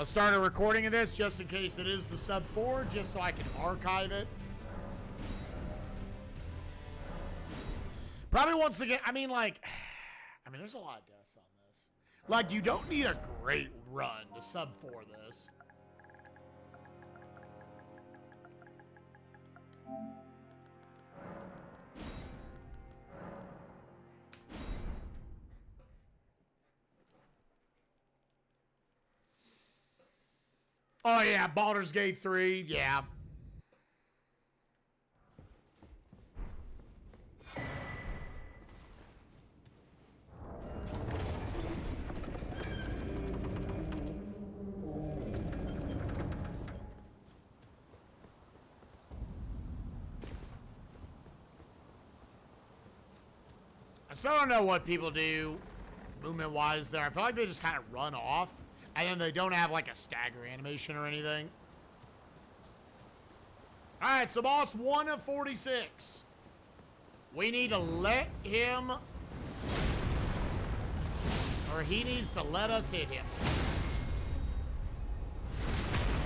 Let's start a recording of this just in case it is the sub 4, just so I can archive it. Probably once again, there's a lot of deaths on this. Like, you don't need a great run to sub 4 this. Oh yeah, Baldur's Gate 3, yeah. I still don't know what people do movement-wise there. I feel like they just kind of run off, and then they don't have, like, a stagger animation or anything. All right, so boss 1 of 46. We need to let him, or he needs to let us hit him.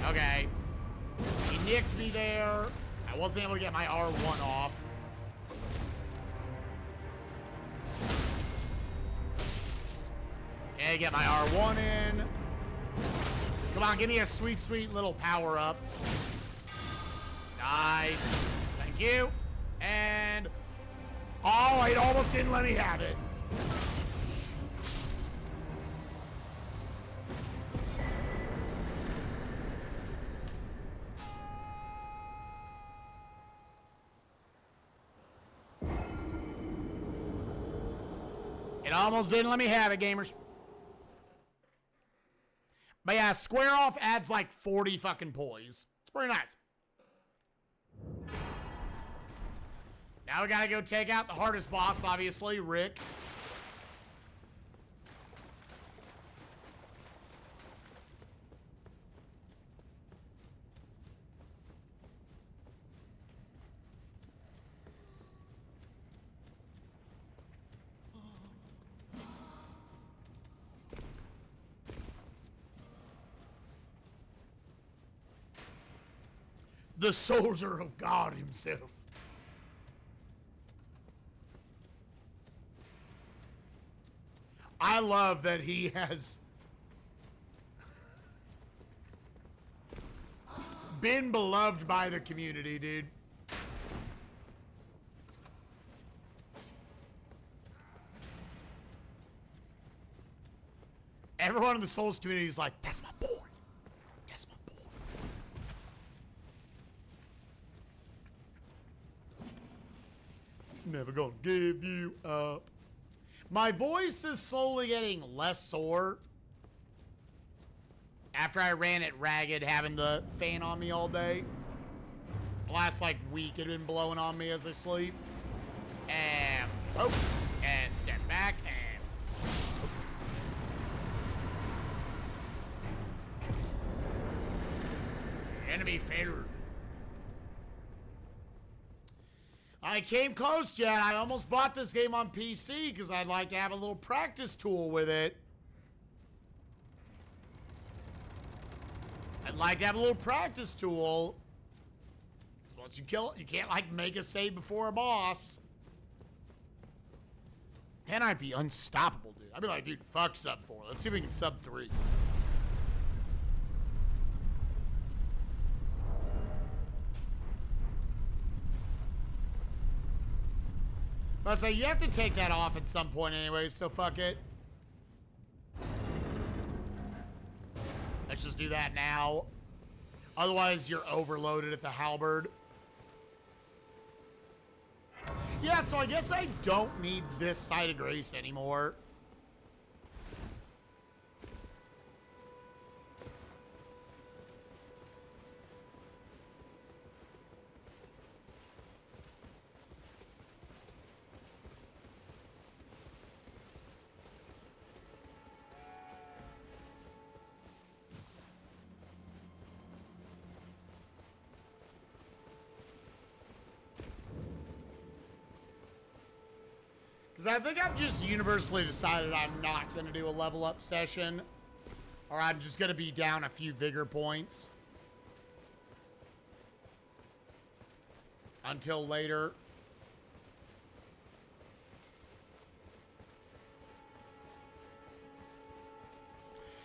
Okay. He nicked me there. I wasn't able to get my R1 off. Okay, get my R1 in. Come on, give me a sweet, sweet little power up. Nice. Thank you. And... oh, it almost didn't let me have it. It almost didn't let me have it, gamers. But yeah, square off adds like 40 fucking poise. It's pretty nice. Now we gotta go take out the hardest boss, obviously, Rick. The soldier of God himself. I love that he has been beloved by the community, dude. Everyone in the Souls community is like, that's my boy. That's my boy. Never gonna give you up. My voice is slowly getting less sore after I ran it ragged, having the fan on me all day. The last, like, week it had been blowing on me as I sleep. And, oh, and step back, and, oh. Enemy failed. I came close, Chad. I almost bought this game on PC because I'd like to have a little practice tool with it. I'd like to have a little practice tool. Because once you kill it, you can't, like, make a save before a boss. Then I'd be unstoppable, dude. I'd be like, dude, fuck sub 4. Let's see if we can sub 3. But I say, you have to take that off at some point anyway, so fuck it. Let's just do that now. Otherwise, you're overloaded at the halberd. Yeah, so I guess I don't need this side of grace anymore. Because I think I've just universally decided I'm not going to do a level up session. Or I'm just going to be down a few vigor points. Until later.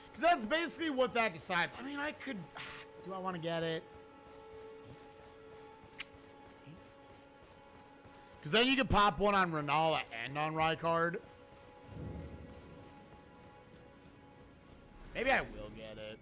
Because that's basically what that decides. I mean, I could... Do I want to get it? Because then you could pop one on Renala and on Rykard. Maybe I will get it.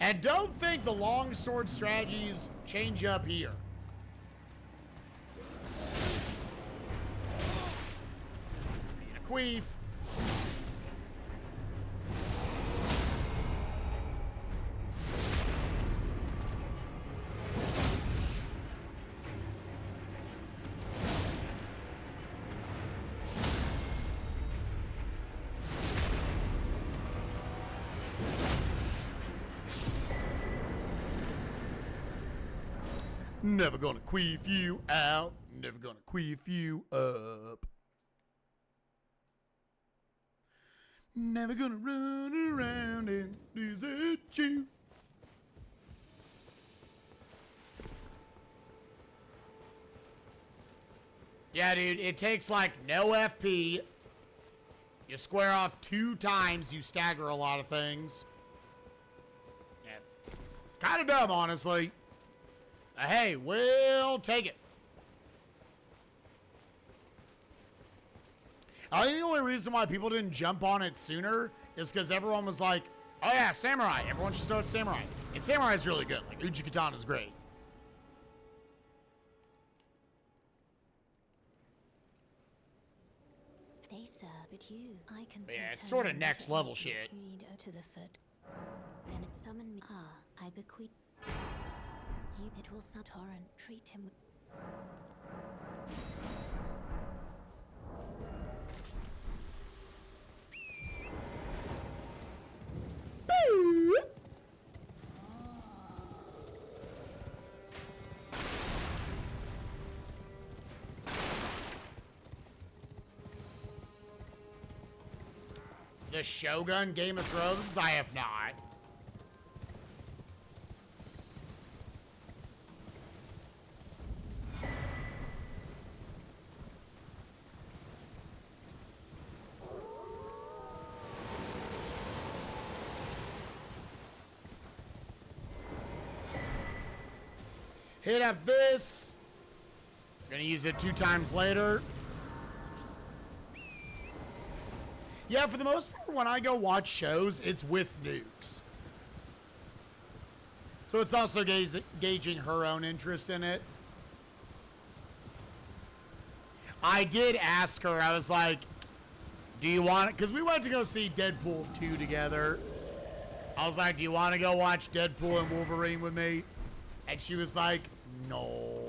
And don't think the longsword strategies change up here. A queef. Never gonna queef you out. Never gonna queef you up. Never gonna run around and desert you. Yeah, dude, it takes like no FP. You square off 2 times, you stagger a lot of things. Yeah, it's kind of dumb, honestly. Hey, we'll take it. I think the only reason why people didn't jump on it sooner is because everyone was like, oh yeah, Samurai. Everyone should start Samurai. And Samurai is really good. Like, Uchi Katana is great. They serve it you. I can yeah, it's sort of next level shit. You need to the foot. Then it summon me. I bequeath. You, it will torrent. Treat him with. The Shogun Game of Thrones? I have not. Hit up this. Gonna use it 2 times later. Yeah, for the most part, when I go watch shows, it's with nukes. So it's also gauging her own interest in it. I did ask her, I was like, do you want it? Because we went to go see Deadpool 2 together. I was like, do you want to go watch Deadpool and Wolverine with me? And she was like, no.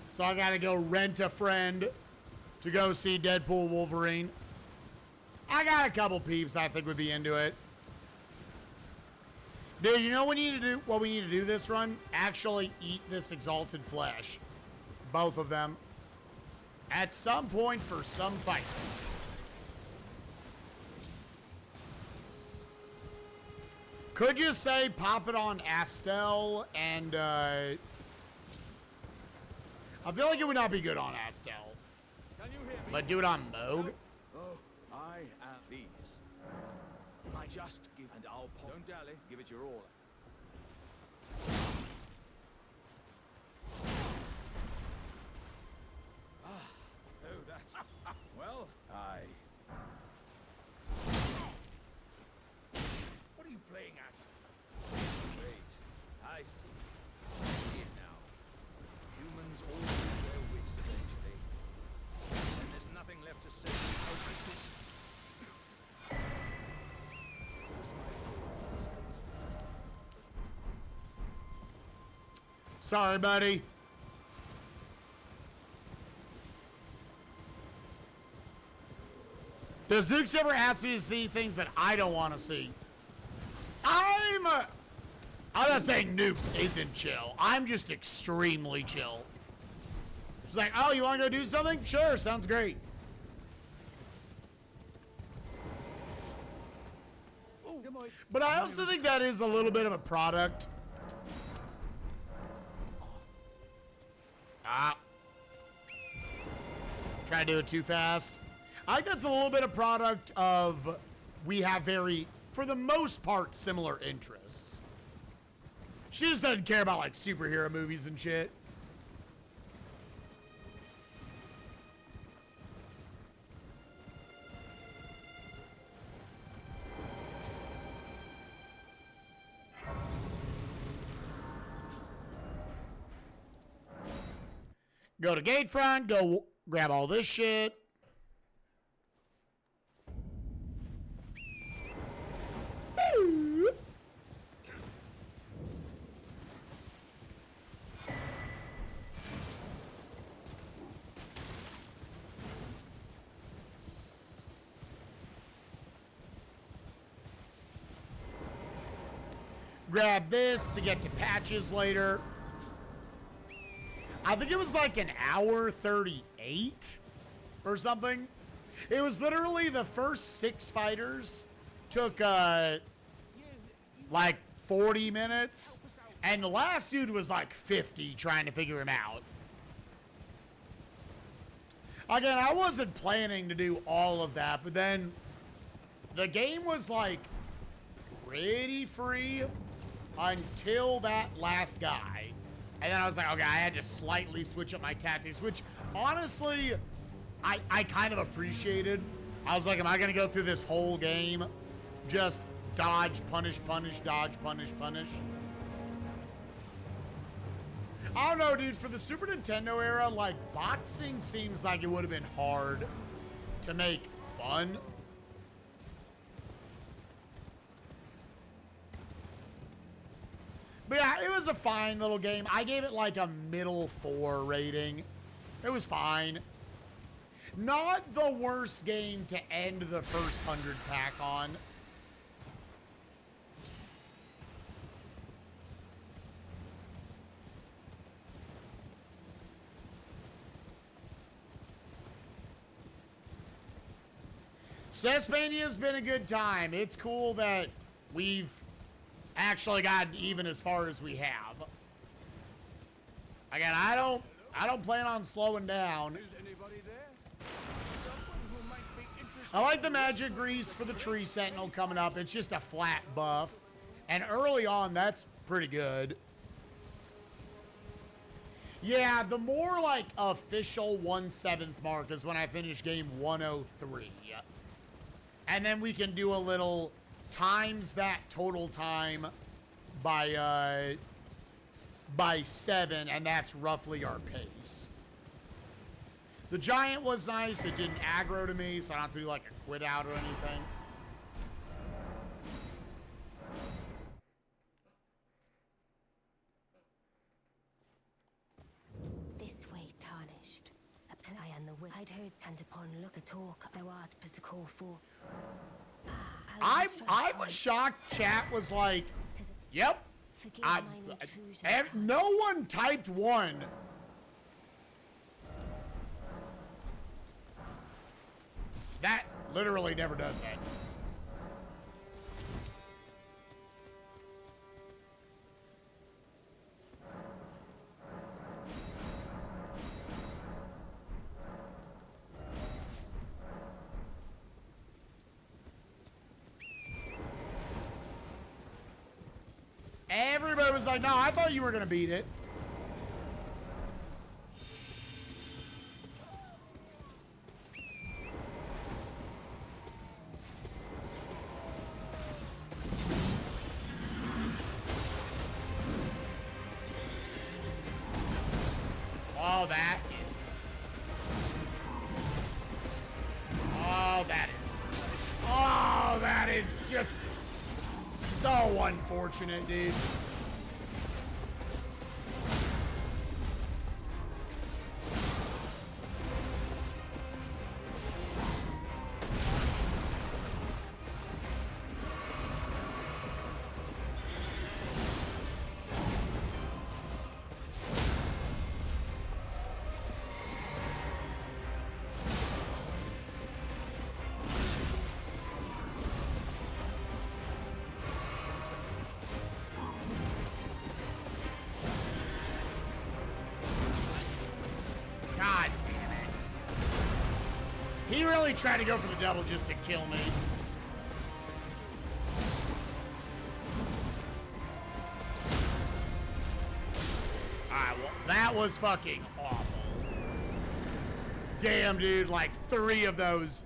So I gotta go rent a friend to go see Deadpool Wolverine. I got a couple peeps I think would be into it. Dude, you know what we need to do this run? Actually eat this exalted flesh. Both of them. At some point for some fight. Could you say pop it on Astel and I feel like it would not be good on Astel. Can you hear me? But do it on Mohg. Oh, I am these. I just give and I'll pop. Don't dally. Give it your all. Oh, that's well. What are you playing at? Wait, I see. I see it now. Humans all lose their wits eventually. And there's nothing left to say. Sorry, buddy. Does Zooks ever ask me to see things that I don't want to see? I'm not saying Nukes isn't chill. I'm just extremely chill. She's like, oh, you want to go do something? Sure, sounds great. But I also think that is a little bit of a product. Try to do it too fast. I think that's a little bit of product of we have very, for the most part, similar interests. She just doesn't care about like superhero movies and shit. Go to gate front, go grab all this shit. Grab this to get to patches later. I think it was like an hour 38 or something. It was literally the first 6 fighters took like 40 minutes, and the last dude was like 50 trying to figure him out. Again, I wasn't planning to do all of that, but then the game was like pretty free until that last guy. And then I was like, okay, I had to slightly switch up my tactics, which honestly, I kind of appreciated. I was like, am I going to go through this whole game just dodge, punish, punish, dodge, punish, punish? I don't know, dude. For the Super Nintendo era, like, boxing seems like it would have been hard to make fun. But yeah, it was a fine little game. I gave it like a middle 4 rating. It was fine. Not the worst game to end the first 100 pack on. Cessmania has been a good time. It's cool that we've actually gotten even as far as we have. Again, I don't plan on slowing down. Is anybody there? Someone who might be interested. I like the magic grease for the tree sentinel coming up. It's just a flat buff. And early on, that's pretty good. Yeah, the more like official 1/7 mark is when I finish game 103. And then we can do a little times that total time by 7, and that's roughly our pace. The giant was nice. It didn't aggro to me, so I don't have to do like a quit out or anything. This way, tarnished. Apply on the wood. I'd heard Tantapon look a talk, thou art but to call for. I was shocked chat was like, yep. Forgive mine intrusion. No one typed 1. That literally never does that. Everybody was like, no, I thought you were going to beat it. Oh, that is. Oh, that is. Oh, that is just so unfortunate, dude. really tried to go for the double just to kill me. Alright, well, that was fucking awful. Damn, dude, like 3 of those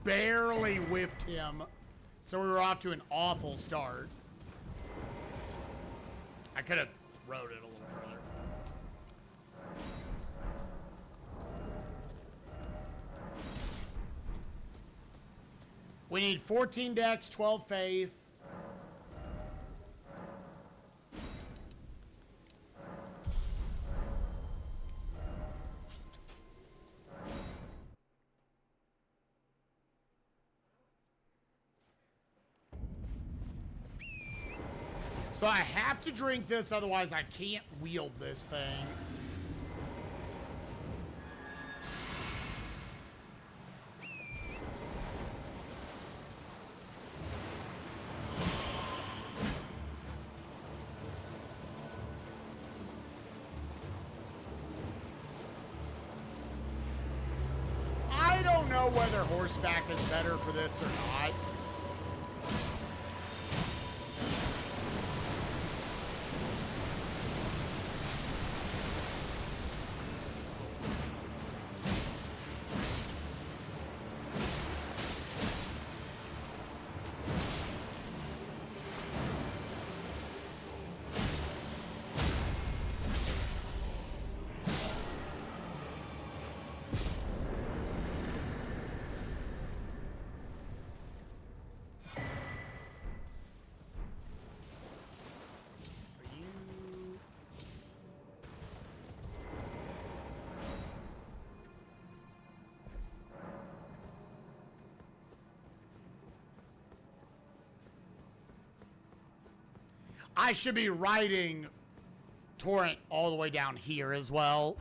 barely whiffed him. So we were off to an awful start. I could have rode it a little further. We need 14 dex, 12 faith. So I have to drink this, otherwise I can't wield this thing. I don't know whether horseback is better for this or not. I should be riding Torrent all the way down here as well.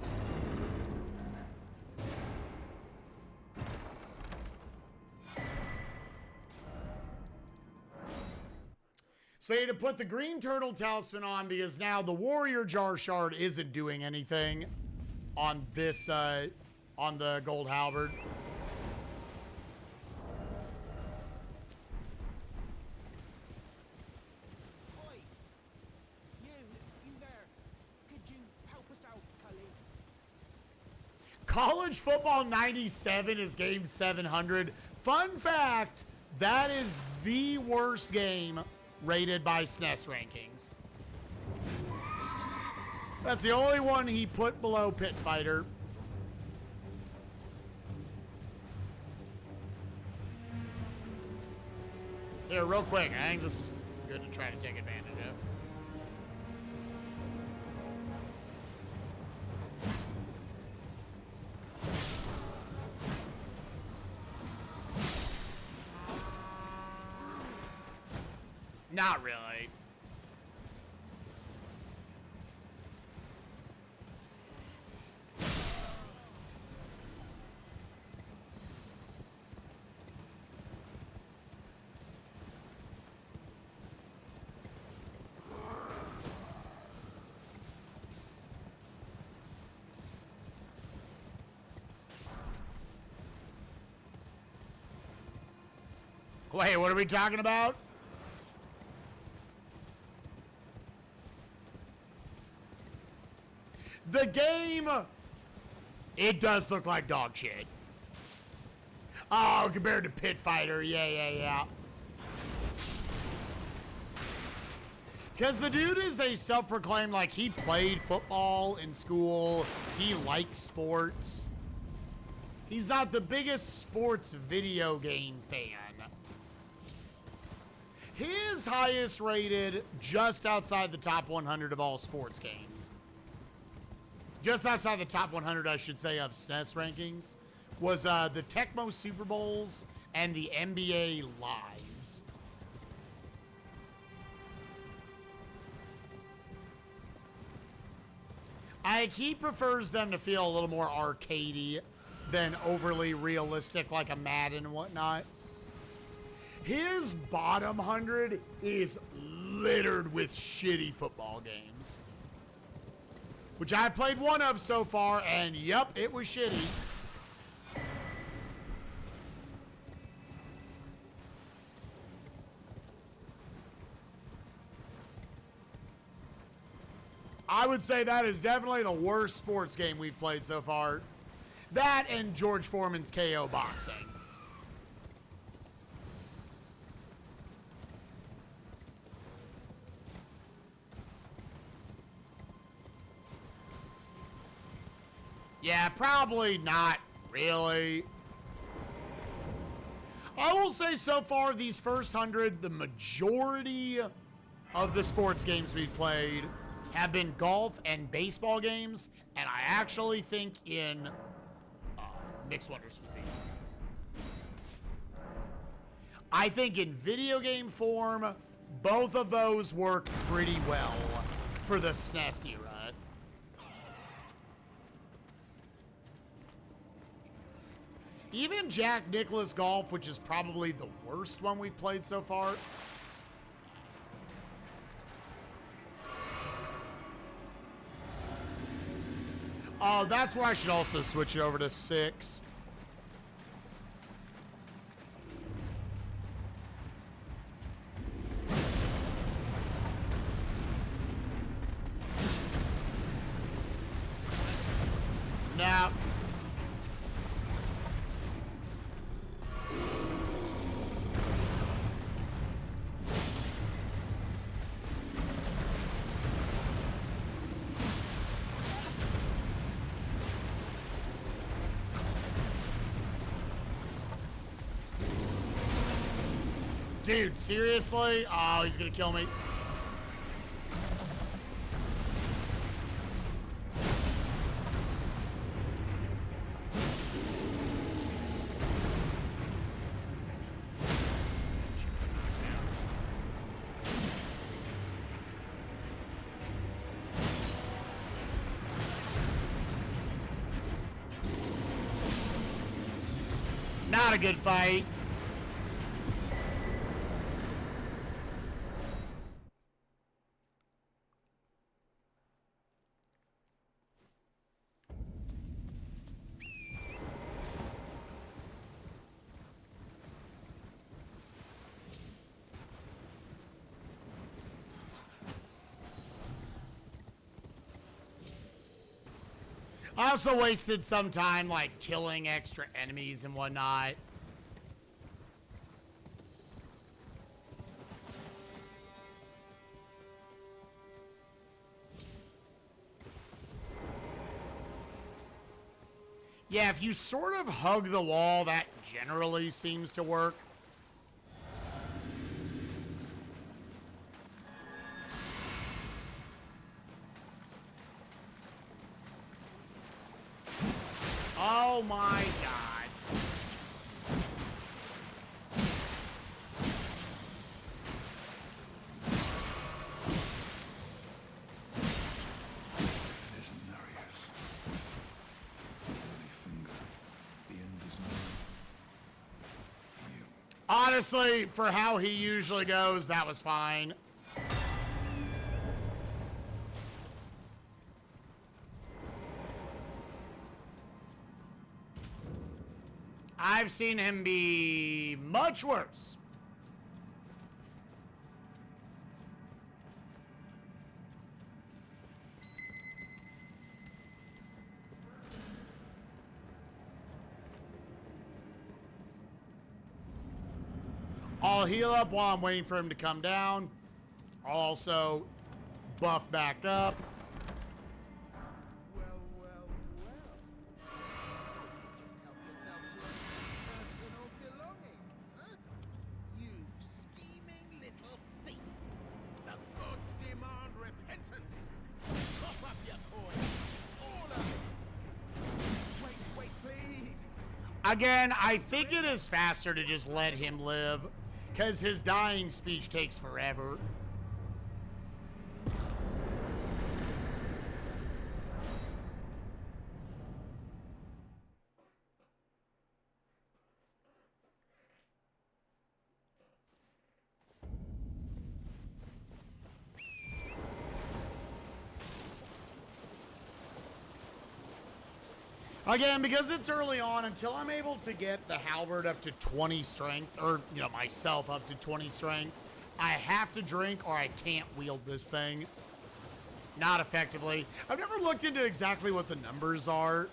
So you need to put the green turtle talisman on because now the warrior jar shard isn't doing anything on this, on the gold halberd. College Football 97 is game 700. Fun fact, that is the worst game rated by SNES rankings. That's the only one he put below Pit Fighter. Here, real quick, I think this is good to try to take advantage of. Not really. Wait, what are we talking about? The game, it does look like dog shit. Oh, compared to Pit Fighter, yeah. Because the dude is a self-proclaimed, like, he played football in school. He likes sports. He's not the biggest sports video game fan. His highest rated, just outside the top 100 of all sports games. Just outside the top 100, I should say, of SNES rankings, was the Tecmo Super Bowls and the NBA Lives. He prefers them to feel a little more arcadey than overly realistic like a Madden and whatnot. His bottom 100 is littered with shitty football games. Which I played one of so far, and yep, it was shitty. I would say that is definitely the worst sports game we've played so far. That and George Foreman's KO boxing. Yeah, probably not really. I will say so far, these first 100, the majority of the sports games we've played have been golf and baseball games, and I actually think in Mixed Wonders Physique. I think in video game form, both of those work pretty well for the SNES era. Even Jack Nicklaus Golf, which is probably the worst one we've played so far. Oh, that's where I should also switch it over to 6. Now, dude, seriously? Oh, he's gonna kill me. Not a good fight. I also wasted some time, like, killing extra enemies and whatnot. Yeah, if you sort of hug the wall, that generally seems to work. Oh my God. Honestly, for how he usually goes, that was fine. I've seen him be much worse. I'll heal up while I'm waiting for him to come down. I'll also buff back up. Well, well, well. Just help yourself to a personal belongings, huh? You scheming little thief. The gods demand repentance. Cough up your coin. All of it. Wait, please. Again, I think it is faster to just let him live, because his dying speech takes forever. Again, because it's early on, until I'm able to get the halberd up to 20 strength, or, you know, myself up to 20 strength, I have to drink or I can't wield this thing. Not effectively. I've never looked into exactly what the numbers are.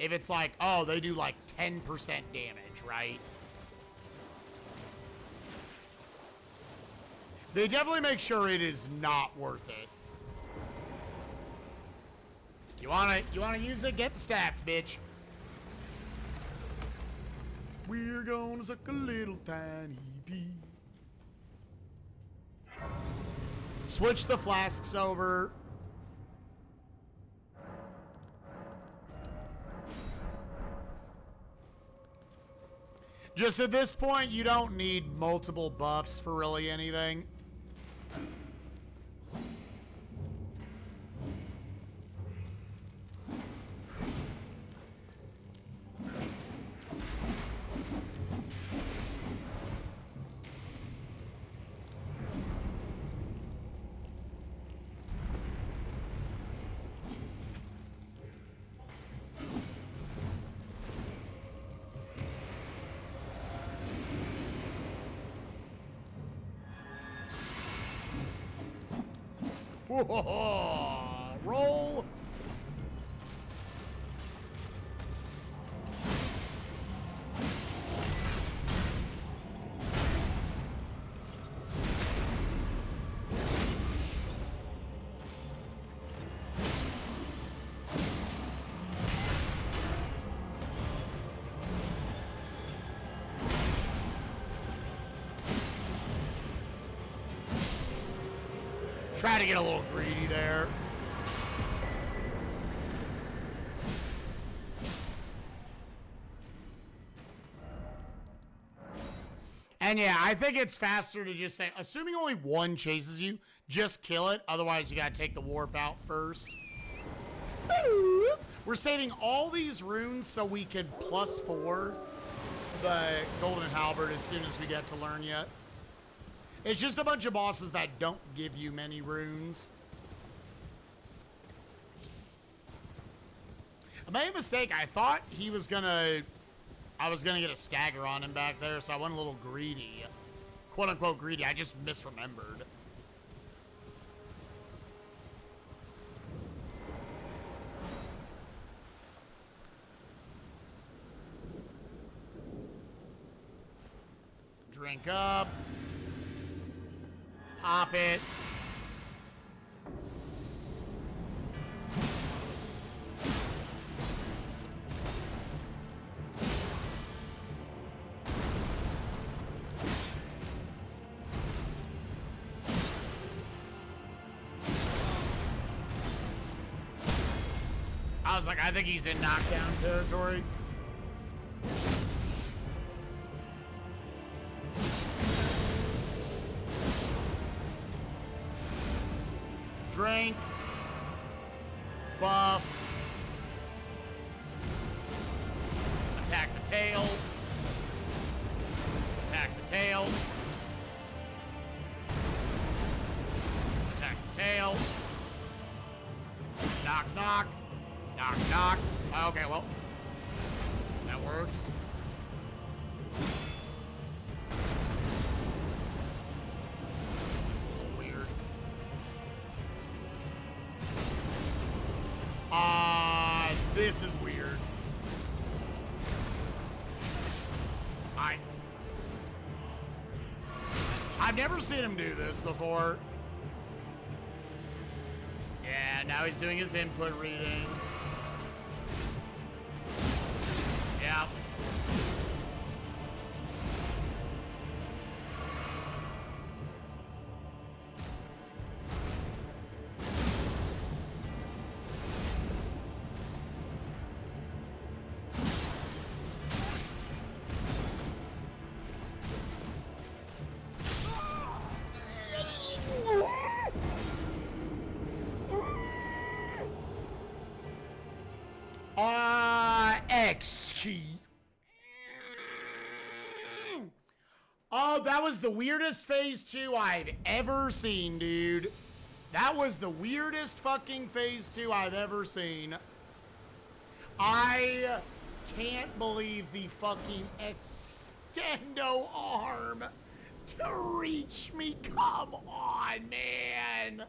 If it's like, oh, they do like 10% damage, right? They definitely make sure it is not worth it. You wanna use it? Get the stats, bitch. We're gonna suck a little tiny pea. Switch the flasks over. Just at this point, you don't need multiple buffs for really anything. Whoa, roll. Try to get a little greedy there. And yeah, I think it's faster to just say, assuming only one chases you, just kill it. Otherwise, you gotta take the warp out first. We're saving all these runes so we can +4 the golden halberd as soon as we get to learn yet. It's just a bunch of bosses that don't give you many runes. I made a mistake. I thought I was gonna get a stagger on him back there, so I went a little greedy. Quote unquote greedy. I just misremembered. Drink up. Pop it. I was like, I think he's in knockdown territory. Drink. Buff. Attack the tail. Attack the tail. Attack the tail. Knock, knock. Knock, knock. Okay, well, that works. Weird. This is weird. I've never seen him do this before. Yeah, now he's doing his input reading. Yeah. X key. Oh, that was the weirdest phase 2 I've ever seen, dude. That was the weirdest fucking phase 2 I've ever seen. I can't believe the fucking extendo arm to reach me. Come on, man.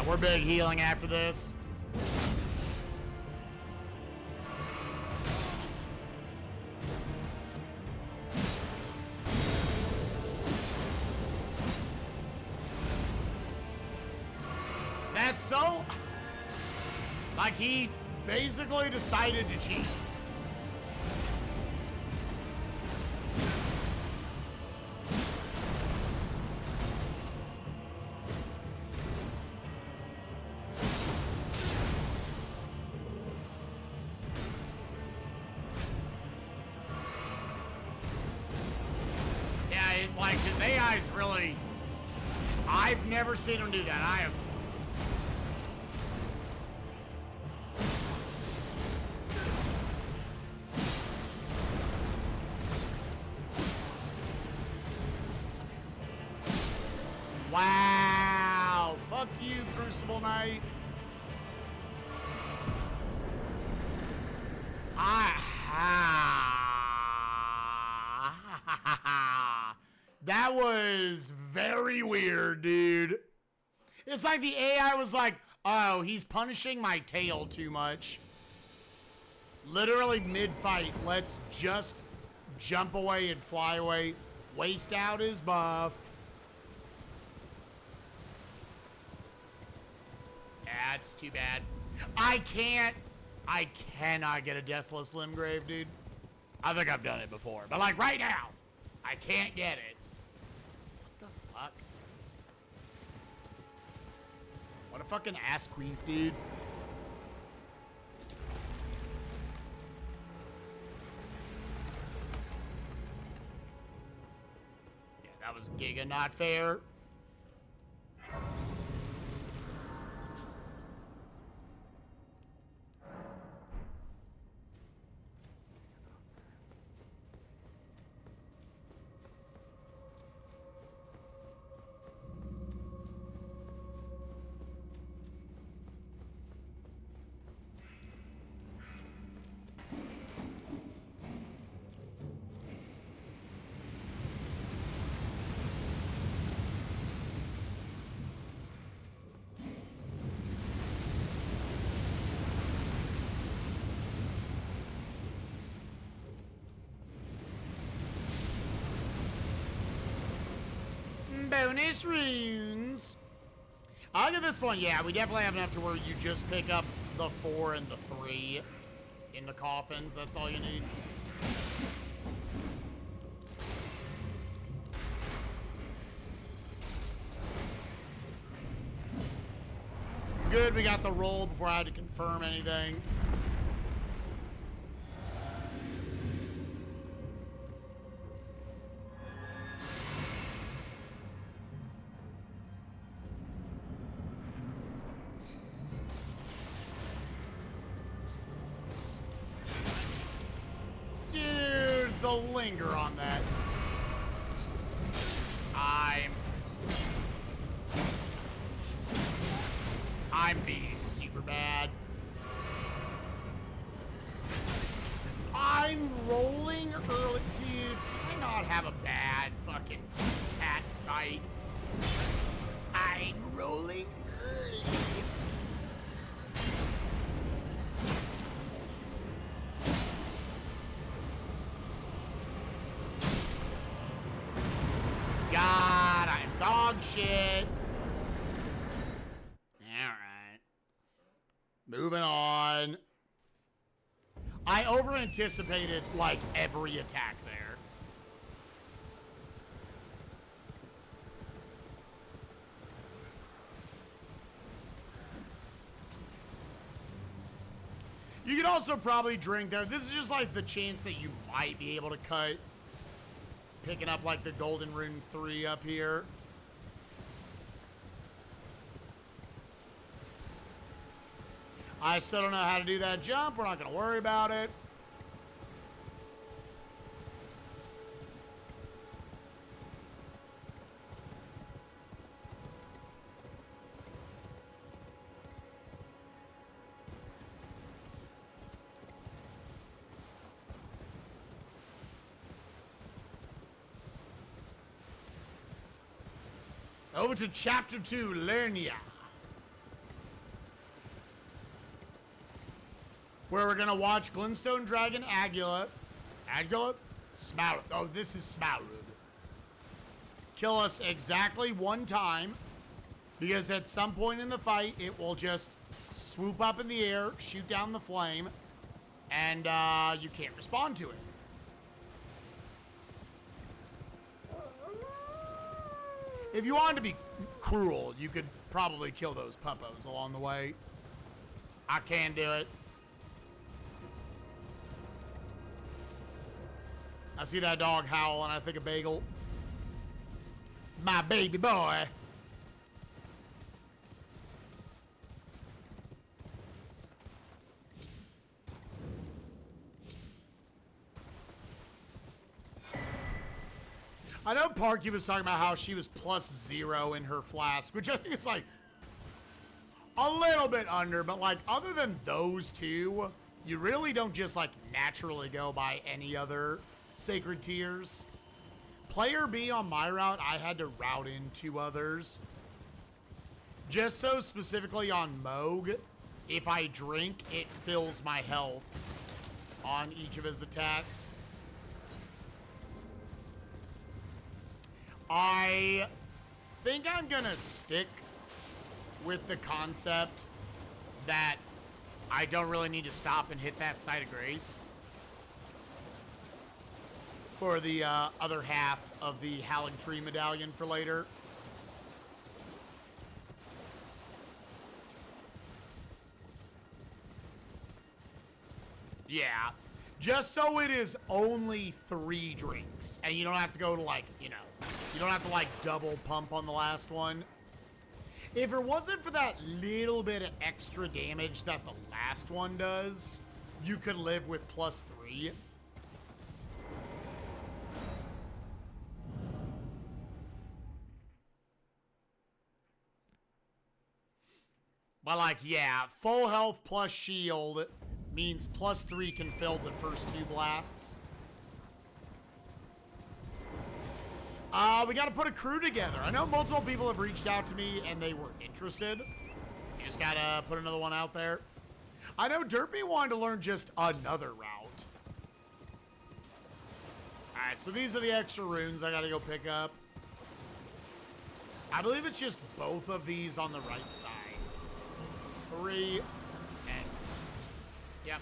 We're big healing after this. That's so... Like, he basically decided to cheat. Yeah, like, his AI is really... I've never seen him do that. I have... Wow! Fuck you, Crucible Knight. That was very weird, dude. It's like the AI was like, oh, he's punishing my tail too much. Literally mid-fight, let's just jump away and fly away. Waste out his buff. That's too bad. I cannot get a Deathless Limgrave, dude. I think I've done it before, but like right now, I can't get it. What the fuck? What a fucking ass queef, dude. Yeah, that was giga not fair. Bonus runes. I think at this point, yeah, we definitely have enough to where you just pick up the 4 and the 3 in the coffins. That's all you need. Good, we got the roll before I had to confirm anything. The linger on that. I'm being super bad. I'm rolling early. Dude, can I not have a bad fucking cat fight? I'm rolling early. God, I'm dog shit. Alright. Moving on. I over-anticipated, like, every attack there. You could also probably drink there. This is just, like, the chance that you might be able to cut. Picking up, like, the Golden Rune 3 up here. I still don't know how to do that jump. We're not going to worry about it. Over to Chapter 2, Lernia. where we're gonna watch Glintstone Dragon Agula. Smout. Oh, this is Smout. Kill us exactly one time, because at some point in the fight, it will just swoop up in the air, shoot down the flame, and you can't respond to it. If you wanted to be cruel, you could probably kill those puppos along the way. I can do it. I see that dog howl and I think of Bagel. My baby boy. I know Parky was talking about how she was +0 in her flask, which I think is like a little bit under, but like other than those two, you really don't just like naturally go by any other sacred tiers. Player B on my route, I had to route in 2 others. Just so specifically on Mohg, if I drink, it fills my health on each of his attacks. I think I'm gonna stick with the concept that I don't really need to stop and hit that site of grace for the other half of the Howling Tree medallion for later. Yeah, just so it is only 3 drinks, and you don't have to go to like, you know, you don't have to like double pump on the last one. If it wasn't for that little bit of extra damage that the last one does, you could live with +3. But like, yeah, full health plus shield means +3 can fill the first 2 blasts. We gotta put a crew together. I know multiple people have reached out to me and they were interested. You just gotta put another one out there. I know Derpy wanted to learn just another route. Alright, so these are the extra runes I gotta go pick up. I believe it's just both of these on the right side. 3 and... Yep.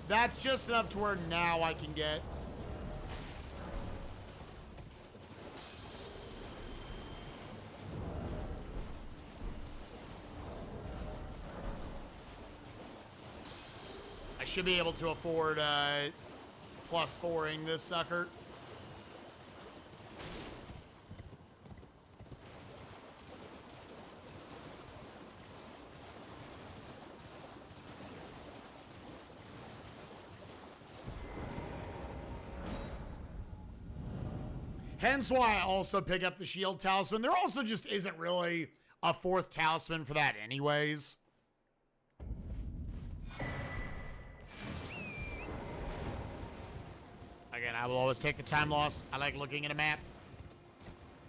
That's just enough to where now I can get... I should be able to afford +4ing this sucker. Hence why I also pick up the shield talisman. There also just isn't really a 4th talisman for that anyways. Again, I will always take the time loss. I like looking at a map,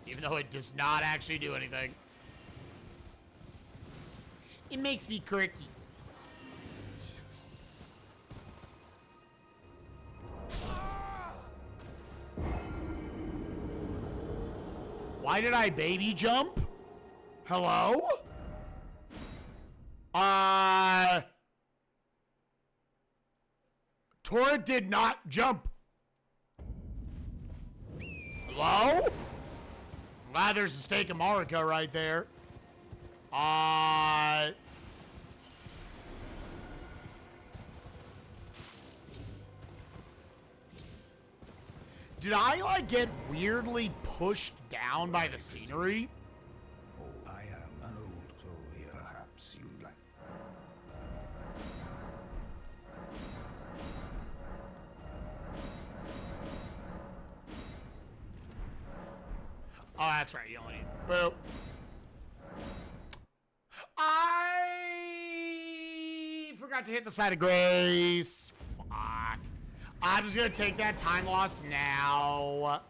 even though it does not actually do anything. It makes me quirky. Why did I baby jump? Hello? Tora did not jump. Hello? Glad there's a stake of Marika right there. Did I, like, get weirdly pushed down by the scenery? Oh, I am an old soul here, perhaps you like. Oh, that's right. You only need... Boop. I forgot to hit the side of grace. Fuck. I'm just going to take that time loss now.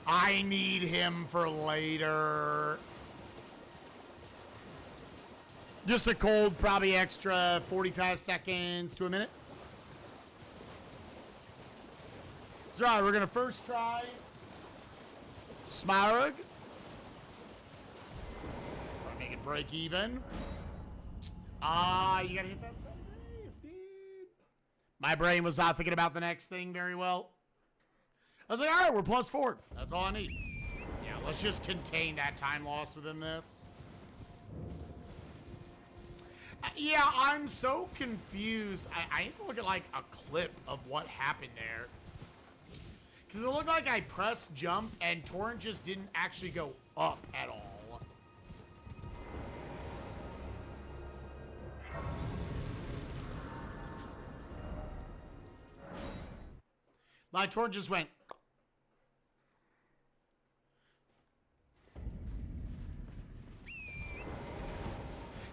I need him for later. Just a cold, probably extra 45 seconds to a minute. So, all right, we're going to first try Smarug. Make it break even. You got to hit that 7 days, dude. My brain was not thinking about the next thing very well. I was like, all right, we're +4. That's all I need. Yeah, let's just contain that time loss within this. Yeah, I'm so confused. I need to look at, like, a clip of what happened there. Because it looked like I pressed jump and Torrent just didn't actually go up at all. Like, Torrent just went...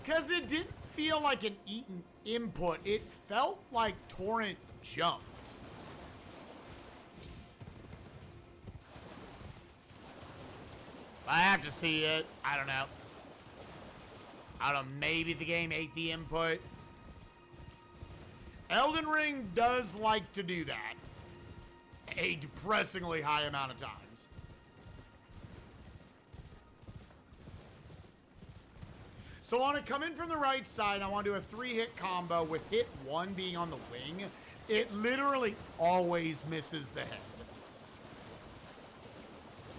Because it didn't feel like an eaten input. It felt like Torrent jumped. I have to see it. I don't know. Maybe the game ate the input. Elden Ring does like to do that. A depressingly high amount of times. So I want to come in from the right side. I want to do a 3-hit combo with hit 1 being on the wing. It literally always misses the head.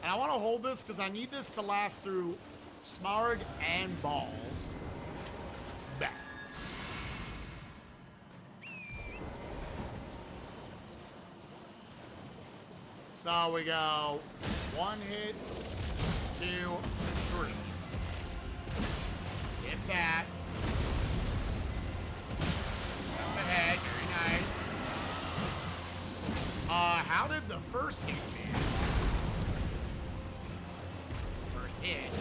And I want to hold this because I need this to last through Smarg and balls. Back. So we go 1 hit, 2, 3. Hit that. Up ahead, very nice. How did the first hit miss? For hit.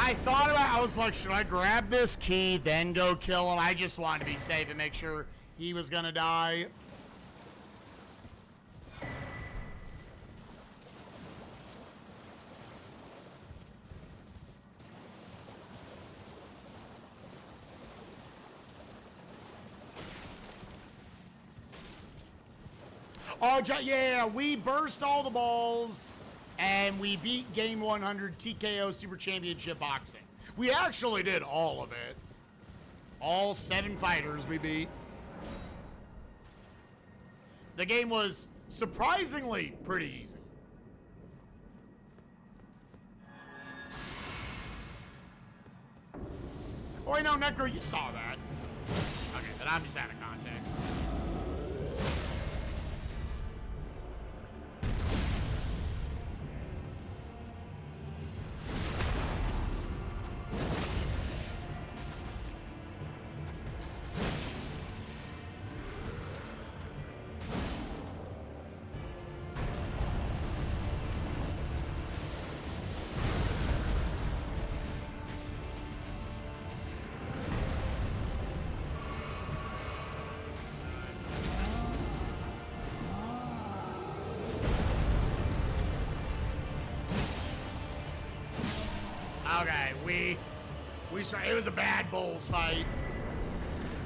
I thought about, I was like, should I grab this key, then go kill him? I just wanted to be safe and make sure he was gonna die. Oh, yeah, we burst all the balls. And we beat Game 100 TKO Super Championship Boxing. We actually did all of it. All 7 fighters we beat. The game was surprisingly pretty easy. Oh, wait, no, Necro, you saw that. Okay, then I'm just out of context. Okay, it was a bad Bulls fight.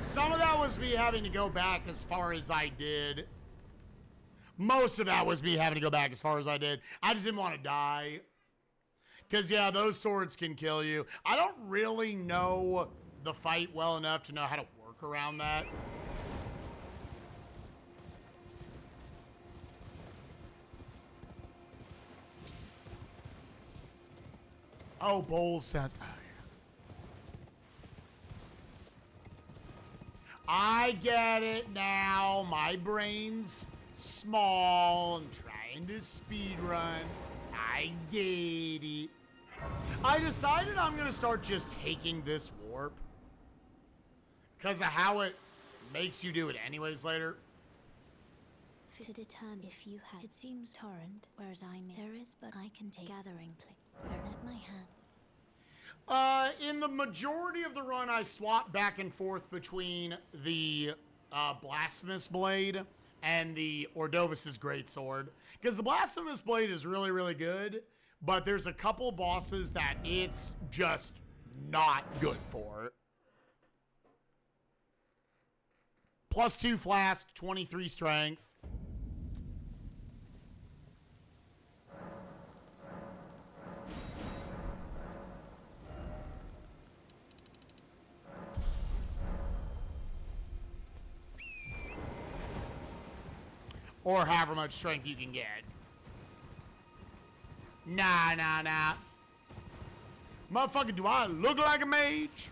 Some of that was me having to go back as far as I did. Most of that was me having to go back as far as I did. I just didn't want to die. Because, yeah, those swords can kill you. I don't really know the fight well enough to know how to work around that. Oh, bowl set. I get it now. My brain's small. I'm trying to speedrun. I get it. I decided I'm going to start just taking this warp. Because of how it makes you do it anyways later. To determine if you had. It seems torrent, whereas there is, but I can take gathering play. Burn at my hand. In the majority of the run, I swap back and forth between the Blasphemous Blade and the Ordovis's Greatsword. Because the Blasphemous Blade is really, really good, but there's a couple bosses that it's just not good for. +2 flask, 23 strength. Or however much strength you can get. Nah. Motherfucker, do I look like a mage?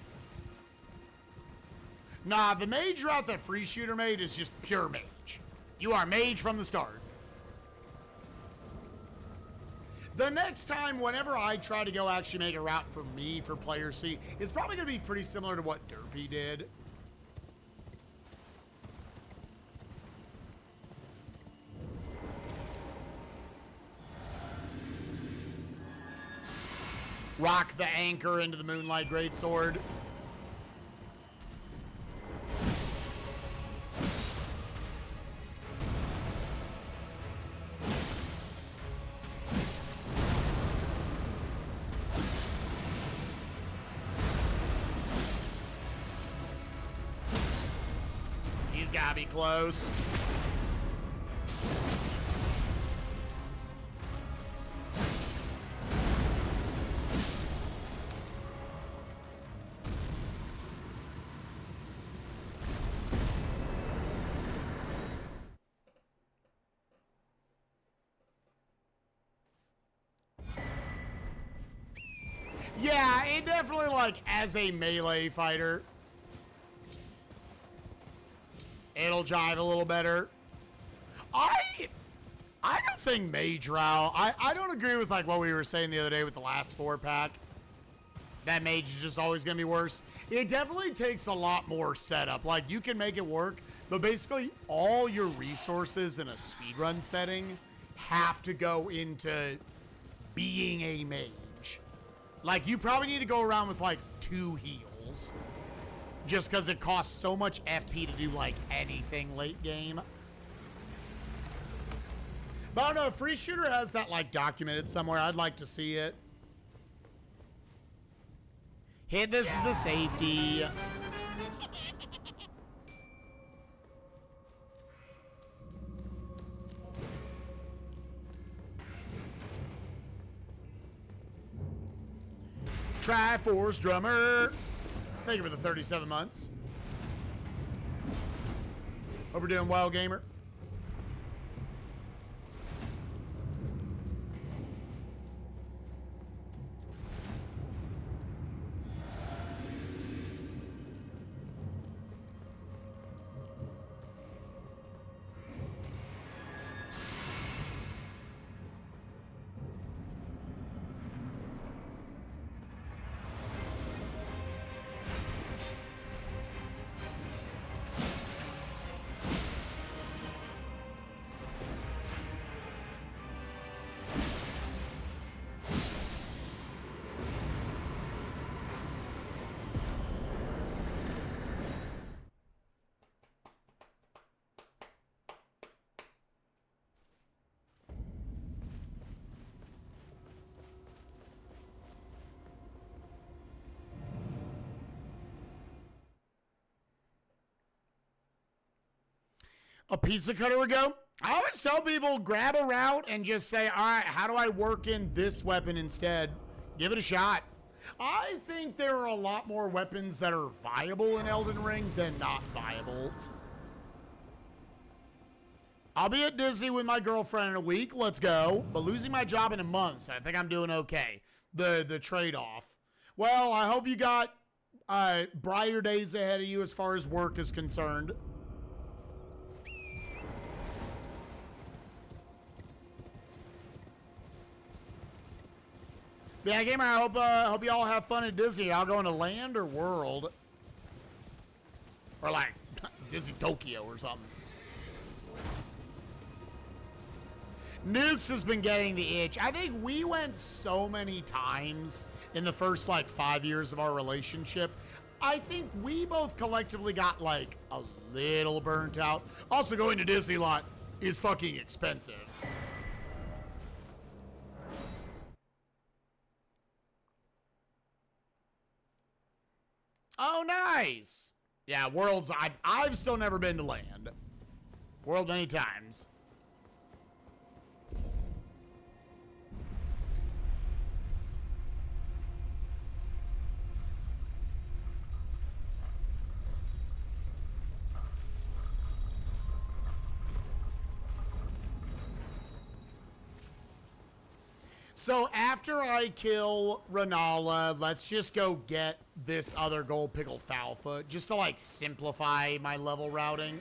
Nah, the mage route that Free Shooter made is just pure mage. You are mage from the start. The next time, whenever I try to go actually make a route for me for Player C, it's probably going to be pretty similar to what Derpy did. Rock the anchor into the Moonlight Greatsword. He's gotta be close. Yeah, it definitely, like, as a melee fighter, it'll jive a little better. I don't think Mage Route, I don't agree with, like, what we were saying the other day with the last 4-pack. That Mage is just always going to be worse. It definitely takes a lot more setup. Like, you can make it work, but basically all your resources in a speedrun setting have to go into being a mage. Like, you probably need to go around with, like, 2 heals. Just because it costs so much FP to do, like, anything late game. But I don't know, if Free Shooter has that, like, documented somewhere, I'd like to see it. Hit this as a safety. Triforce Drummer. Thank you for the 37 months. Hope we're doing well, gamer. A pizza cutter would go. I always tell people, grab a route and just say, all right, how do I work in this weapon instead? Give it a shot. I think there are a lot more weapons that are viable in Elden Ring than not viable. I'll be at Disney with my girlfriend in a week. Let's go. But losing my job in a month, so I think I'm doing okay. the trade-off. Well, I hope you got brighter days ahead of you as far as work is concerned. Yeah, gamer, I hope you all have fun at Disney. Y'all going to Land or World? Or like Disney Tokyo or something. Nukes has been getting the itch. I think we went so many times in the first like 5 years of our relationship. I think we both collectively got like a little burnt out. Also, going to Disney lot is fucking expensive. Oh, nice. Yeah, World's, I've still never been to Land. World many times. So after I kill Renala, let's just go get this other gold pickle Foulfoot, just to like simplify my level routing.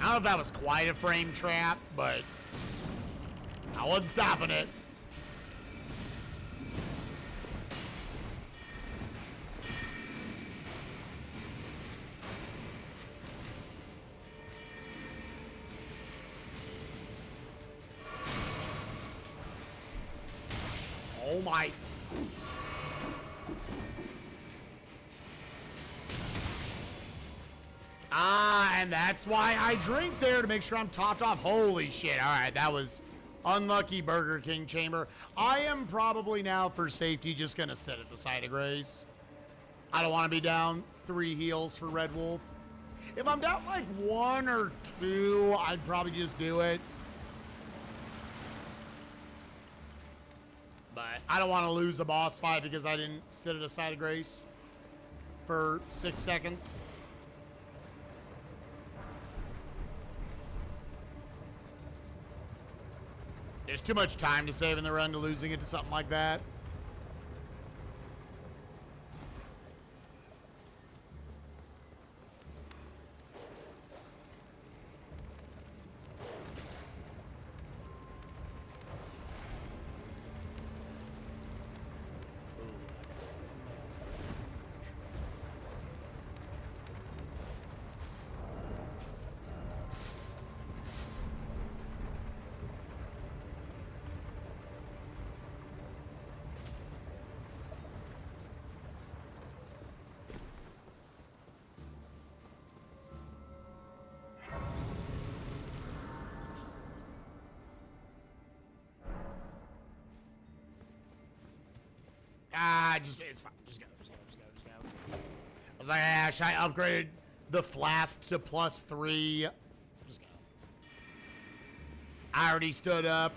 I don't know if that was quite a frame trap, but I wasn't stopping it. Oh my. And that's why I drink there, to make sure I'm topped off. Holy shit. All right, that was unlucky, Burger King chamber. I am probably now, for safety, just going to sit at the site of grace. I don't want to be down 3 heals for Red Wolf. If I'm down like 1 or 2, I'd probably just do it. But I don't want to lose the boss fight because I didn't sit at a site of grace for 6 seconds. There's too much time to save in the run to losing it to something like that. It's fine. Just go. I was like, ah, should I upgrade the flask to +3? Just go. I already stood up.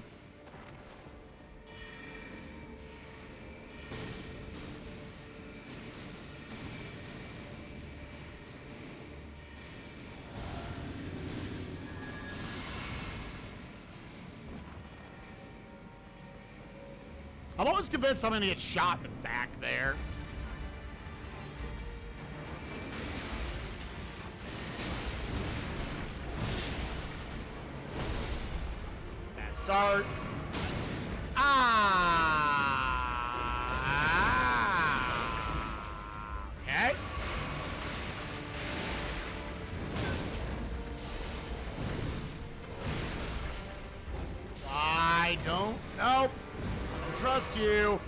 I'm always convinced I'm gonna get shot in the back there. Bad start. Okay. I don't. Nope. Trust you.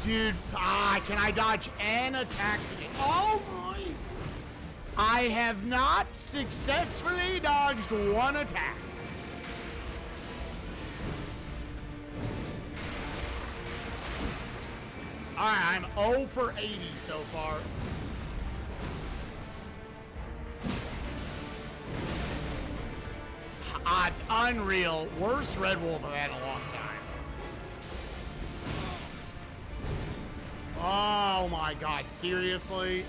Dude, can I dodge an attack today? Oh my! I have not successfully dodged 1 attack. Alright, I'm 0 for 80 so far. Unreal. Worst Red Wolf I've had in a long time. Oh my god, seriously?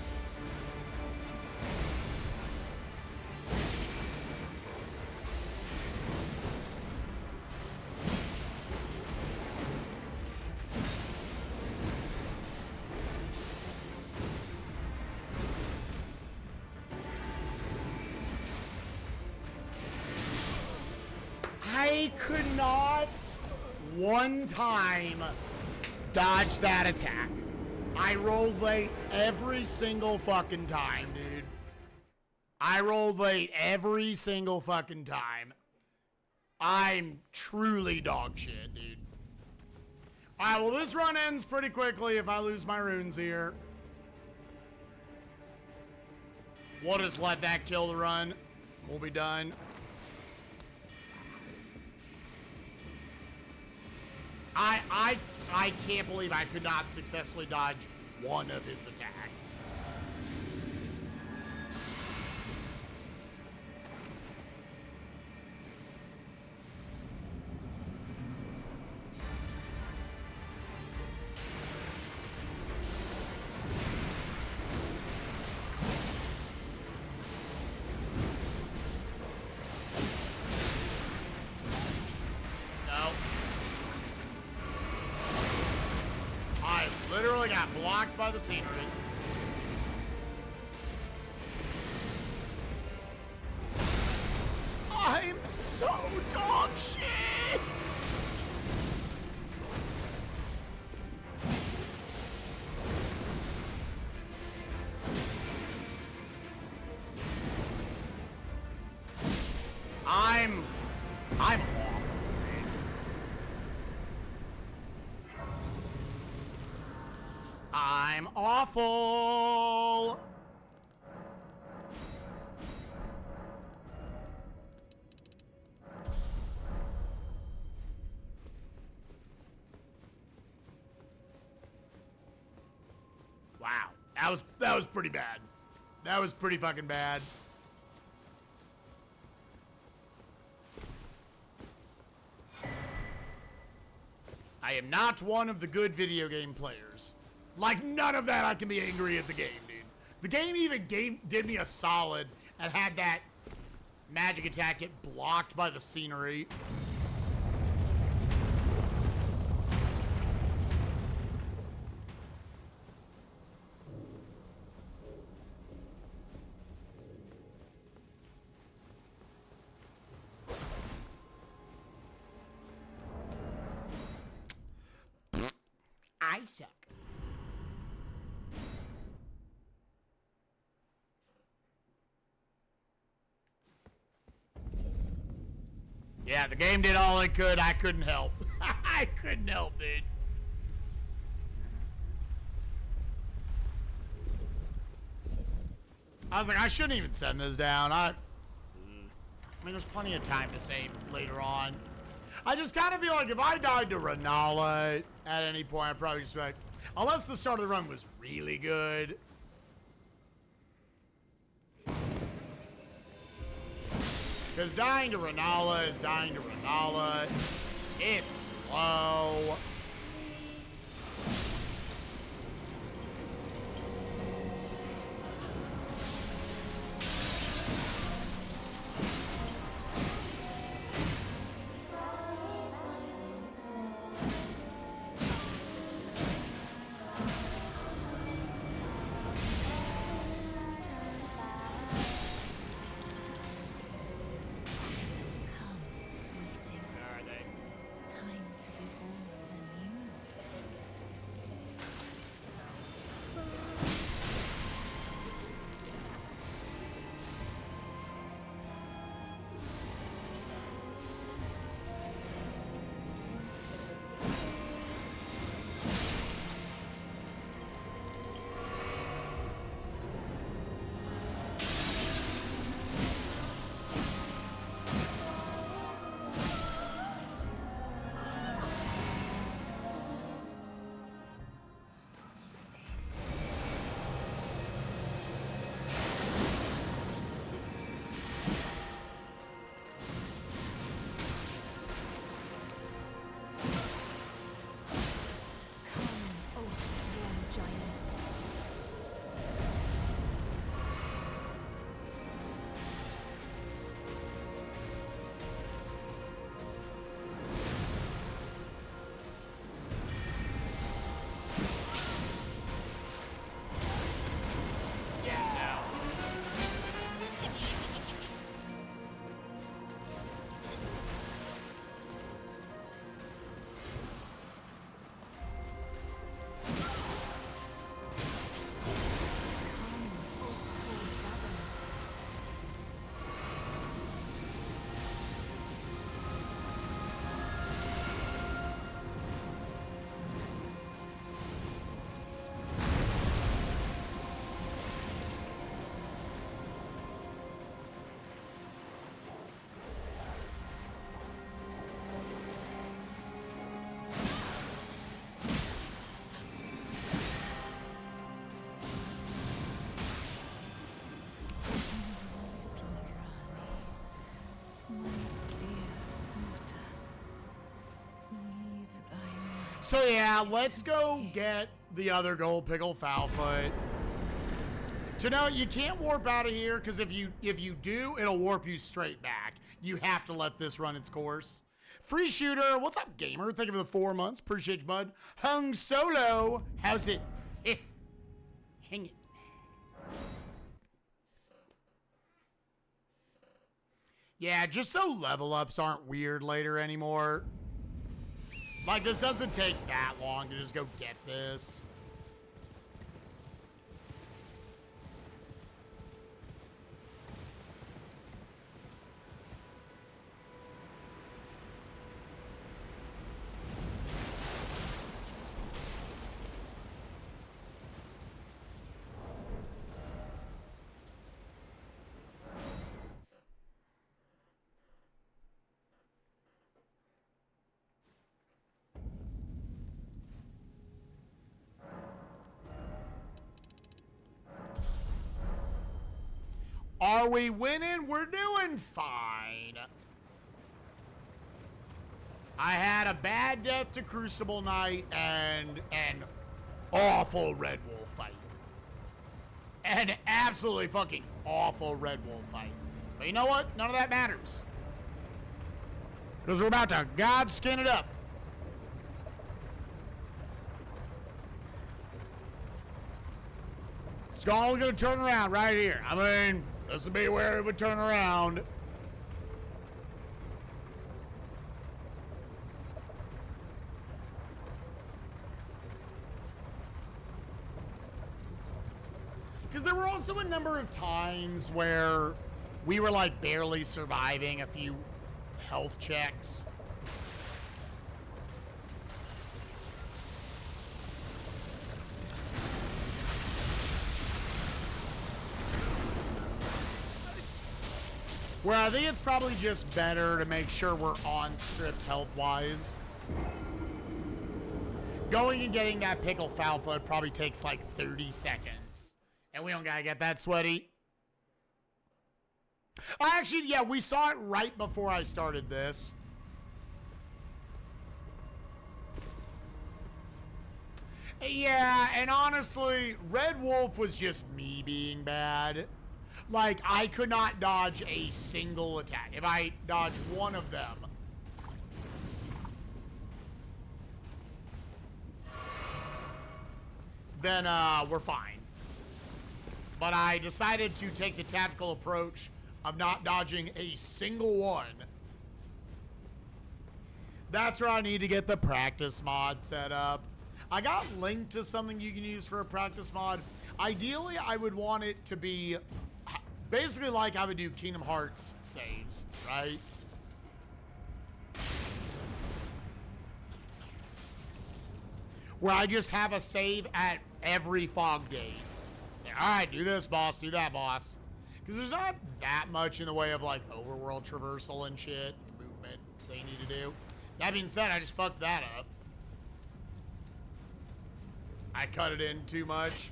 I could not one time dodge that attack. I rolled late every single fucking time, dude. I rolled late every single fucking time. I'm truly dog shit, dude. Alright, well, this run ends pretty quickly if I lose my runes here. We'll just let that kill the run. We'll be done. I can't believe I could not successfully dodge one of his attacks. Blocked by the scenery. I'm so dog shit. I'm awful. I'm awful. Wow. That was pretty bad. That was pretty fucking bad. I am not one of the good video game players. Like, none of that I can be angry at the game, dude. The game even did me a solid and had that magic attack get blocked by the scenery. I suck. Yeah, the game did all it could. I couldn't help. I couldn't help, dude. I was like, I shouldn't even send this down. I mean, there's plenty of time to save later on. I just kind of feel like if I died to Renala at any point, I'd probably just be like, unless the start of the run was really good. Because dying to Renala is dying to Renala. It's slow. So yeah, let's go get the other gold pickle Foulfoot. So no, you can't warp out of here, because if you do, it'll warp you straight back. You have to let this run its course. Free Shooter, what's up, gamer? Thank you for the 4 months. Appreciate you, bud. Hung Solo, how's it? Hang it. Yeah, just so level ups aren't weird later anymore. Like, this doesn't take that long to just go get this. Are we winning? We're doing fine. I had a bad death to Crucible Knight and an awful Red Wolf fight. An absolutely fucking awful Red Wolf fight. But you know what? None of that matters. Because we're about to godskin it up. It's all going to turn around right here. I mean, this would be where it would turn around. Because there were also a number of times where we were like barely surviving a few health checks. Where I think it's probably just better to make sure we're on script health-wise. Going and getting that pickle Foulfoot probably takes like 30 seconds. And we don't gotta get that sweaty. Actually, yeah, we saw it right before I started this. Yeah, and honestly, Red Wolf was just me being bad. Like, I could not dodge a single attack. If I dodged one of them, then we're fine. But I decided to take the tactical approach of not dodging a single one. That's where I need to get the practice mod set up. I got linked to something you can use for a practice mod. Ideally, I would want it to be basically like I would do Kingdom Hearts saves, right? Where I just have a save at every fog gate. Say, all right, do this, boss, do that, boss. Because there's not that much in the way of like overworld traversal and shit, and movement they need to do. That being said, I just fucked that up. I cut it in too much.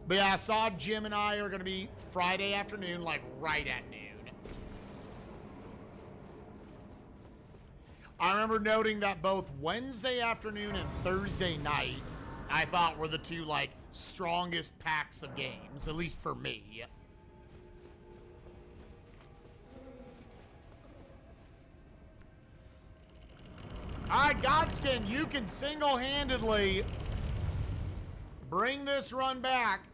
But yeah, I saw Jim and I are going to be Friday afternoon, like right at noon. I remember noting that both Wednesday afternoon and Thursday night, I thought were the two, like, strongest packs of games, at least for me. All right, Godskin, you can single-handedly bring this run back.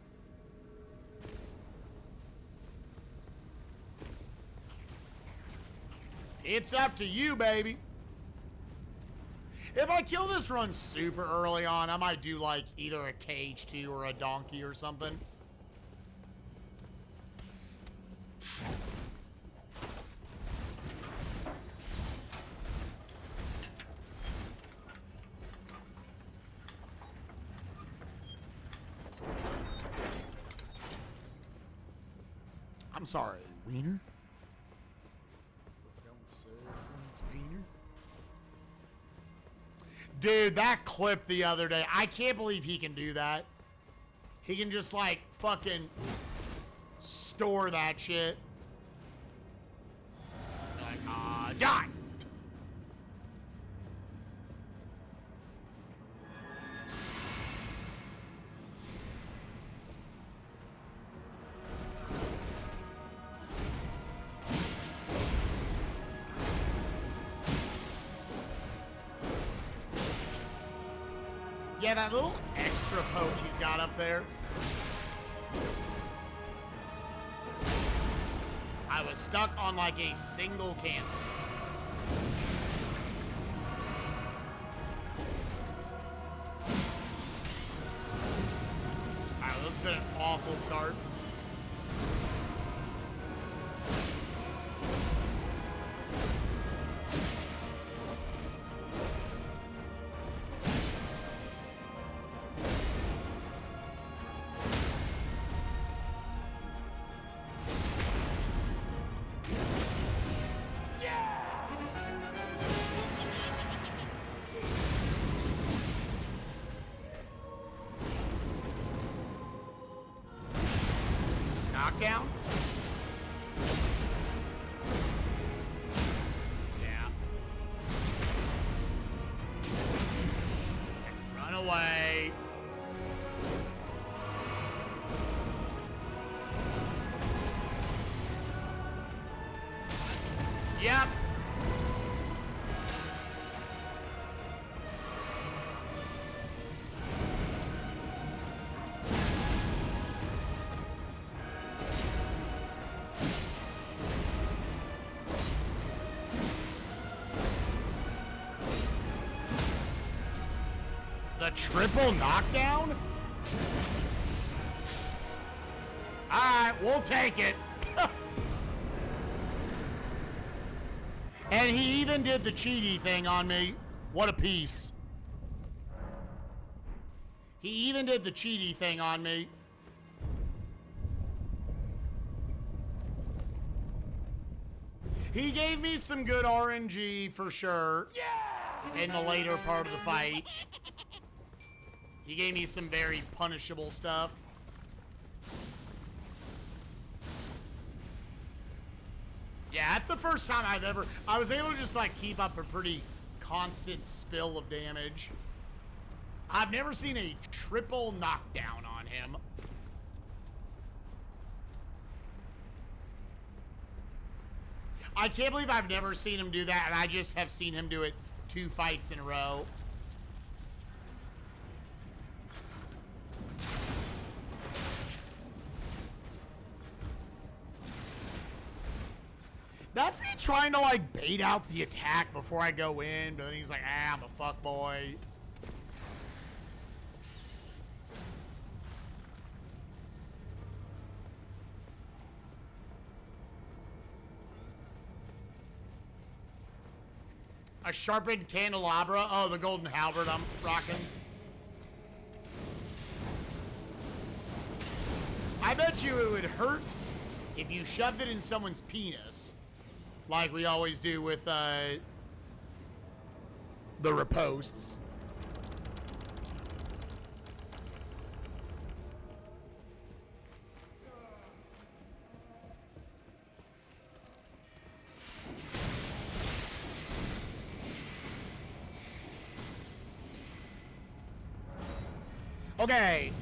It's up to you, baby. If I kill this run super early on, I might do like either a KH2 or a donkey or something. I'm sorry, Wiener. Dude, that clip the other day, I can't believe he can do that. He can just like fucking store that shit. Like, die! Yeah, that little extra poke he's got up there. I was stuck on like a single candle. Alright, this has been an awful start. Knockdown? Yeah. Okay, run away. Yep. The triple knockdown? Alright, we'll take it. And he even did the cheaty thing on me. What a piece. He even did the cheaty thing on me. He gave me some good RNG for sure. Yeah! In the later part of the fight. He gave me some very punishable stuff. Yeah, that's the first time I was able to just like keep up a pretty constant spill of damage. I've never seen a triple knockdown on him. I can't believe I've never seen him do that, and I just have seen him do it 2 fights in a row. That's me trying to like bait out the attack before I go in, but then he's like, I'm a fuckboy. A sharpened candelabra? Oh, the golden halberd I'm rocking. I bet you it would hurt if you shoved it in someone's penis. Like we always do with the riposts. Okay.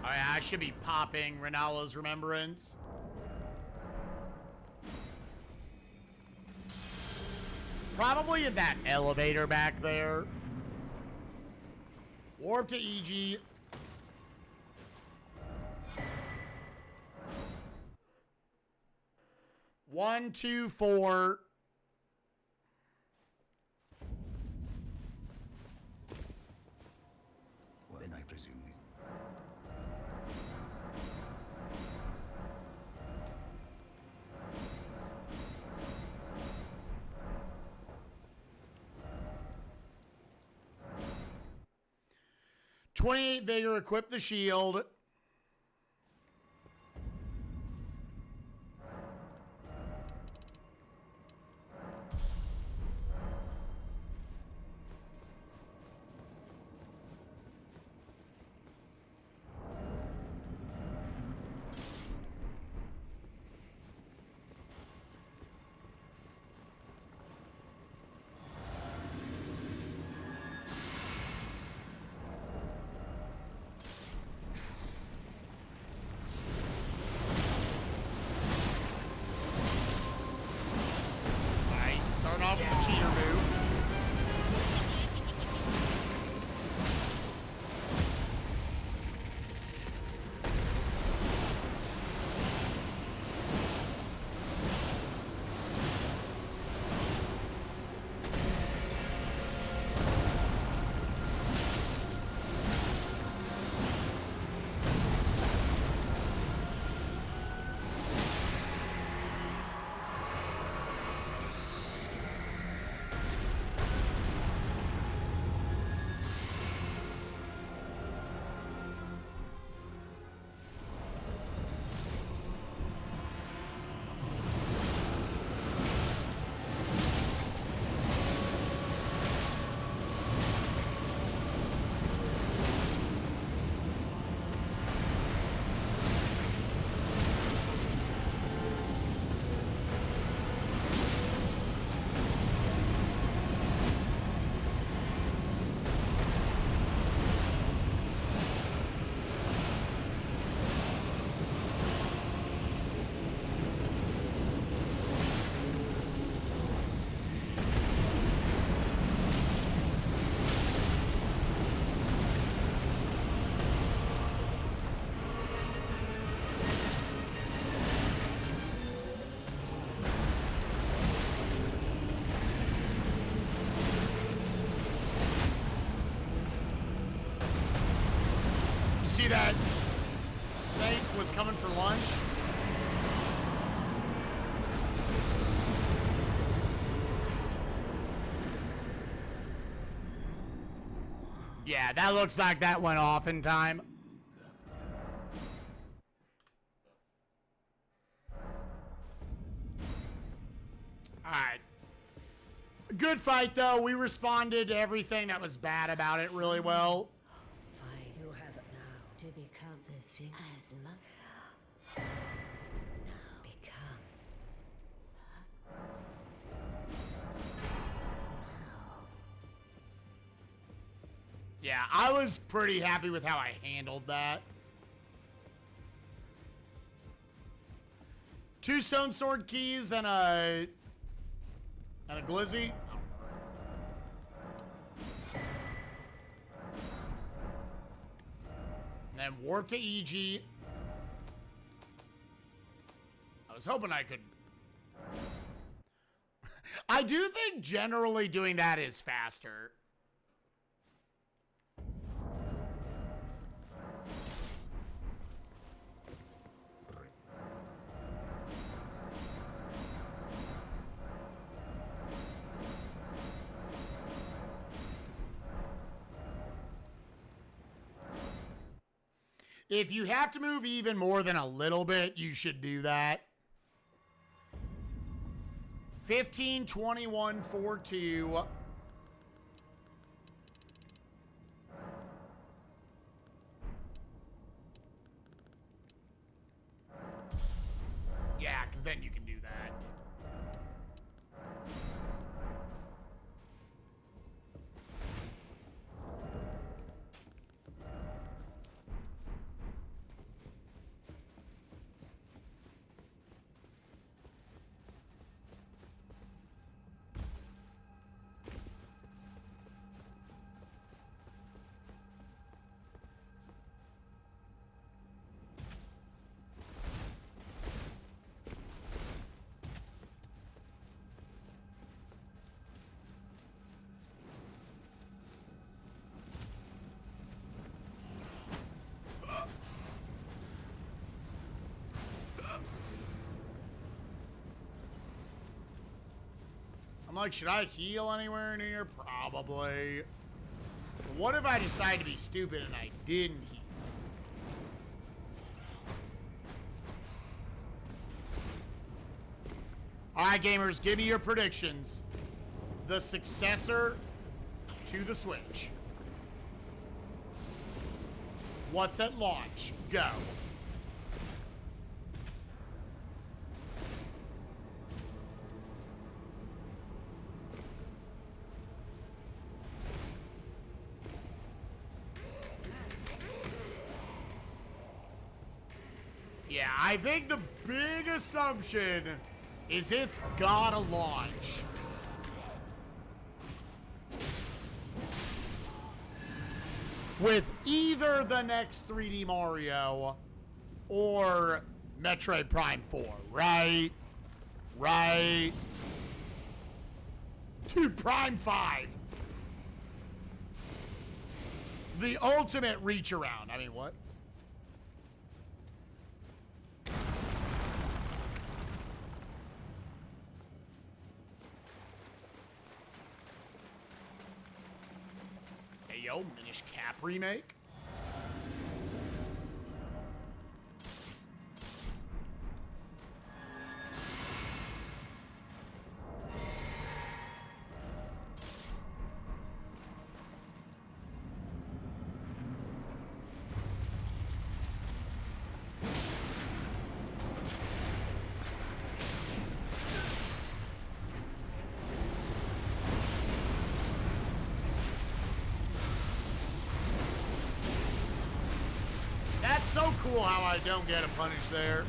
I should be popping Ronaldo's Remembrance. Probably in that elevator back there. Warp to EG. One, two, four. When I presume. $28 vigor, equip the shield. see that snake was coming for lunch. Yeah, that looks like that went off in time. Alright. Good fight, though. We responded to everything that was bad about it really well. Fine, you have it now to become the thing as much. Now become. Yeah, I was pretty happy with how I handled that. 2 stone sword keys and a glizzy. And then warp to EG. I was hoping I could. I do think generally doing that is faster. If you have to move even more than a little bit, you should do that. 15, 21, 4, 2. Yeah, because then you can do that. I'm like, should I heal anywhere near? Probably. But what if I decide to be stupid and I didn't heal? Alright, gamers, give me your predictions. The successor to the Switch. What's at launch? Go. Yeah, I think the big assumption is it's gotta launch. With either the next 3D Mario or Metroid Prime 4, right? Right? Dude, Prime 5. The ultimate reach around. I mean, what? Yo, Minish Cap remake. So cool how I don't get a punish there.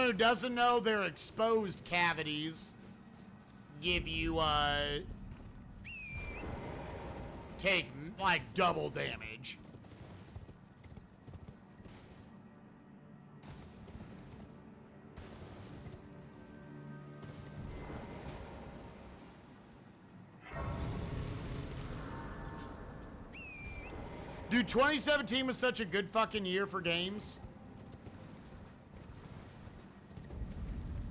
who doesn't know, their exposed cavities give you, take, like, double damage. Dude, 2017 was such a good fucking year for games.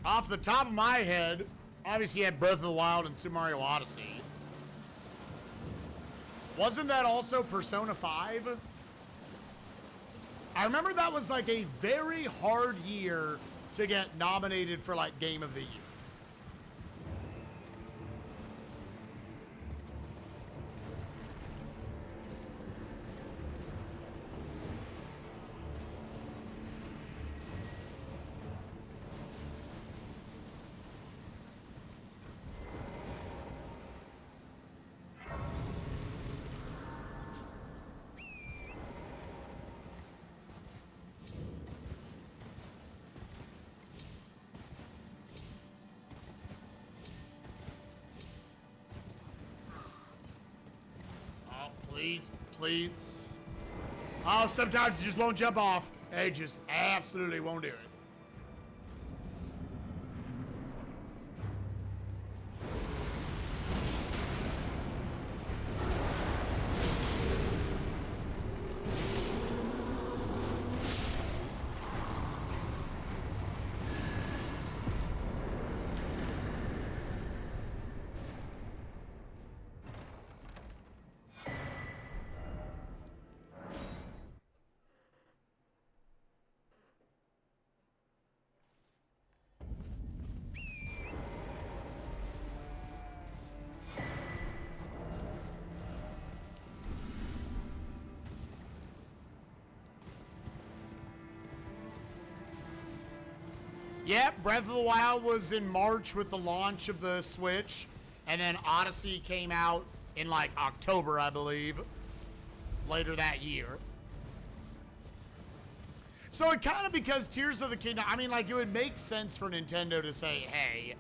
Off the top of my head, obviously you had Breath of the Wild and Super Mario Odyssey. Wasn't that also Persona 5? I remember that was like a very hard year to get nominated for like Game of the Year. Please, please. Oh, sometimes it just won't jump off. It just absolutely won't do it. Yep, Breath of the Wild was in March with the launch of the Switch, and then Odyssey came out in like October, I believe, later that year. So it kind of, because Tears of the Kingdom, I mean, like, it would make sense for Nintendo to say, hey,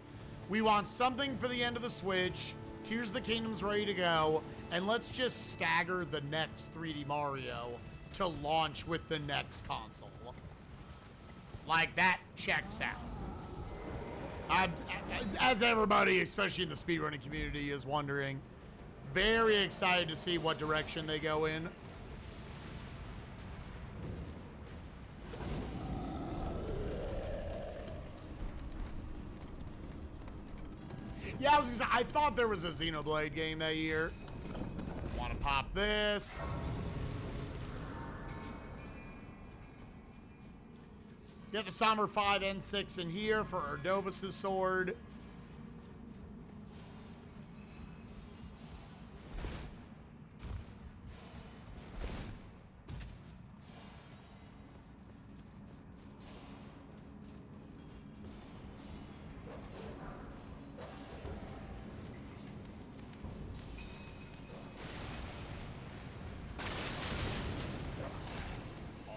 we want something for the end of the Switch, Tears of the Kingdom's ready to go, and let's just stagger the next 3D Mario to launch with the next console. Like, that checks out. As everybody, especially in the speedrunning community, is wondering, very excited to see what direction they go in. Yeah, I was gonna say, I thought there was a Xenoblade game that year. Want to pop this. Get the Somber 5 N6 in here for Erdovis' sword.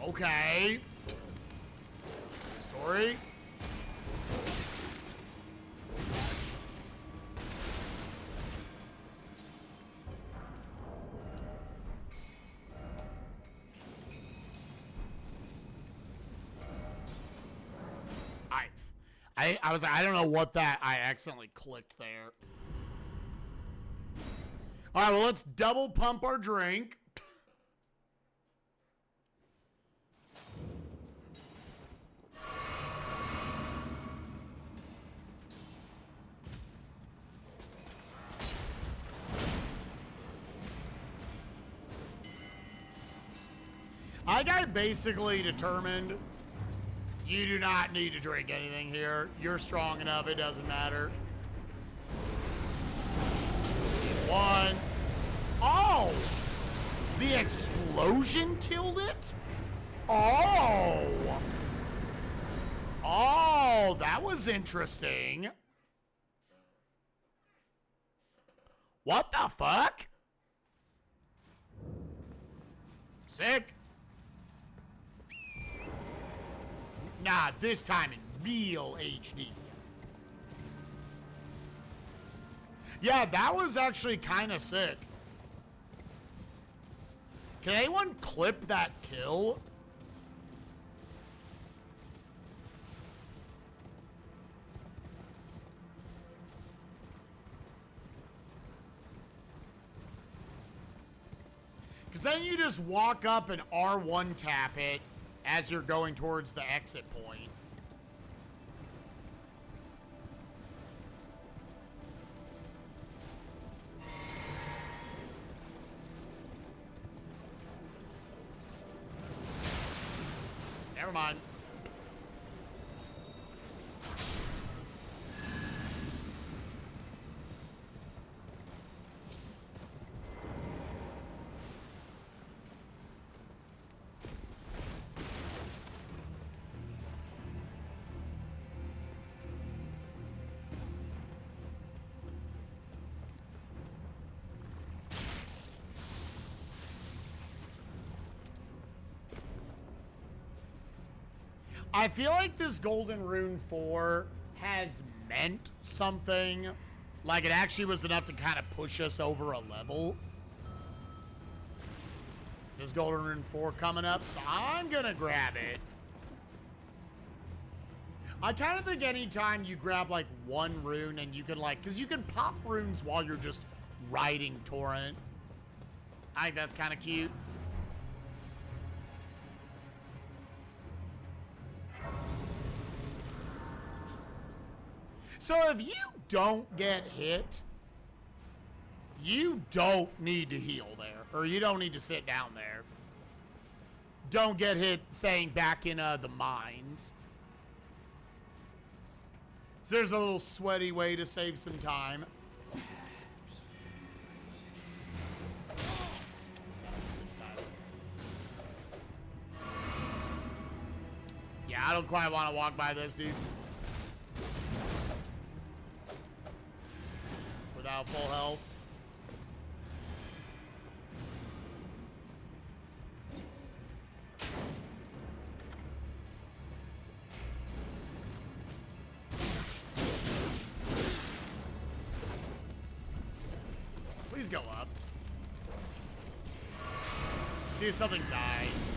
Okay. Story. I was like, I don't know what that I accidentally clicked there. All right, well, let's double pump our drink. I got basically determined you do not need to drink anything here. You're strong enough, it doesn't matter. One. Oh! The explosion killed it? Oh! Oh, that was interesting. What the fuck? Sick. Nah, this timing real HD. Yeah, that was actually kind of sick. Can anyone clip that kill? Because then you just walk up and R1 tap it as you're going towards the exit point. Never mind. I feel like this Golden Rune 4 has meant something. Like it actually was enough to kind of push us over a level. This Golden Rune 4 coming up, so I'm gonna grab it. I kind of think anytime you grab like one rune and you can like, because you can pop runes while you're just riding Torrent. I think that's kind of cute. So if you don't get hit, you don't need to heal there, or you don't need to sit down there. Don't get hit saying back in the mines. So there's a little sweaty way to save some time. Yeah, I don't quite want to walk by this, dude. Without full health. Please go up. See if something dies.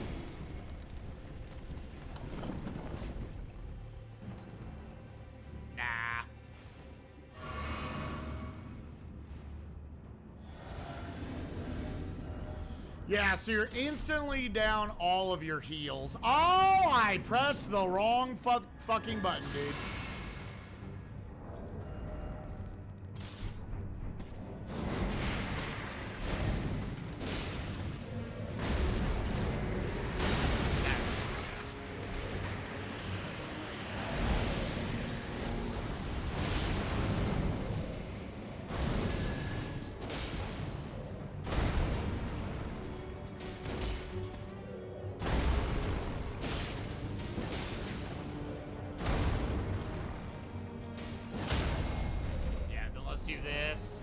Nah. Yeah, so you're instantly down all of your heals. Oh, I pressed the wrong fucking button, dude. Do this.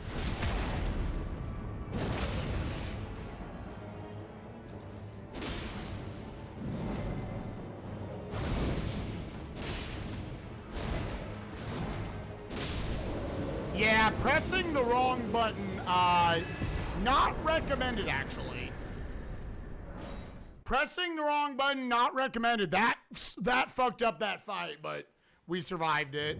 Yeah, pressing the wrong button, not recommended actually. Pressing the wrong button, not recommended. That fucked up that fight, but we survived it.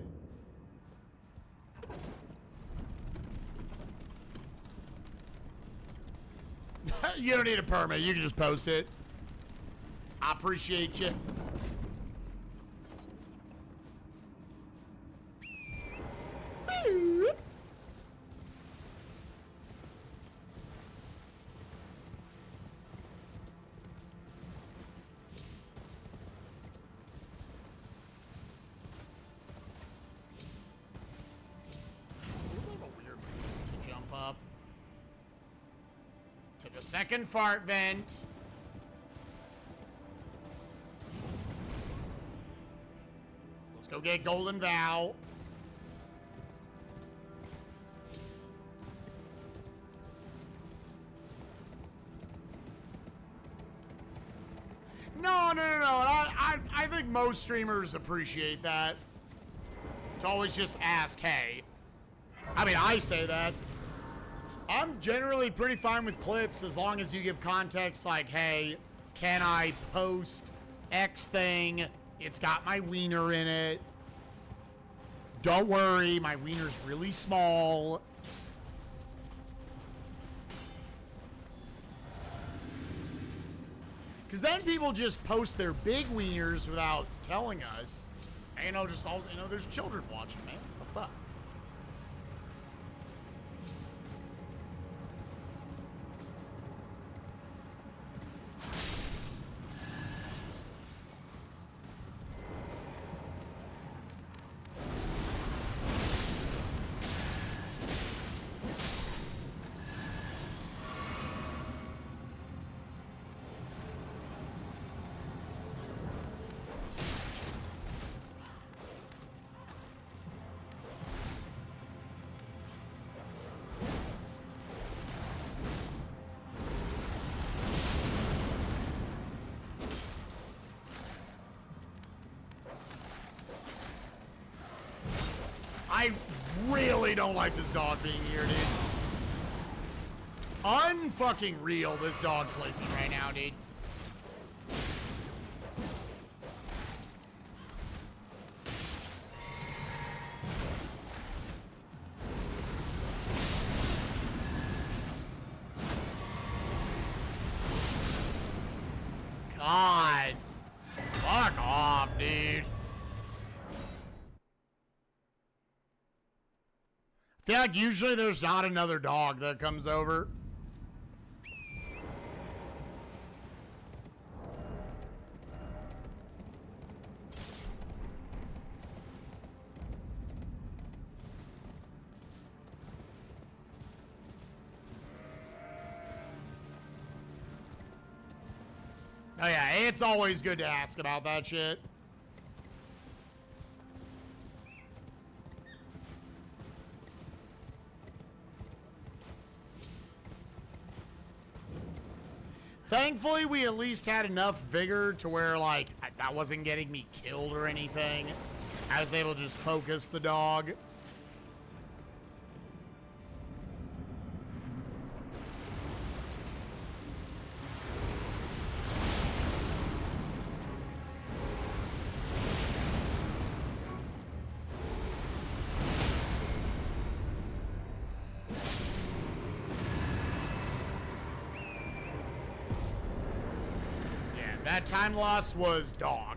You don't need a permit. You can just post it. I appreciate you. It's a little bit of a weird way to jump up. To the second fart vent. Let's go get Golden Vow. No. I think think most streamers appreciate that. To always just ask, hey. I mean, I say that. I'm generally pretty fine with clips as long as you give context like, hey, can I post X thing? It's got my wiener in it. Don't worry, my wiener's really small. Because then people just post their big wieners without telling us. And, you know, just all, you know, there's children watching, man. What the fuck? I really don't like this dog being here, dude. Unfucking real, this dog placement right now, dude. God. Fuck off, dude. I feel like usually there's not another dog that comes over. Oh yeah, it's always good to ask about that shit. Thankfully, we at least had enough vigor to where, like, that wasn't getting me killed or anything. I was able to just focus the dog. That time loss was dog.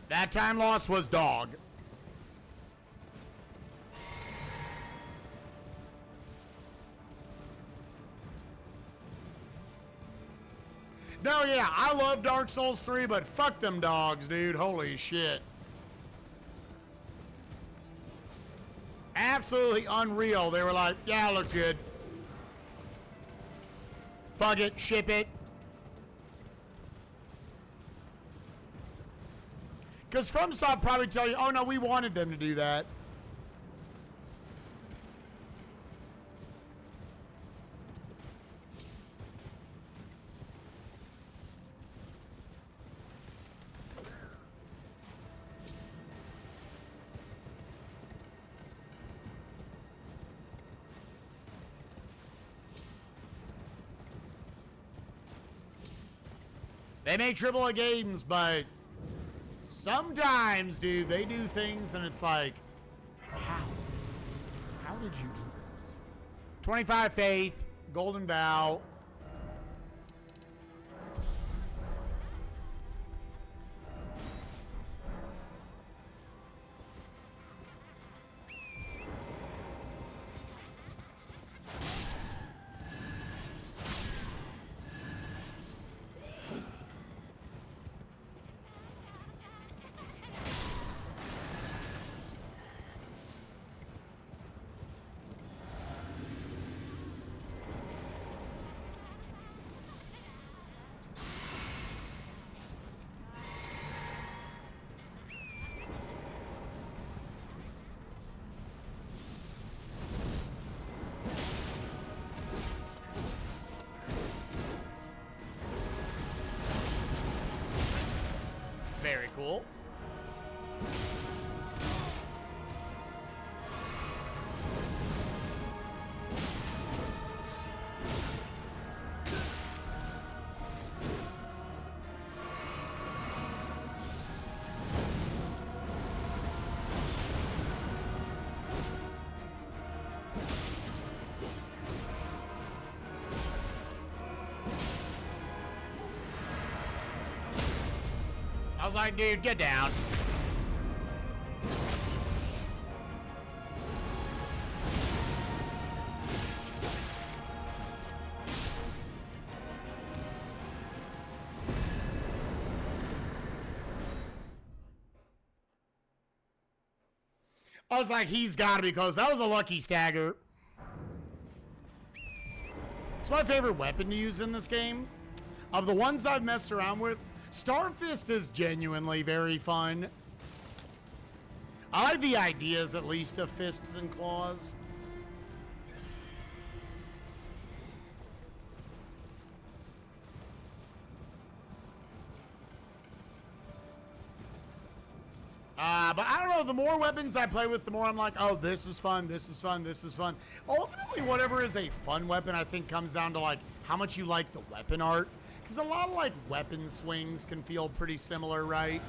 That time loss was dog. No, yeah, I love Dark Souls 3, but fuck them dogs, dude. Holy shit. Absolutely unreal. They were like, yeah, it looks good. Fuck it, ship it. Because FromSoft probably tell you, oh no, we wanted them to do that. They make AAA games, but sometimes, dude, they do things and it's like, how? How did you do this? 25 Faith, Golden Vow. cool. I was like, dude, get down. I was like, he's got to be close. That was a lucky stagger. It's my favorite weapon to use in this game. Of the ones I've messed around with, Starfist is genuinely very fun. I like the ideas, at least, of fists and claws. But I don't know, the more weapons I play with, the more I'm like, oh, this is fun, this is fun, this is fun. Ultimately, whatever is a fun weapon, I think comes down to, like, how much you like the weapon art. Because a lot of, like, weapon swings can feel pretty similar, right?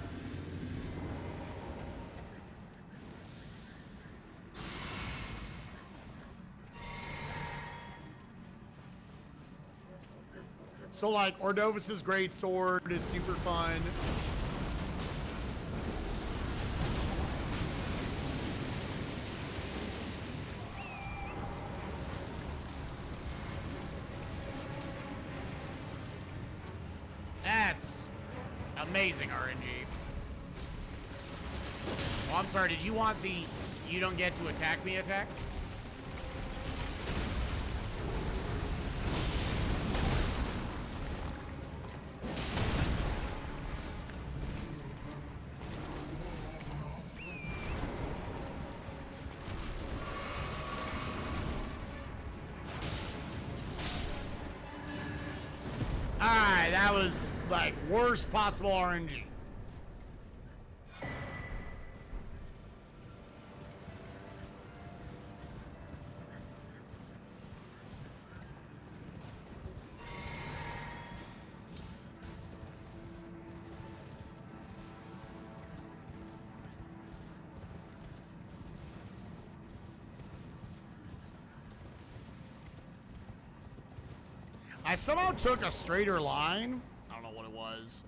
So, like, Ordovis's great sword is super fun. That's amazing RNG. Oh, I'm sorry, did you want the you don't get to attack me attack? Alright, that was like worst possible RNG. I somehow took a straighter line. I don't know what it was.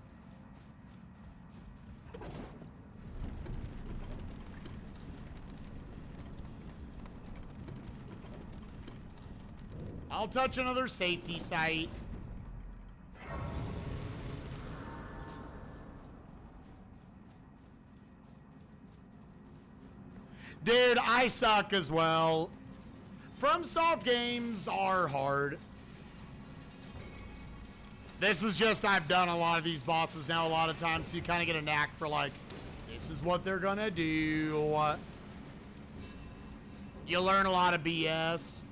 I'll touch another safety site. Dude, I suck as well. FromSoft games are hard. This is just, I've done a lot of these bosses now a lot of times, so you kind of get a knack for like, this is what they're gonna do. You learn a lot of BS.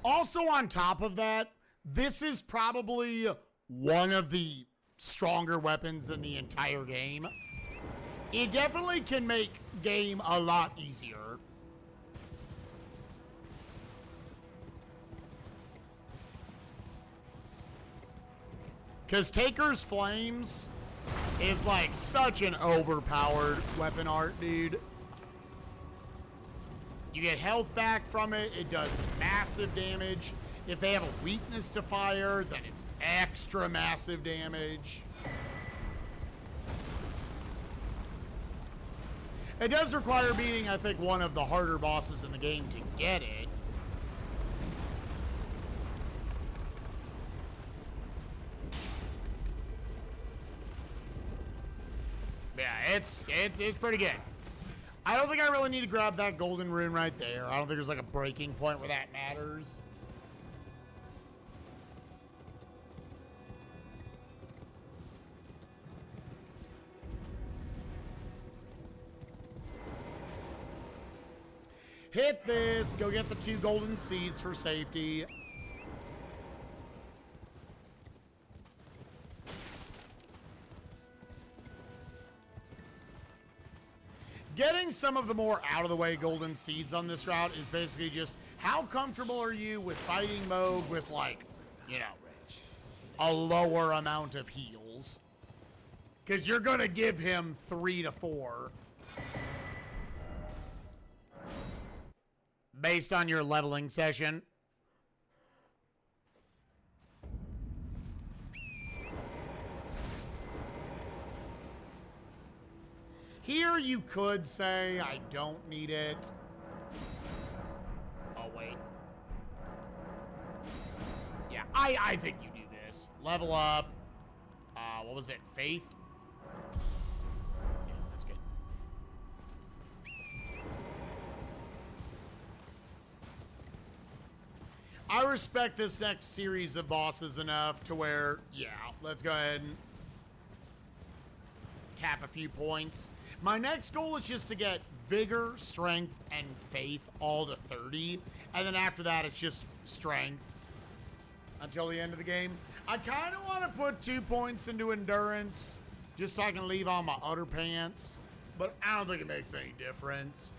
Also, on top of that, this is probably one of the stronger weapons in the entire game. It definitely can make game a lot easier. Because Taker's Flames is like such an overpowered weapon art, dude. You get health back from it. It does massive damage. If they have a weakness to fire, then it's extra massive damage. It does require beating, I think, one of the harder bosses in the game to get it. Yeah, it's pretty good. I don't think I really need to grab that golden rune right there. I don't think there's like a breaking point where that matters. Hit this. Go get the 2 golden seeds for safety. Getting some of the more out-of-the-way golden seeds on this route is basically just how comfortable are you with fighting Mohg with, like, you know, a lower amount of heals. Because you're going to give him 3 to 4. Based on your leveling session. Here you could say, I don't need it. Oh, wait. Yeah, I think you do this. Level up. What was it? Faith? Yeah, that's good. I respect this next series of bosses enough to where, yeah, let's go ahead and tap a few points. My next goal is just to get vigor, strength, and faith all to 30. And then after that, it's just strength until the end of the game. I kind of want to put 2 points into endurance just so I can leave on my utter pants. But I don't think it makes any difference.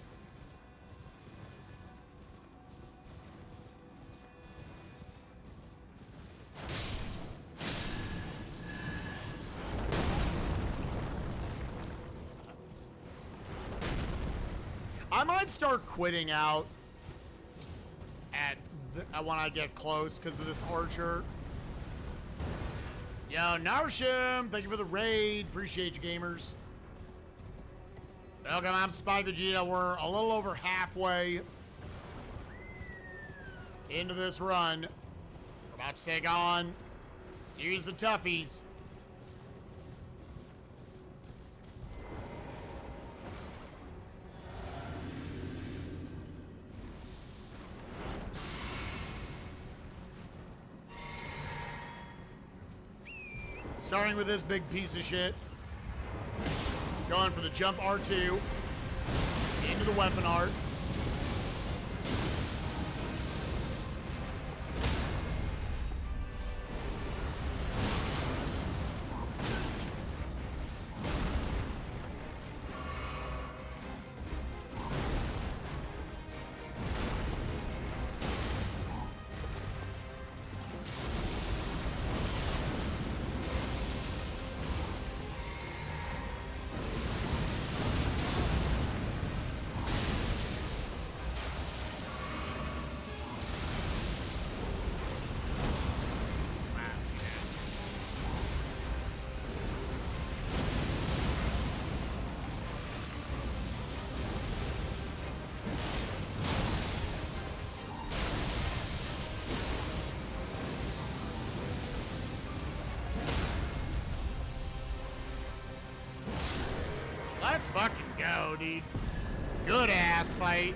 I might start quitting out at when I get close because of this archer. Yo, Narshim, thank you for the raid. Appreciate you, gamers. Welcome, I'm Spikevegeta. We're a little over halfway into this run. We're about to take on a series of toughies. Starting with this big piece of shit. Going for the jump R2. Into the weapon art. Let's fucking go, dude. Good ass fight.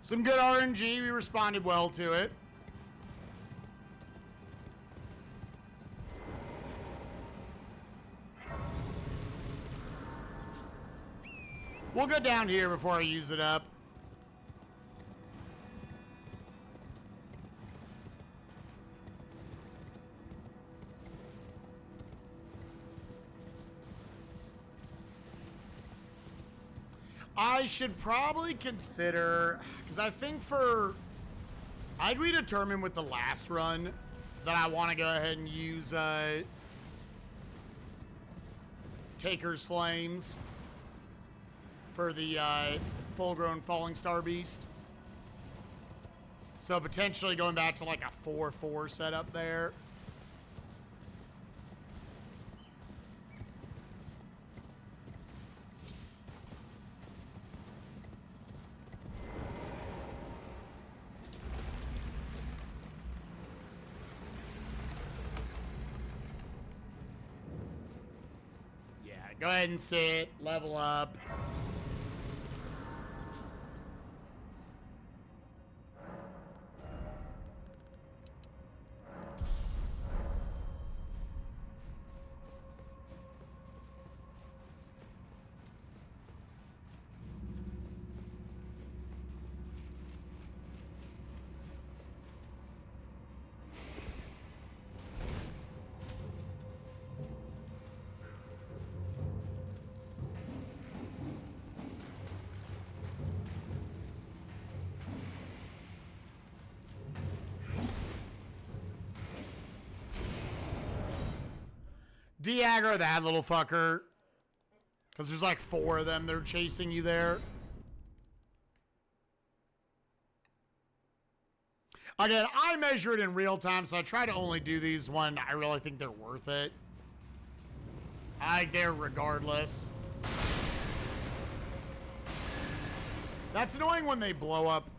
Some good RNG. We responded well to it. We'll go down here before I use it up. I should probably consider, because I think I'd redetermine with the last run that I want to go ahead and use Taker's Flames for the full-grown Falling Star Beast. So potentially going back to like a 4-4 setup there. Yeah, go ahead and sit, level up. De-aggro that little fucker. Because there's like 4 of them. They're chasing you there. Again, I measure it in real time, so I try to only do these when I really think they're worth it. They're regardless. That's annoying when they blow up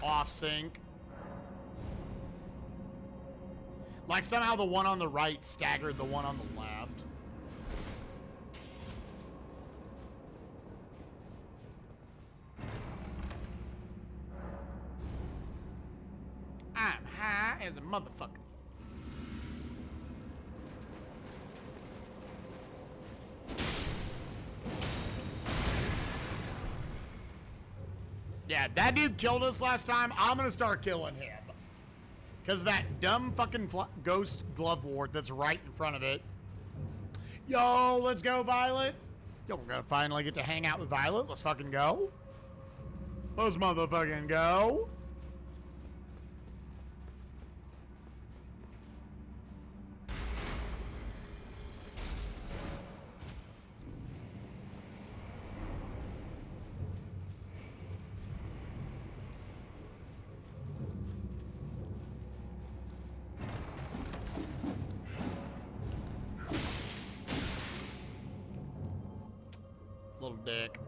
off sync. Like somehow the one on the right staggered the one on the left. I'm high as a motherfucker. Yeah, that dude killed us last time. I'm gonna start killing him. Because that dumb fucking ghost glove ward that's right in front of it. Yo, let's go, Violet. Yo, we're gonna finally get to hang out with Violet. Let's fucking go. Let's motherfucking go. Little dick.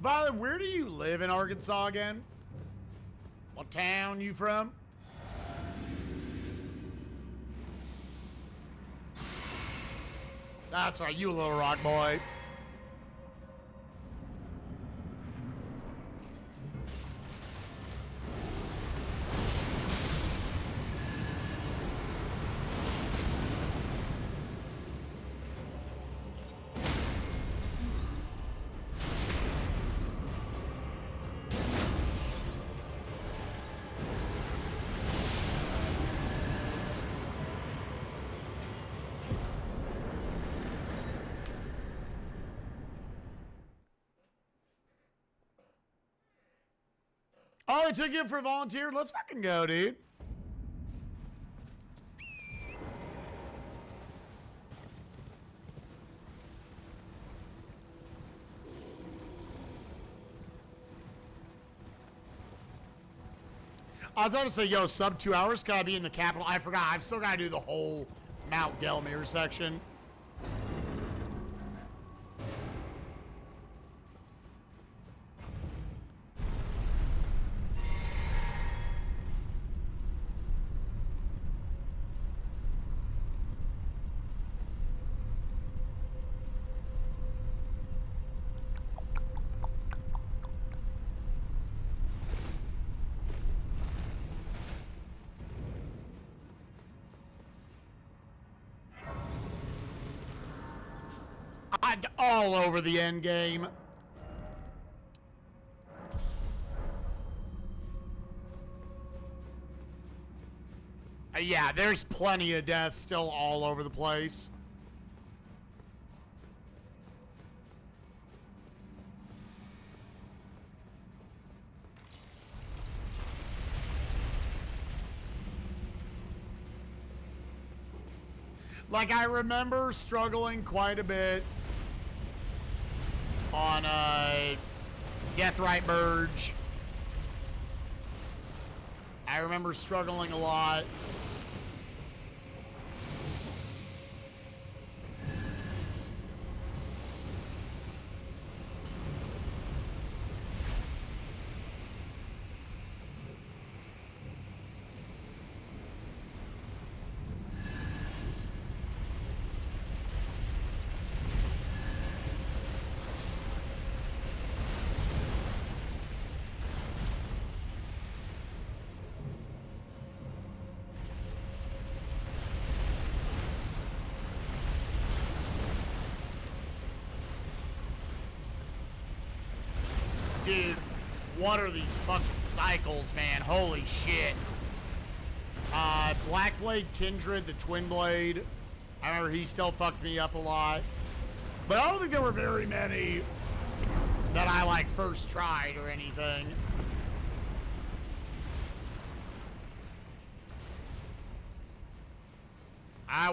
Violet, where do you live in Arkansas again? What town you from? That's right, you little rock boy. Oh, I took you for volunteer? Let's fucking go, dude. I was about to say, yo, sub 2 hours, can I be in the capital? I forgot, I've still got to do the whole Mount Gelmir section. All over the end game. Yeah, there's plenty of death still all over the place. Like, I remember struggling quite a bit on Deathrite Merge. I remember struggling a lot. Dude, what are these fucking cycles, man? Holy shit. Blackblade Kindred, the Twin Blade. I remember he still fucked me up a lot. But I don't think there were very many that I, like, first tried or anything.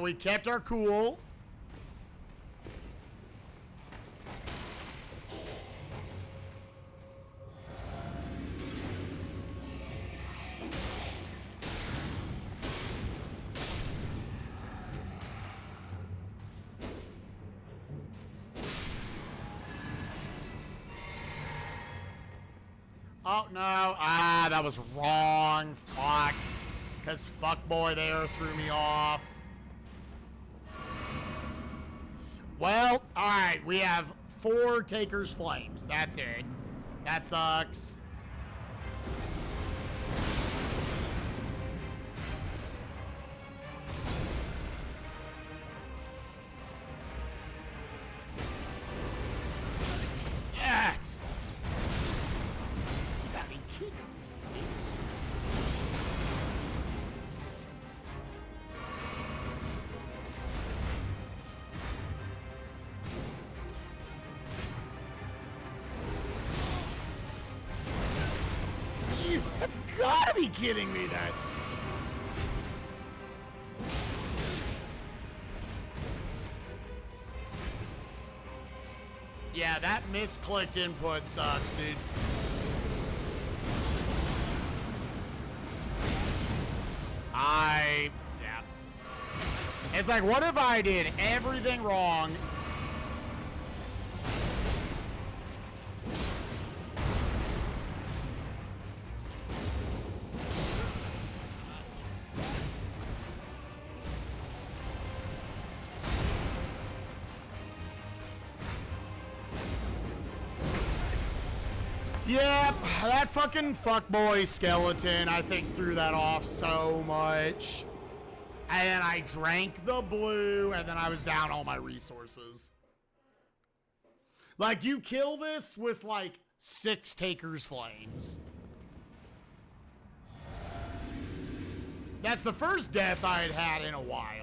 We kept our cool. Oh, no. That was wrong. Fuck. Because fuckboy there threw me off. Well, alright. We have 4 Taker's Flames. That's it. That sucks. Yes. You gotta be kidding me. You have gotta be kidding me that. Yeah, that misclicked input sucks, dude. Yeah. It's like, what if I did everything wrong? Yep, that fucking fuckboy skeleton, I think, threw that off so much. And then I drank the blue, and then I was down all my resources. Like, you kill this with, like, 6 Taker's Flames. That's the first death I had had in a while.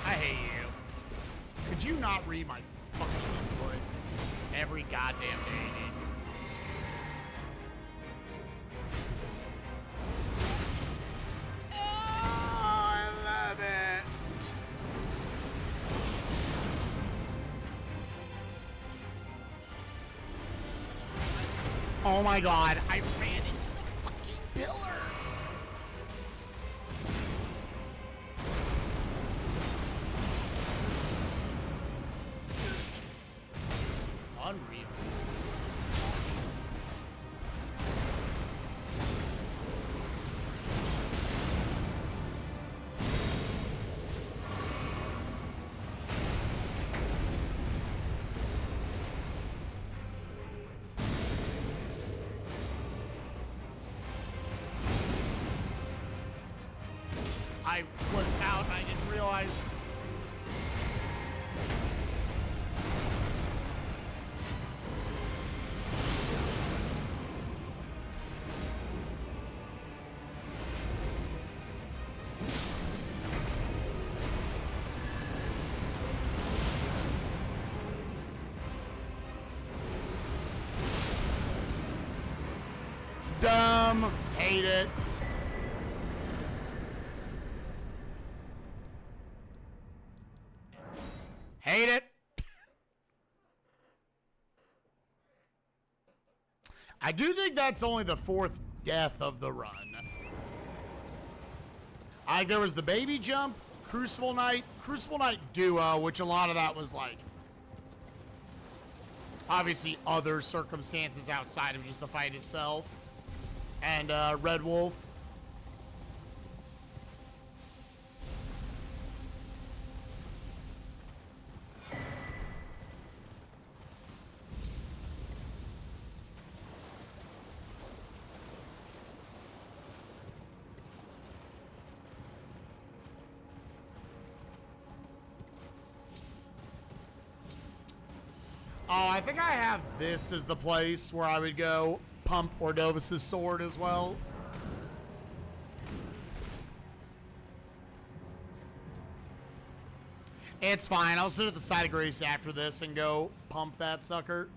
I hate you. Could you not read my fucking inputs every goddamn day, dude? Oh, I love it. Oh my god, I ran into the fucking pillar. Unreal. I was out and I didn't realize. Dumb. Hate it. Hate it. I do think that's only the 4th death of the run. There was the baby jump, Crucible Knight Duo, which a lot of that was like, obviously other circumstances outside of just the fight itself. And Red Wolf. Oh, I think I have this as the place where I would go pump Ordovis's sword as well. It's fine. I'll sit at the side of Grace after this and go pump that sucker.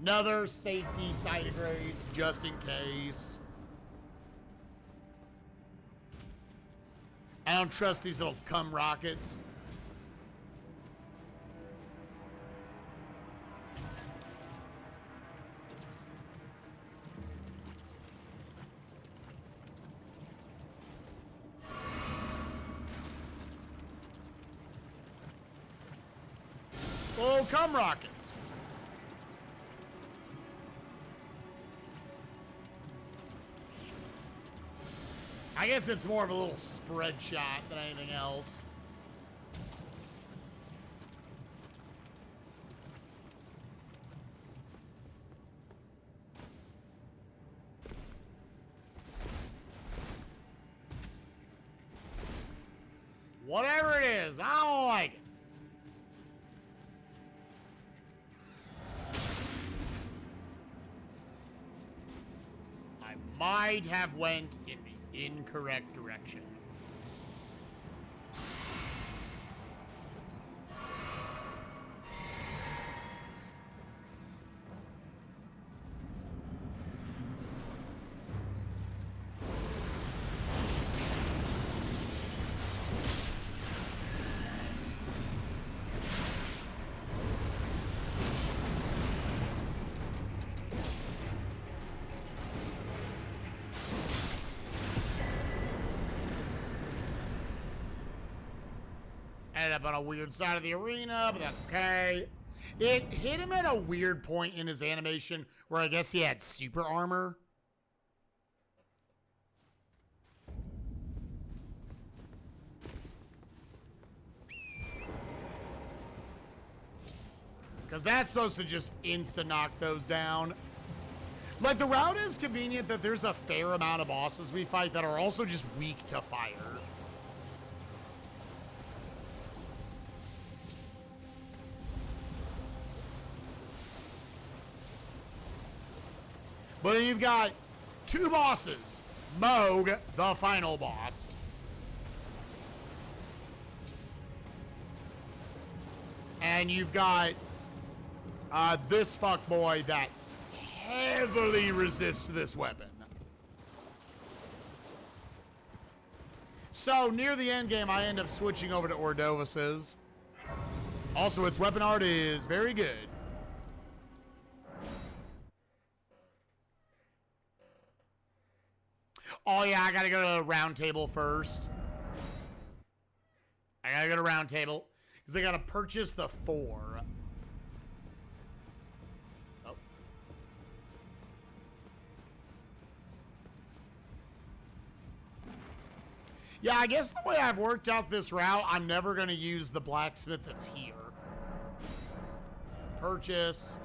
Another safety side of Grace, just in case. I don't trust these little cum rockets. Oh, cum rockets. I guess it's more of a little spread shot than anything else. Whatever it is, I don't like it. I might have went in the incorrect direction. Ended up on a weird side of the arena, but that's okay. It hit him at a weird point in his animation where I guess he had super armor. Because that's supposed to just insta-knock those down. Like, the route is convenient that there's a fair amount of bosses we fight that are also just weak to fire. But then you've got two bosses. Mohg, the final boss. And you've got this fuckboy that heavily resists this weapon. So near the end game, I end up switching over to Ordovis's. Also, its weapon art is very good. Oh yeah, I gotta go to the round table first. I gotta go to round table because I gotta purchase the 4. Oh. Yeah, I guess the way I've worked out this route, I'm never gonna use the blacksmith that's here. Purchase.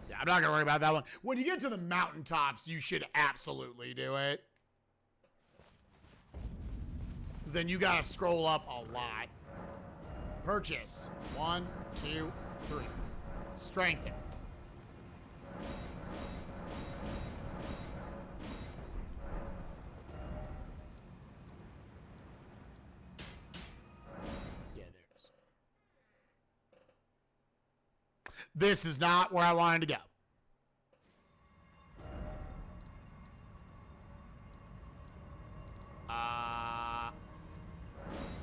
Yeah, I'm not gonna worry about that one. When you get to the mountaintops, you should absolutely do it. Because then you gotta scroll up a lot. Purchase. 1, 2, 3. Strengthen. Yeah, there it is. This is not where I wanted to go.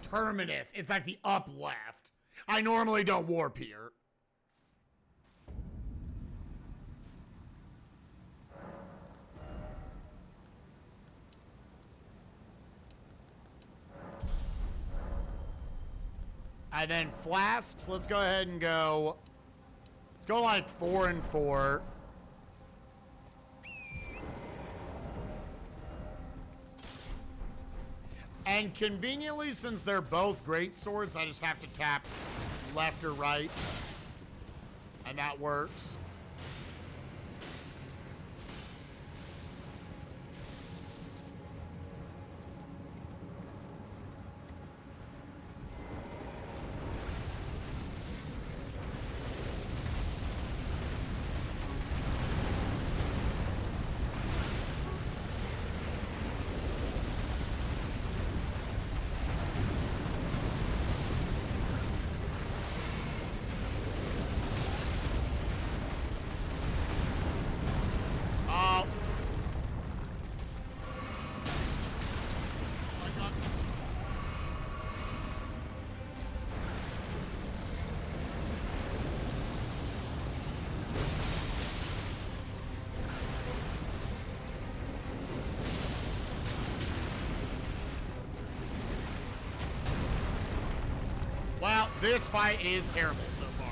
Terminus. It's like the up left. I normally don't warp here. And then flasks. Let's go ahead and go. Let's go like 4 and 4. And conveniently, since they're both great swords, I just have to tap left or right. And that works. Well, this fight is terrible so far.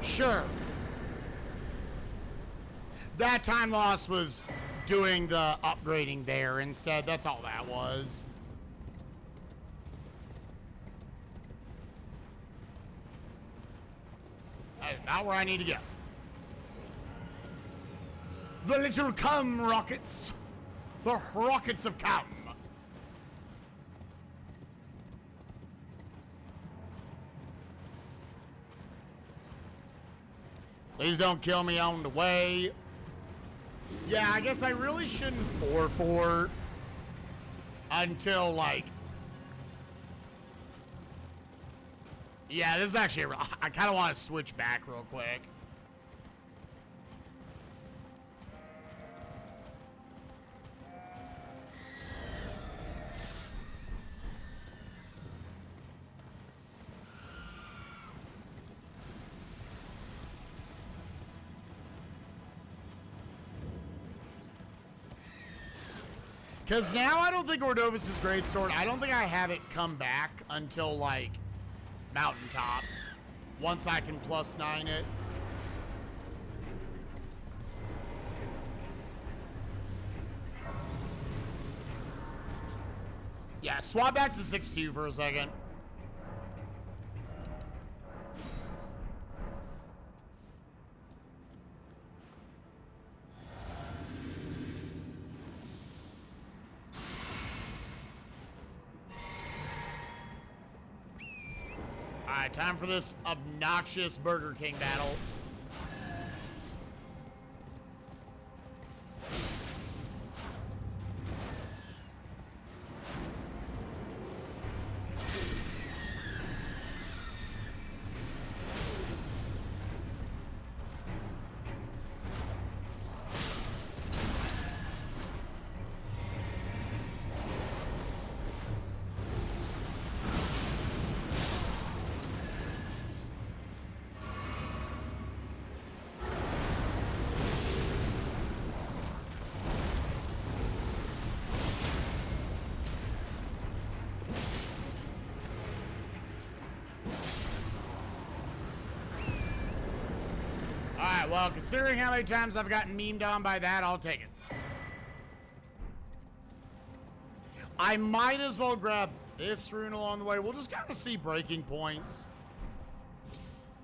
Sure. That time loss was doing the upgrading there instead. That's all that was. That is not where I need to go. The little cum rockets. The rockets of cum. Please don't kill me on the way. Yeah, I guess I really shouldn't 4-4 until, like... Yeah, this is actually... I kind of want to switch back real quick. Because now I don't think Ordovis' greatsword, I don't think I have it come back until, like, Mountaintops. Once I can +9 it. Yeah, swap back to 6-2 for a second. Alright, time for this obnoxious Burger King battle. Alright, well, considering how many times I've gotten memed on by that, I'll take it. I might as well grab this rune along the way. We'll just kind of see breaking points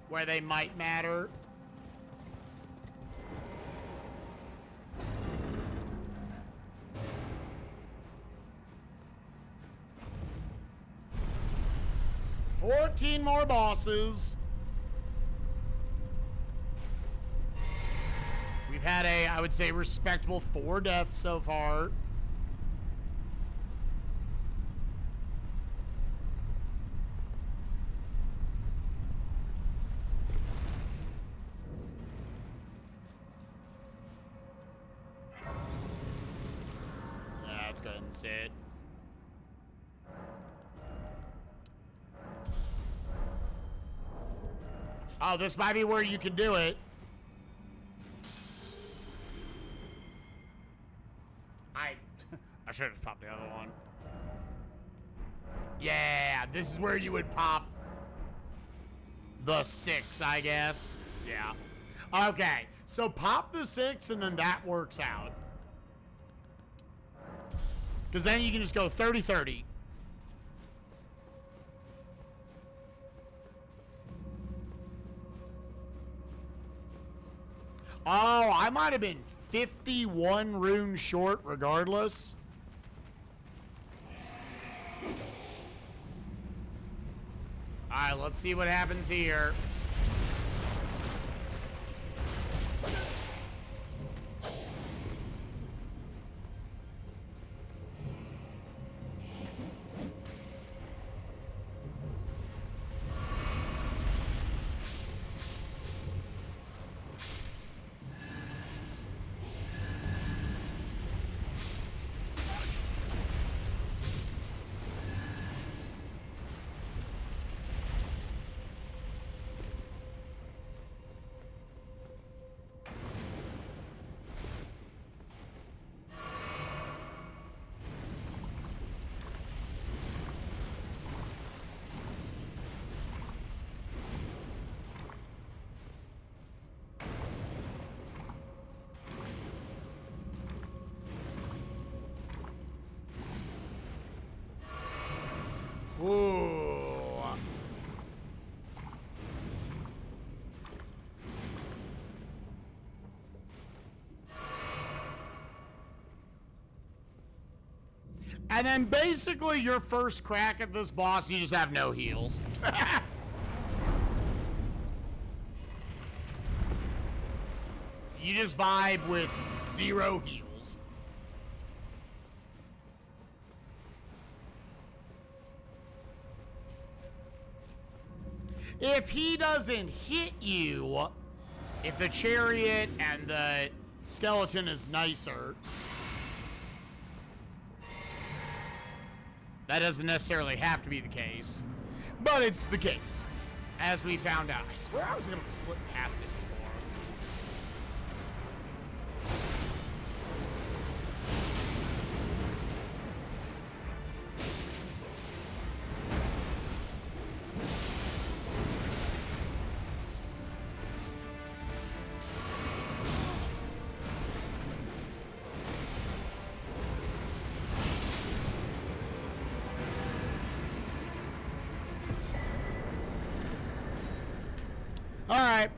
where they might matter. $14 more bosses. We've had a, I would say, respectable 4 deaths so far. Yeah, let's go ahead and sit. Oh, this might be where you can do it. I should have popped the other one. Yeah, this is where you would pop the 6, I guess. Yeah. Okay, so pop the 6 and then that works out. Because then you can just go 30-30. Oh, I might have been 51 runes short regardless. Alright, let's see what happens here. Ooh. And then basically your first crack at this boss, you just have no heals. You just vibe with 0 heals. If he doesn't hit you, if the chariot and the skeleton is nicer, that doesn't necessarily have to be the case, but it's the case, as we found out. I swear I was able to slip past it before. Alright.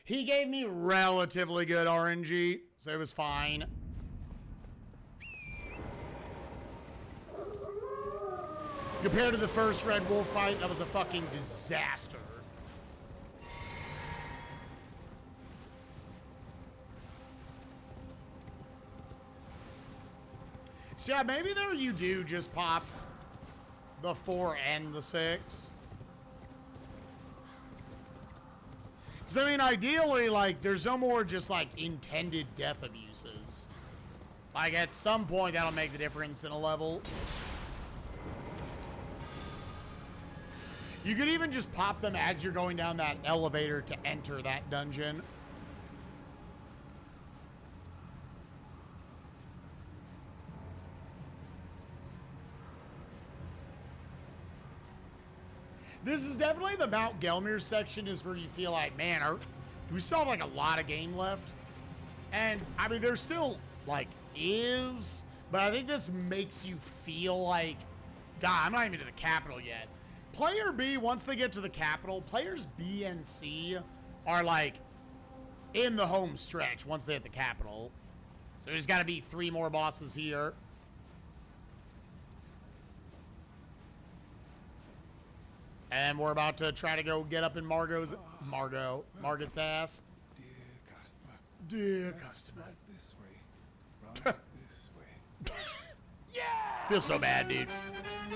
He gave me relatively good RNG, so it was fine. Compared to the first Red Wolf fight, that was a fucking disaster. So yeah, maybe there you do just pop the 4 and the 6. Because, I mean, ideally, like, there's no more just, like, intended death abuses. Like, at some point, that'll make the difference in a level. You could even just pop them as you're going down that elevator to enter that dungeon. This is definitely the Mount Gelmir section is where you feel like, man, do we still have like a lot of game left? And I mean, there still like is, but I think this makes you feel like, God, I'm not even to the capital yet. Player B, once they get to the capital, players B and C are like in the home stretch once they hit the capital. So there's got to be 3 more bosses here. And we're about to try to go get up in Margot's ass. Dear customer. Right this way. Right this way. Yeah! Feel so bad, dude.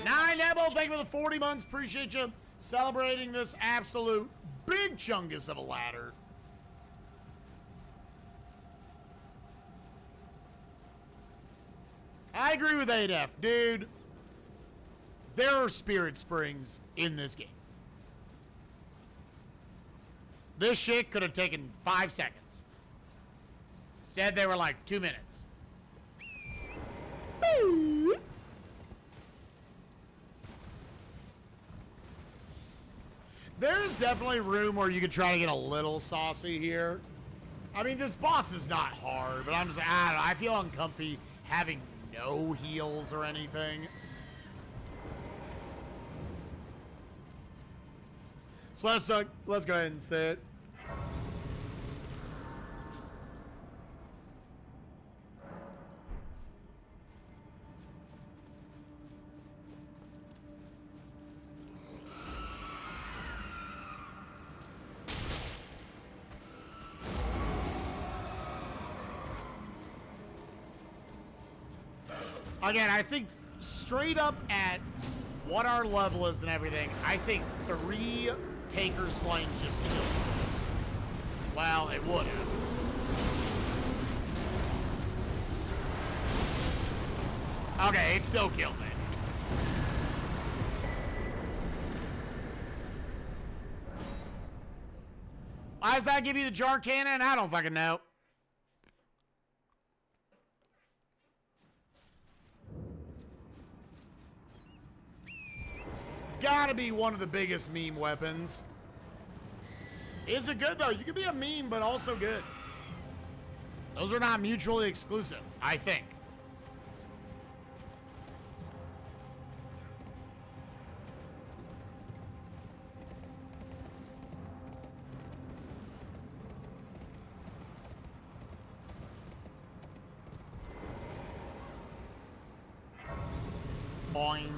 9 Nebel, thank you for the 40 months. Appreciate you celebrating this absolute big chungus of a ladder. I agree with ADF, dude. There are spirit springs in this game. This shit could have taken 5 seconds. Instead, they were like 2 minutes. There's definitely room where you could try to get a little saucy here. I mean, this boss is not hard, but I'm just, I don't know, I feel uncomfy having no heals or anything. So let's go ahead and sit. Again, I think straight up at what our level is and everything, I think 3 Taker's Flames just kills this. Well, it would have. Okay, it still killed it. Why does that give you the jar cannon? I don't fucking know. Gotta be one of the biggest meme weapons. Is it good though? You can be a meme, but also good. Those are not mutually exclusive, I think. Boing.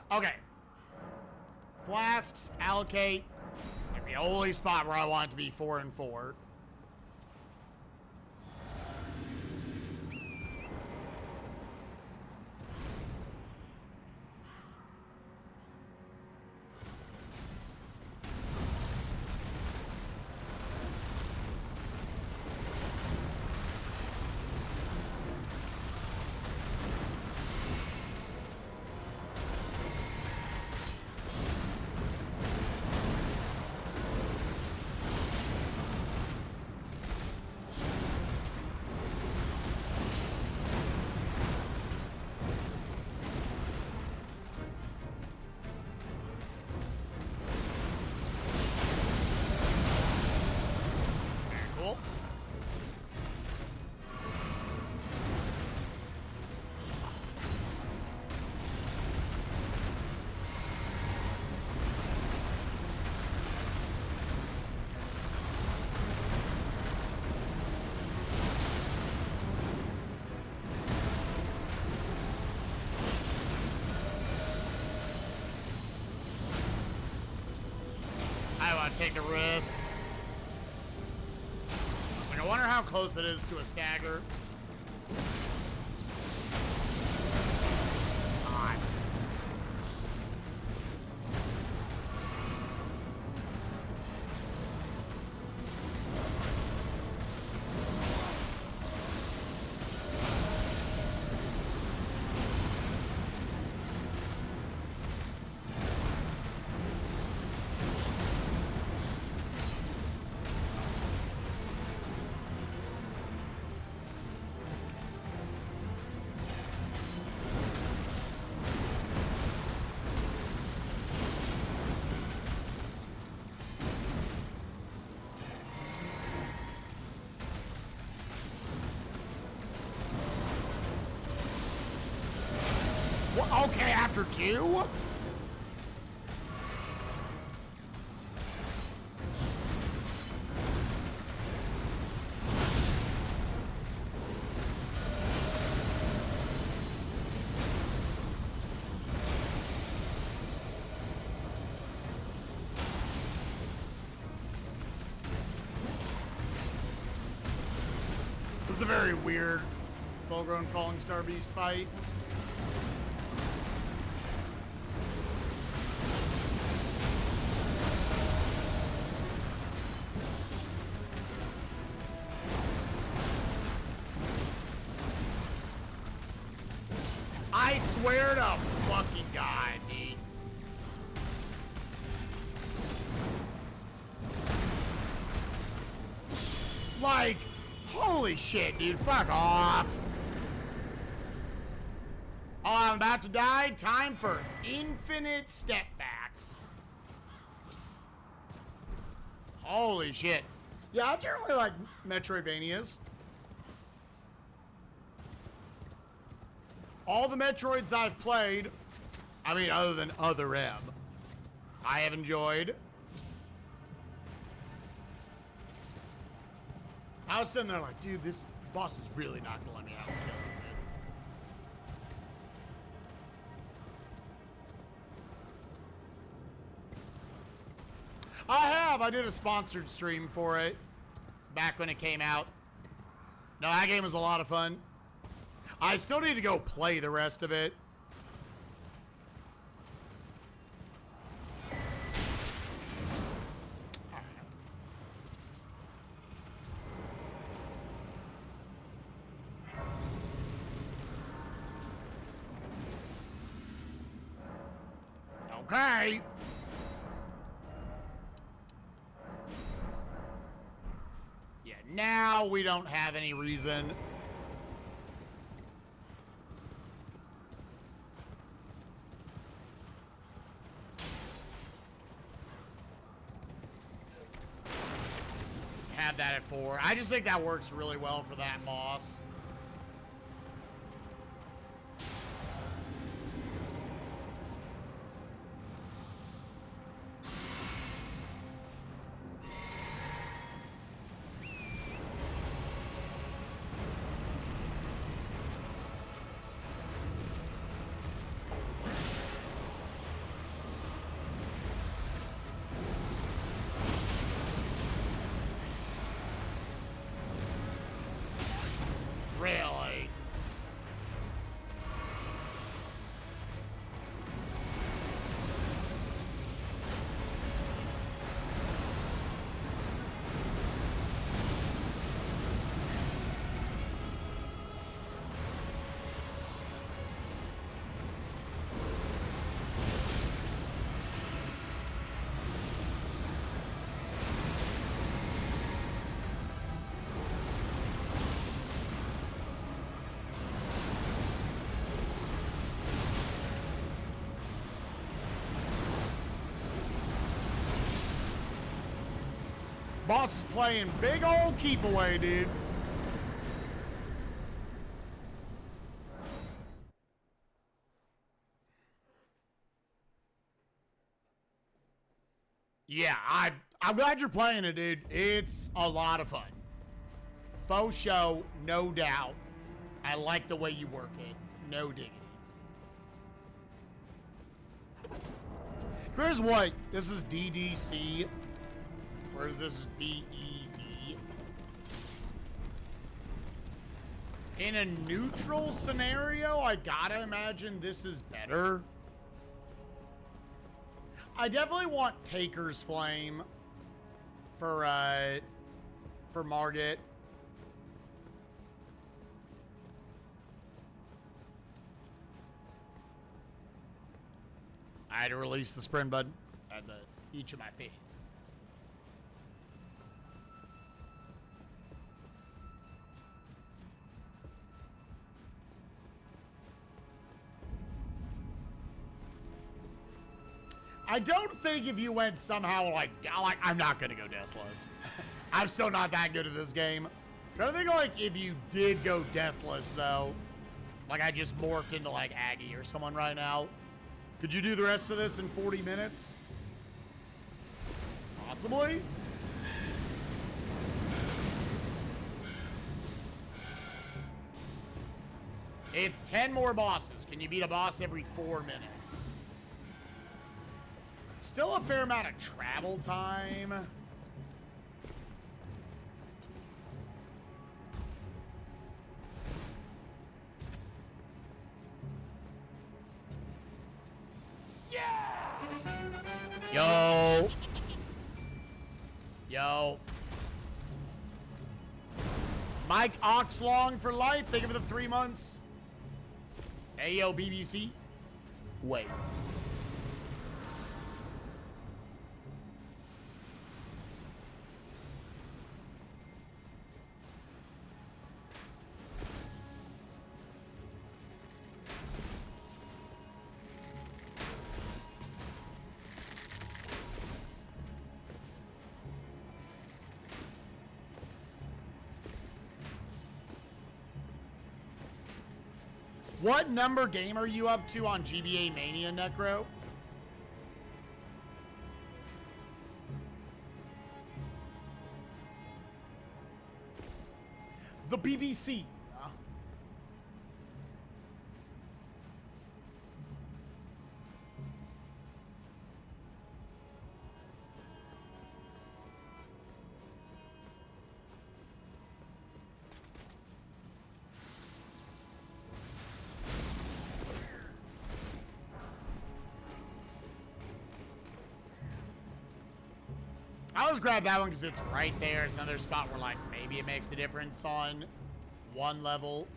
Okay. Flasks, allocate. It's like the only spot where I want it to be 4 and 4. I want to take a risk. Like, I wonder how close it is to a stagger. God. Okay, after 2? This is a very weird full-grown falling star beast fight. I swear to fucking God, dude. Like, holy shit, dude. Fuck off. Oh, I'm about to die. Time for infinite step backs. Holy shit. Yeah, I generally like Metroidvanias. All the Metroids I've played, I mean, other than Other M, I have enjoyed. I was sitting there like, dude, this boss is really not gonna let me out of the kill, is it? I have. I did a sponsored stream for it back when it came out. No, that game was a lot of fun. I still need to go play the rest of it. Okay. Yeah, now we don't have any reason. Have that at 4. I just think that works really well for that boss. Really? Boss is playing big old keep away, dude. Yeah, I'm glad you're playing it, dude. It's a lot of fun. Faux show, no doubt. I like the way you work it. No diggity. Here's what. This is DDC. Whereas this is BED. In a neutral scenario, I gotta imagine this is better. I definitely want Taker's Flame for Margit. I had to release the sprint button at each of my face. I don't think if you went somehow like I'm not gonna go deathless. I'm still not that good at this game. I don't think like if you did go deathless though, Like I just morphed into like Aggie or someone right now. Could you do the rest of this in 40 minutes? Possibly? It's 10 more bosses. Can you beat a boss every 4 minutes? Still a fair amount of travel time. Yo. Yo. Mike Oxlong for life. Thank you for the 3 months. Hey, yo, BBC. Wait. What number game are you up to on GBA Mania, Necro? The BBC. I always grab that one because it's right there. It's another spot where, like, maybe it makes a difference on one level.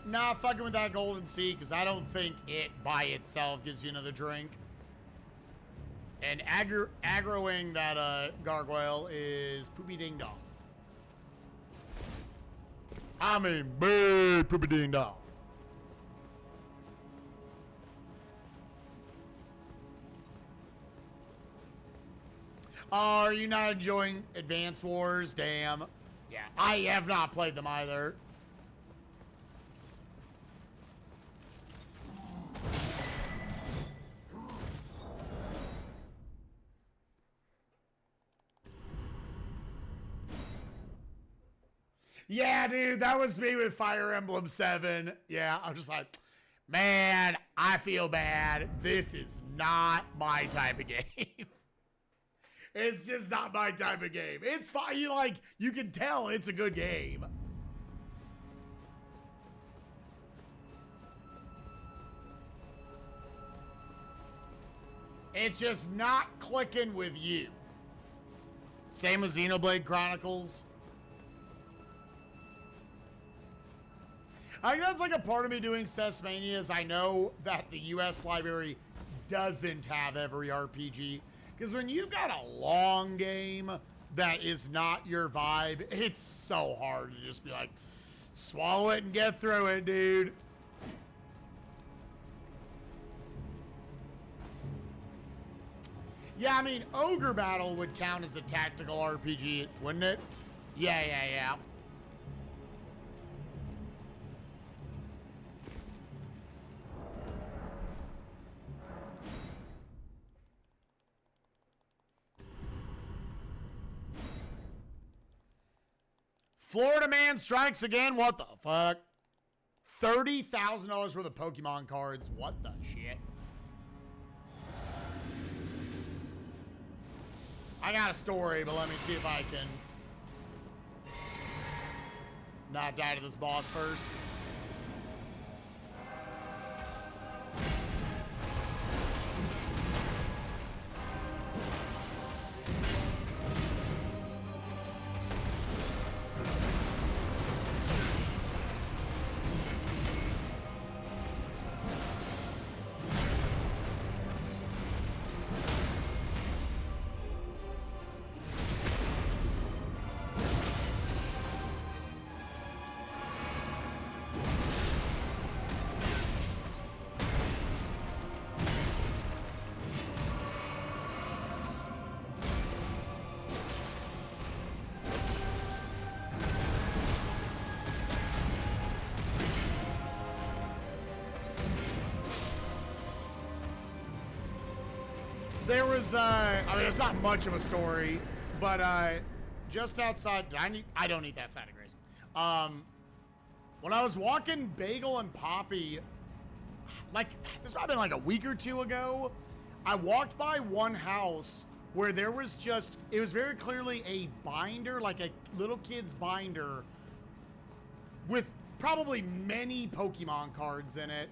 Nah, fucking with that golden sea because I don't think it by itself gives you another drink. And aggroing that gargoyle is poopy ding dong. I mean, big poopy ding dong. Are you not enjoying Advance Wars? Damn. Yeah, I have not played them either. Yeah, dude, that was me with Fire Emblem 7. Yeah, I was just like, man, I feel bad. This is not my type of game. It's just not my type of game. It's fine. You can tell it's a good game. It's just not clicking with you. Same with Xenoblade Chronicles. I think that's like a part of me doing Sesmania is I know that the US library doesn't have every RPG. Because when you've got a long game that is not your vibe, it's so hard to just be like, swallow it and get through it, dude. Yeah, I mean, Ogre Battle would count as a tactical RPG, wouldn't it? Yeah. Florida man strikes again. What the fuck? $30,000 worth of Pokemon cards. What the shit? I got a story, but let me see if I can not die to this boss first. There was, I mean, it's not much of a story, but just outside, I don't need that side of Grace. When I was walking Bagel and Poppy, like, this might have been like a week or two ago, I walked by one house where there was just, it was very clearly a binder, like a little kid's binder with probably many Pokemon cards in it.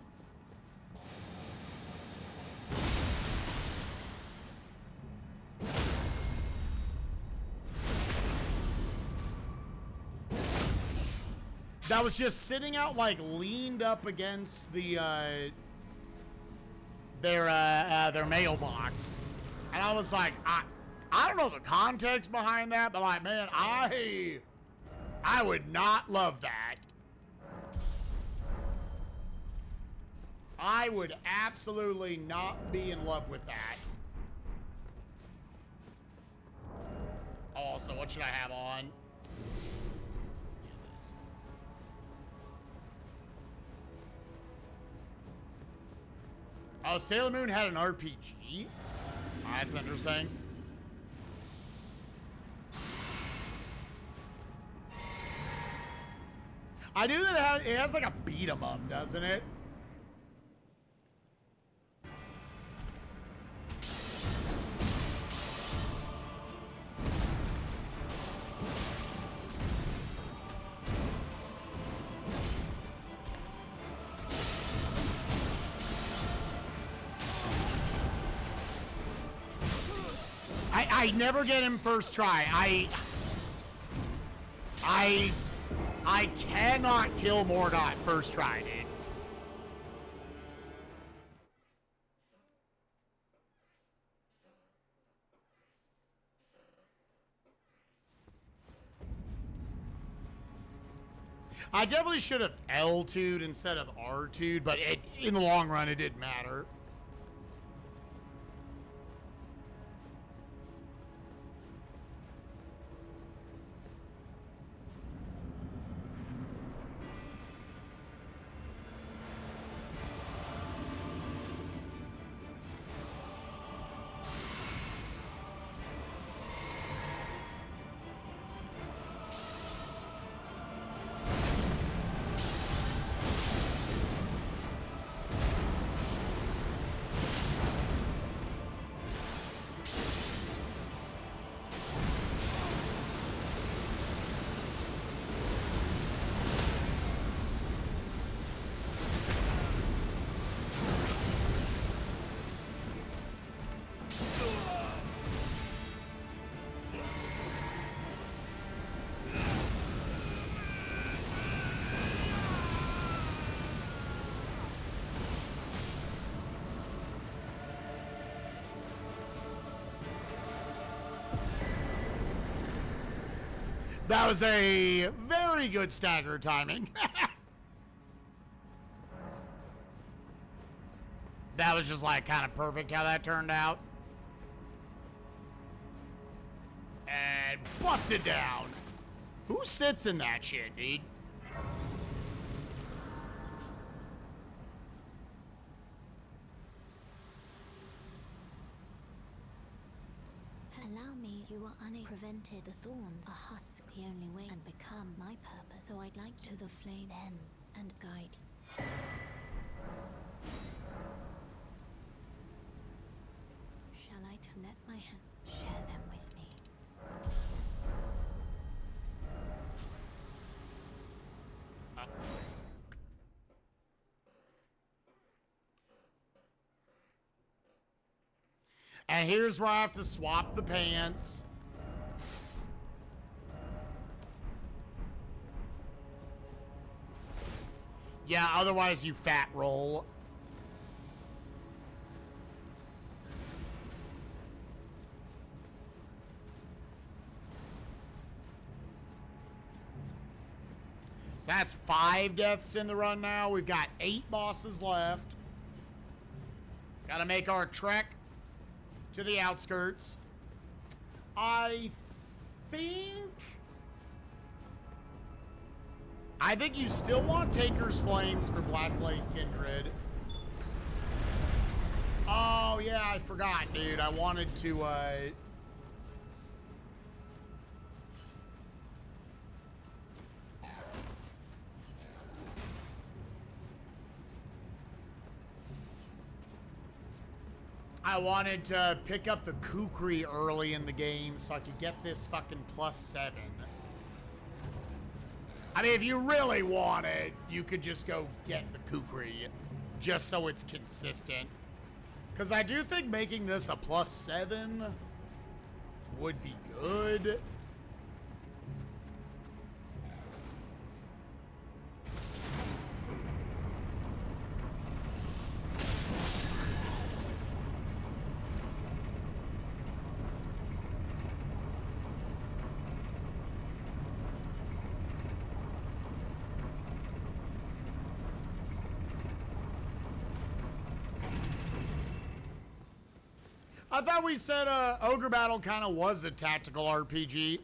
That was just sitting out, like, leaned up against the, their mailbox. And I was like, I don't know the context behind that, but like, man, I would not love that. I would absolutely not be in love with that. Also, what should I have on? Oh, Sailor Moon had an RPG? That's interesting. I knew that it has like a beat 'em up, doesn't it? I never get him first try. I cannot kill Morgott first try, dude. I definitely should have L2'd instead of R2'd, but in the long run, it didn't matter. That was a very good stagger timing. That was just like kind of perfect how that turned out. And busted down. Who sits in that shit, dude? Allow me, you are prevented the thorns, a husk, the only way, and become my purpose. So I'd like to the flame then and guide. Shall I to let my hand share them with me? And here's where I have to swap the pants. Yeah, otherwise you fat roll. So that's 5 deaths in the run now. We've got 8 bosses left. Gotta make our trek to the outskirts. I think you still want Taker's Flames for Blackblade Kindred. Oh, yeah, I forgot, dude. I wanted to, I wanted to pick up the Kukri early in the game so I could get this fucking +7. I mean, if you really want it, you could just go get the Kukri just so it's consistent. Because I do think making this a +7 would be good. I thought we said Ogre Battle kind of was a tactical RPG.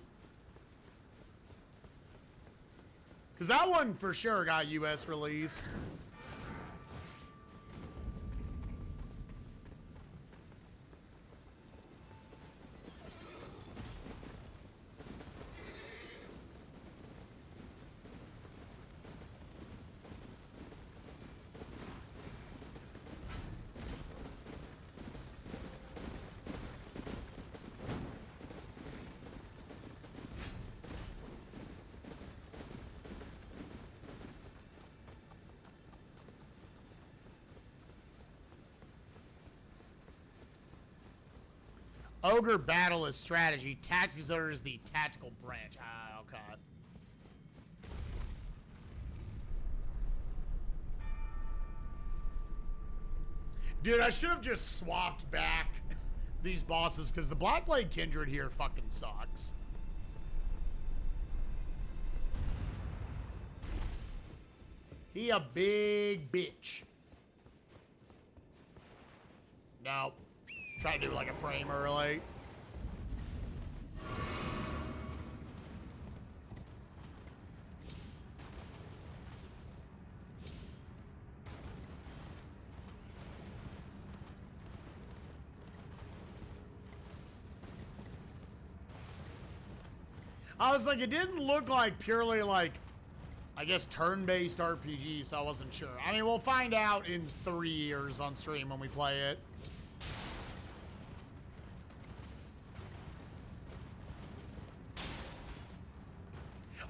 Because that one for sure got US released. Ogre Battle is strategy. Tactics is the tactical branch. Ah, okay. Dude, I should have just swapped back these bosses because the Blackblade Kindred here fucking sucks. He a big bitch. No. Try to do like a frame early. I was like, it didn't look like purely like, I guess, turn-based RPG, so I wasn't sure. I mean, we'll find out in 3 years on stream when we play it.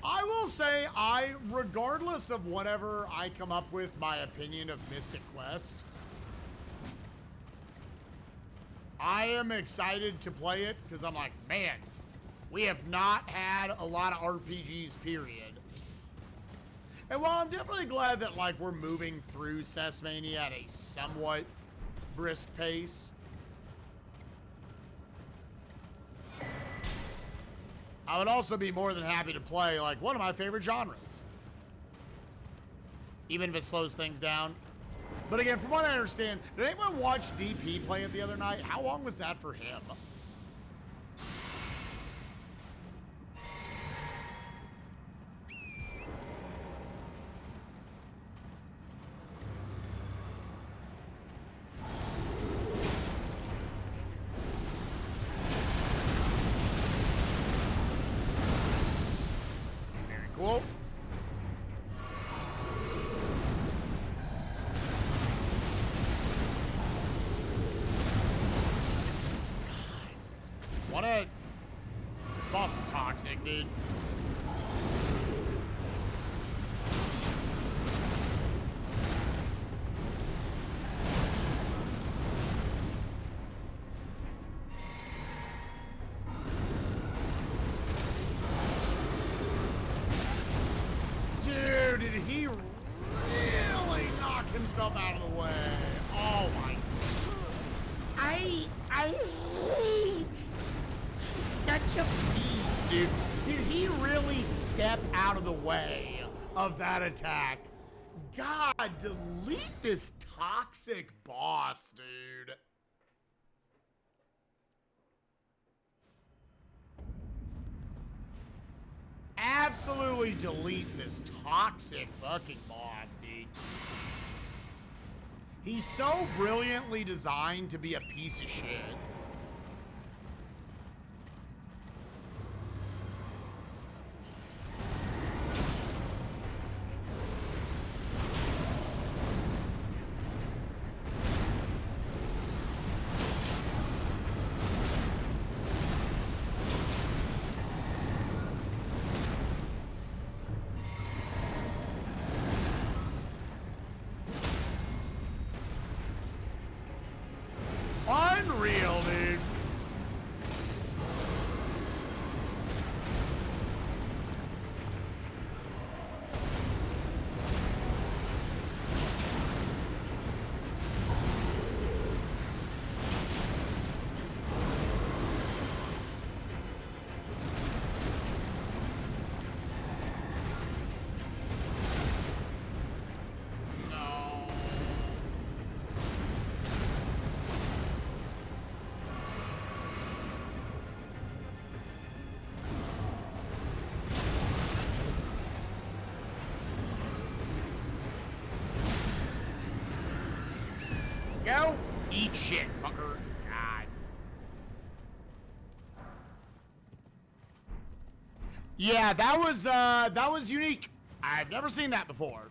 I will say, regardless of whatever I come up with my opinion of Mystic Quest, I am excited to play it because I'm like, man, we have not had a lot of RPGs, period. And while I'm definitely glad that, like, we're moving through Sesmania at a somewhat brisk pace, I would also be more than happy to play, like, one of my favorite genres. Even if it slows things down. But again, from what I understand, did anyone watch DP play it the other night? How long was that for him? Cool. What a boss is toxic, dude. Dude, did he really knock himself out of the way? Oh my. I hate. He's such a beast, dude. Did he really step out of the way of that attack? God, delete this toxic boss, dude. Absolutely delete this toxic fucking boss, dude. He's so brilliantly designed to be a piece of shit. Unreal, dude. Go eat shit, fucker. God. Yeah, that was unique. I've never seen that before.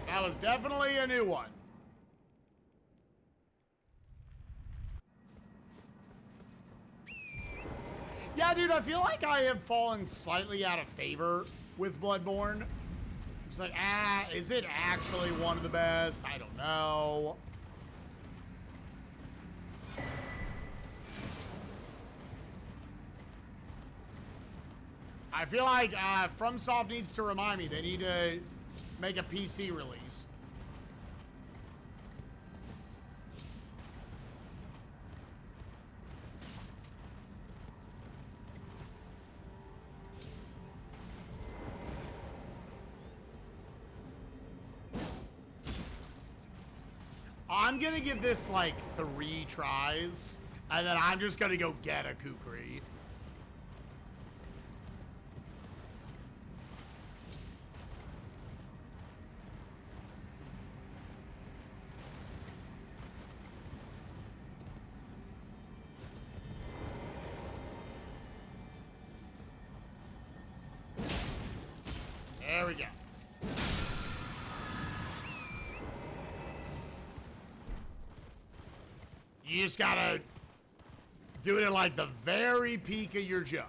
That was definitely a new one. Yeah, dude, I feel like I have fallen slightly out of favor with Bloodborne. It's like, is it actually one of the best? I don't know. I feel like FromSoft needs to remind me they need to make a PC release. I'm gonna give this like 3 tries, and then I'm just gonna go get a Kukri. There we go. You just gotta do it at like the very peak of your jump.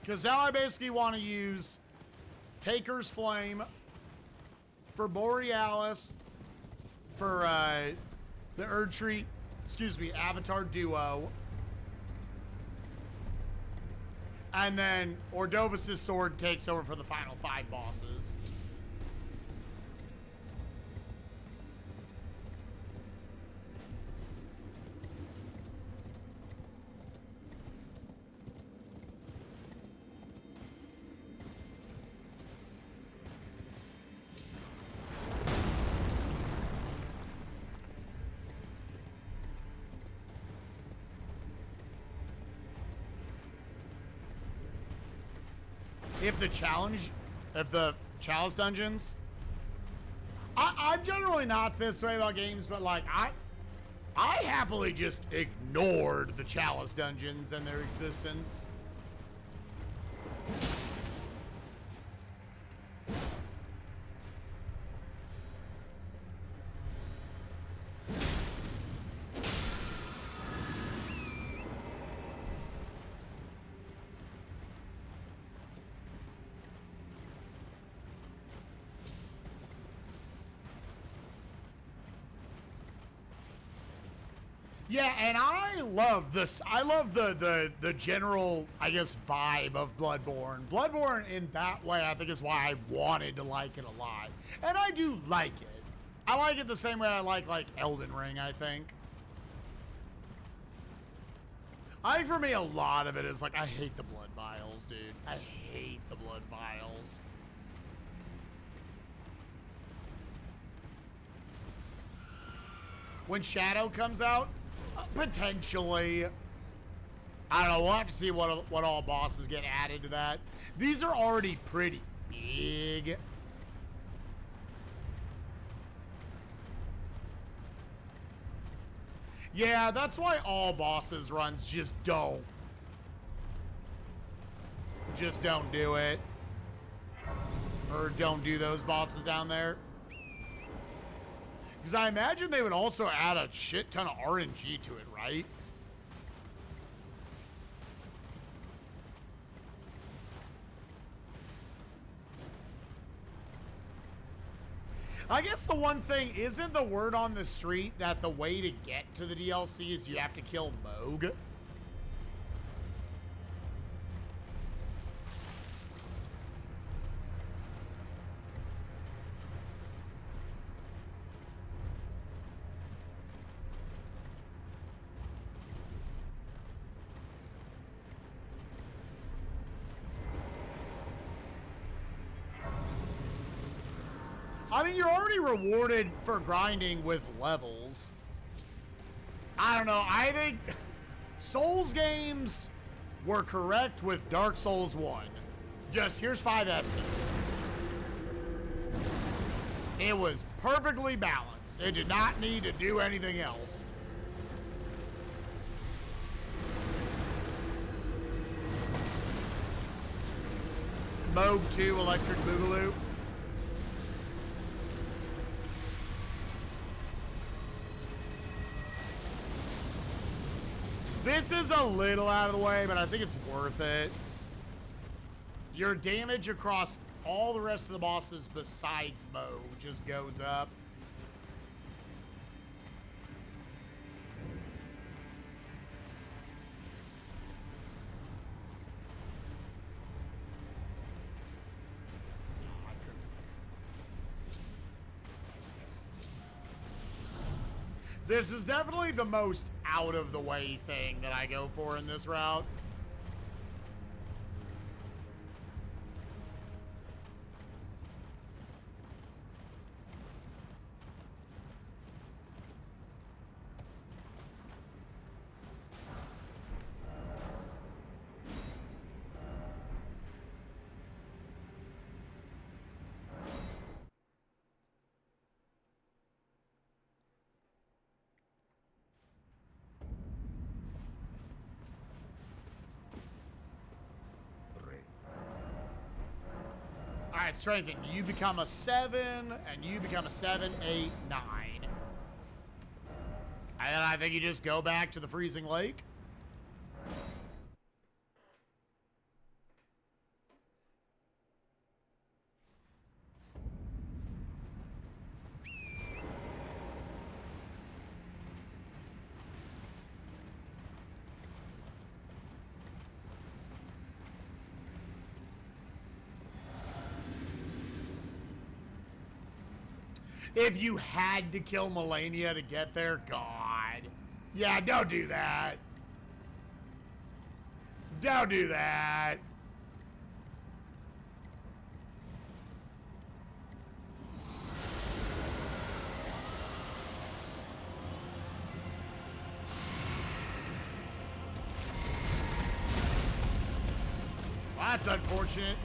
Because now I basically want to use Taker's Flame for Borealis, for the Erdtree, Avatar Duo. And then Ordovis' sword takes over for the final 5 bosses. If the chalice dungeons, I'm generally not this way about games, but like I happily just ignored the chalice dungeons and their existence. Yeah, and I love this. I love the general, I guess, vibe of Bloodborne. Bloodborne in that way, I think, is why I wanted to like it a lot. And I do like it. I like it the same way I like Elden Ring, I think. I think for me, a lot of it is like, I hate the blood vials, dude. I hate the blood vials. When Shadow comes out, potentially. I don't know, we'll have to see what all bosses get added to that. These are already pretty big. Yeah, that's why all bosses runs just don't. Just don't do it. Or don't do those bosses down there. Because I imagine they would also add a shit ton of RNG to it, right? I guess the one thing, isn't the word on the street that the way to get to the DLC is you have to kill Mohg? I mean, you're already rewarded for grinding with levels. I don't know. I think Souls games were correct with Dark Souls 1. Just, here's 5 Estus. It was perfectly balanced. It did not need to do anything else. Mohg 2 Electric Boogaloo. This is a little out of the way, but I think it's worth it. Your damage across all the rest of the bosses besides Mohg just goes up. This is definitely the most out of the way thing that I go for in this route. All right, strengthen. You become a 7, and you become a 7, 8, 9. And then I think you just go back to the freezing lake. If you had to kill Melania to get there, God. Yeah, don't do that. Don't do that. Well, that's unfortunate.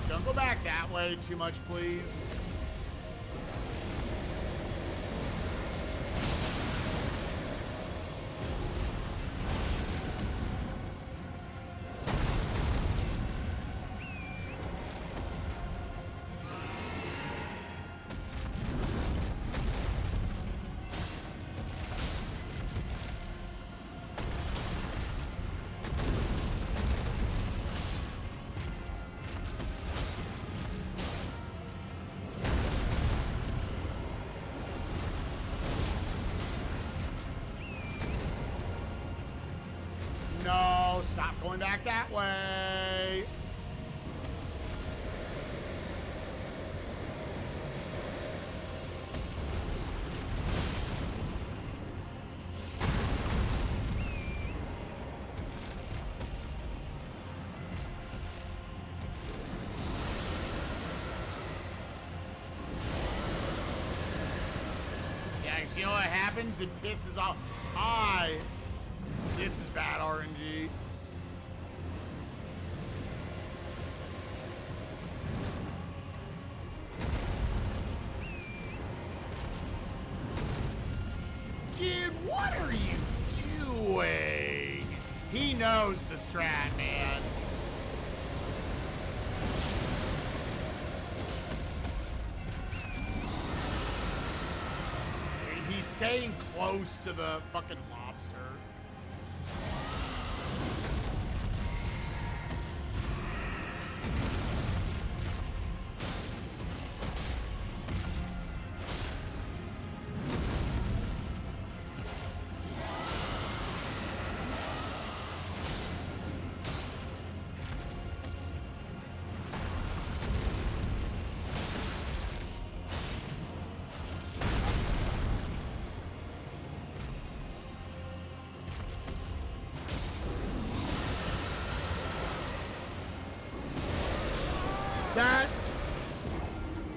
Don't go back that way too much, please. no, stop going back that way. You know what happens? It pisses off. This is bad RNG. Dude, what are you doing? He knows the strat, man. He's staying close to the fucking lobster.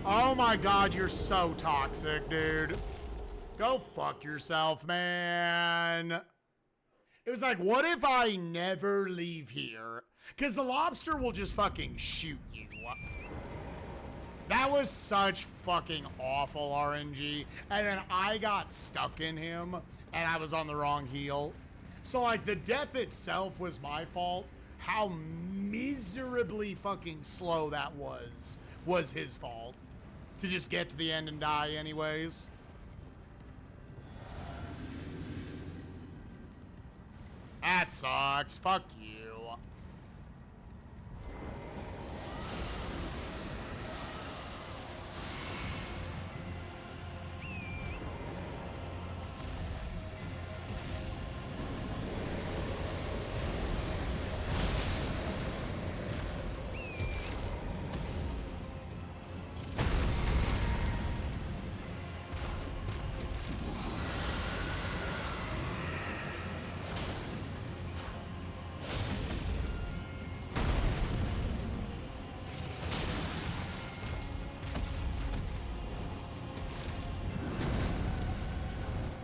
Oh my god, you're so toxic, dude. Go fuck yourself, man. It was like, what if I never leave here? Because the lobster will just fucking shoot you. That was such fucking awful RNG. And then I got stuck in him, and I was on the wrong heel. So, like, the death itself was my fault. How miserably fucking slow that was his fault. To just get to the end and die anyways. That sucks. Fuck you.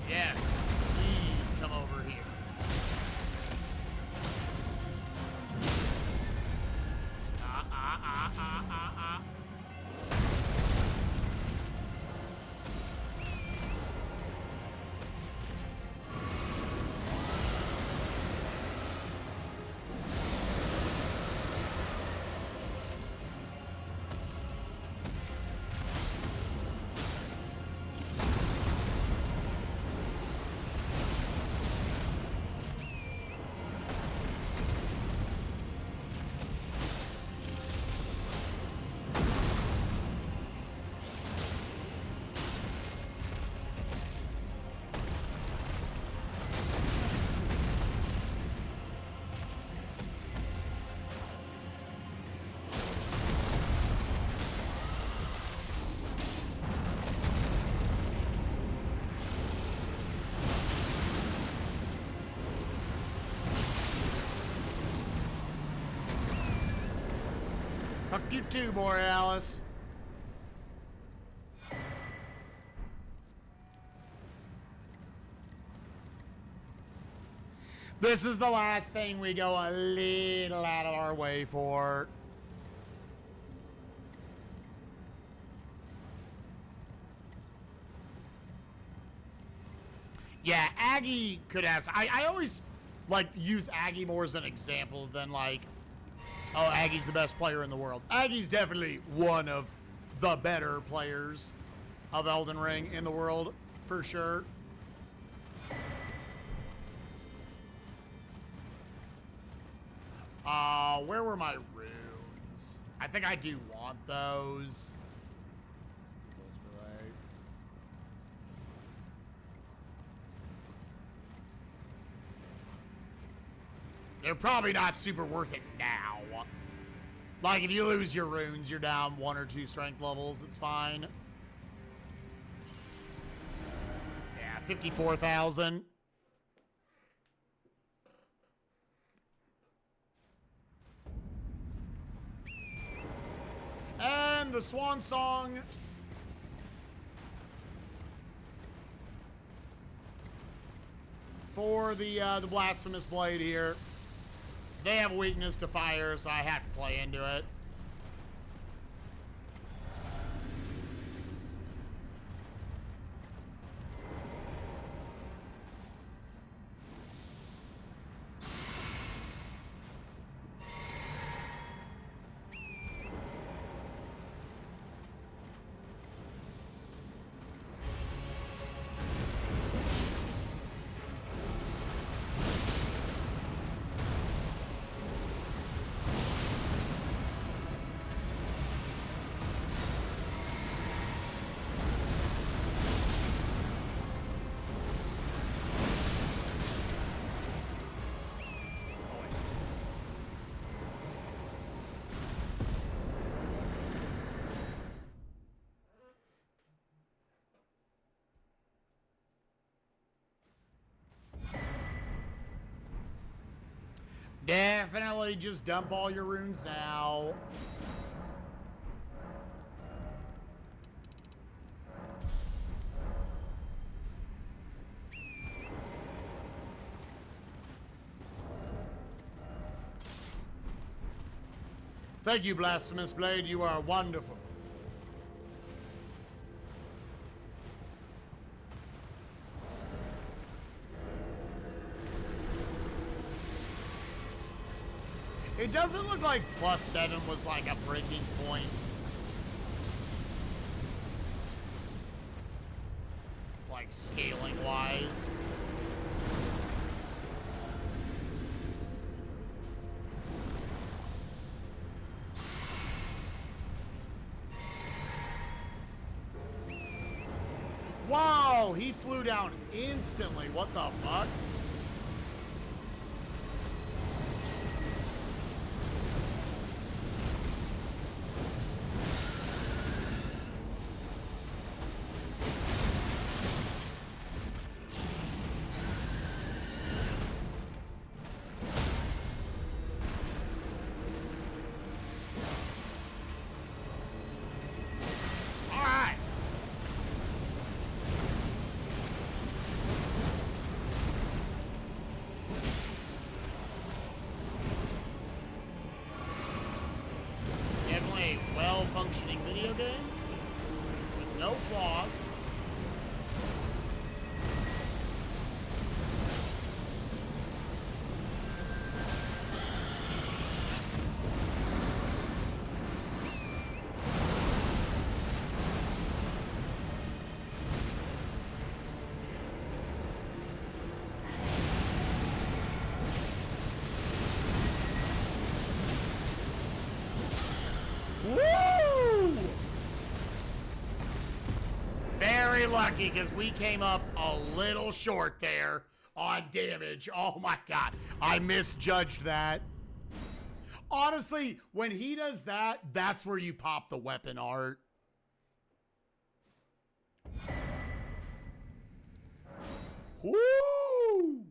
Yes, please come over here. Fuck you too, Borealis. This is the last thing we go a little out of our way for. Yeah, Aggie could have... I always, like, use Aggie more as an example than, like, oh, Aggie's the best player in the world. Aggie's definitely one of the better players of Elden Ring in the world, for sure. Where were my runes? I think I do want those. They're probably not super worth it now. Like, if you lose your runes, you're down 1 or 2 strength levels. It's fine. Yeah, 54,000. And the swan song. For the blasphemous blade here. They have a weakness to fire, so I have to play into it. Definitely just dump all your runes now. Thank you, Blasphemous Blade. You are wonderful. It doesn't look like +7 was like a breaking point. Like scaling wise. Whoa, he flew down instantly. What the fuck? Functioning video game with no flaws. Lucky because we came up a little short there on damage. Oh my god, I misjudged that. Honestly, when he does that, that's where you pop the weapon art. Woo!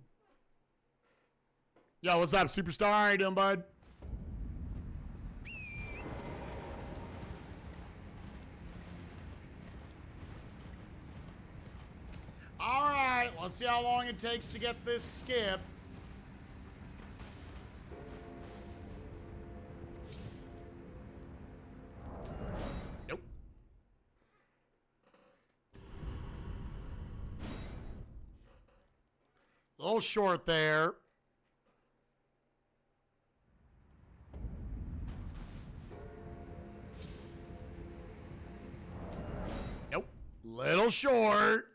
Yo, what's up, superstar? How you doing, bud? Alright, let's see how long it takes to get this skip. Nope. A little short there. Nope. Little short.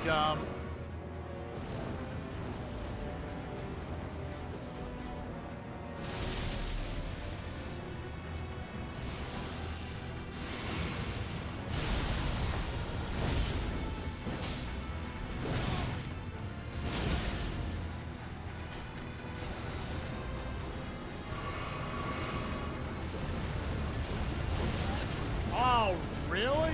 dumb. Oh, really?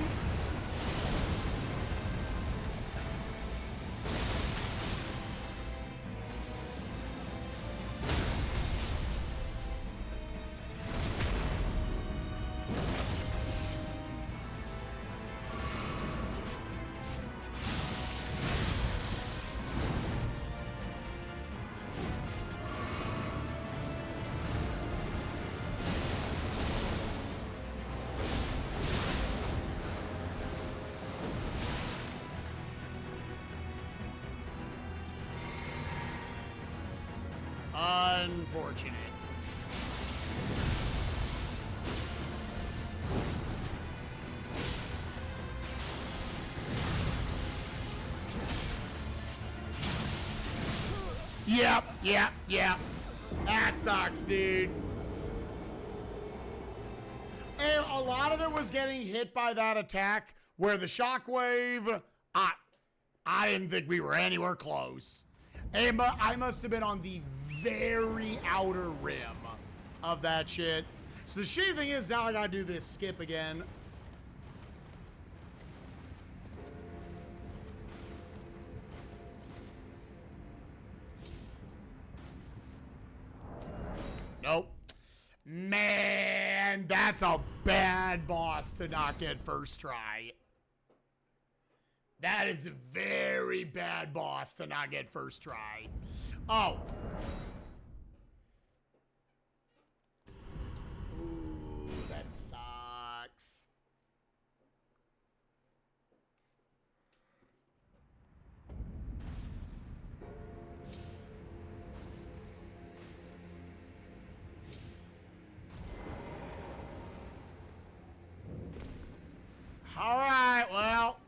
Unfortunate. Yep. That sucks, dude. And a lot of it was getting hit by that attack where the shockwave, I didn't think we were anywhere close. And I must have been on the very outer rim of that shit. So the shitty thing is now I gotta do this skip again. Nope. Man, that's a bad boss to not get first try. That is a very bad boss to not get first try. Oh. Ooh, that sucks. All right, well.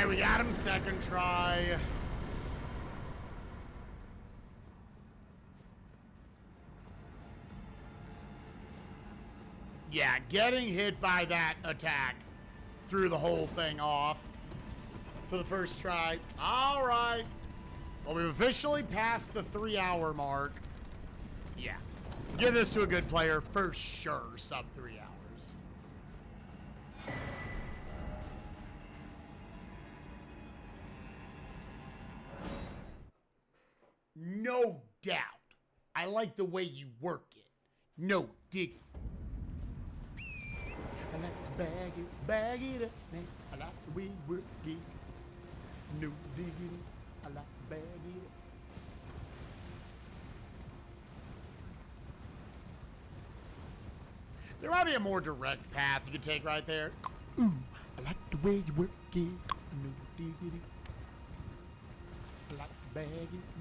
We got him second try. Yeah, getting hit by that attack threw the whole thing off for the first try. All right. Well, we've officially passed the 3-hour mark. Yeah. Give this to a good player for sure, sub 3 hours. No doubt. I like the way you work it. No digging. I like to bag it up, man. I like the way you work it. No digging. I like to bag it up. There might be a more direct path you could take right there. Ooh, I like the way you work it. No diggity. I like to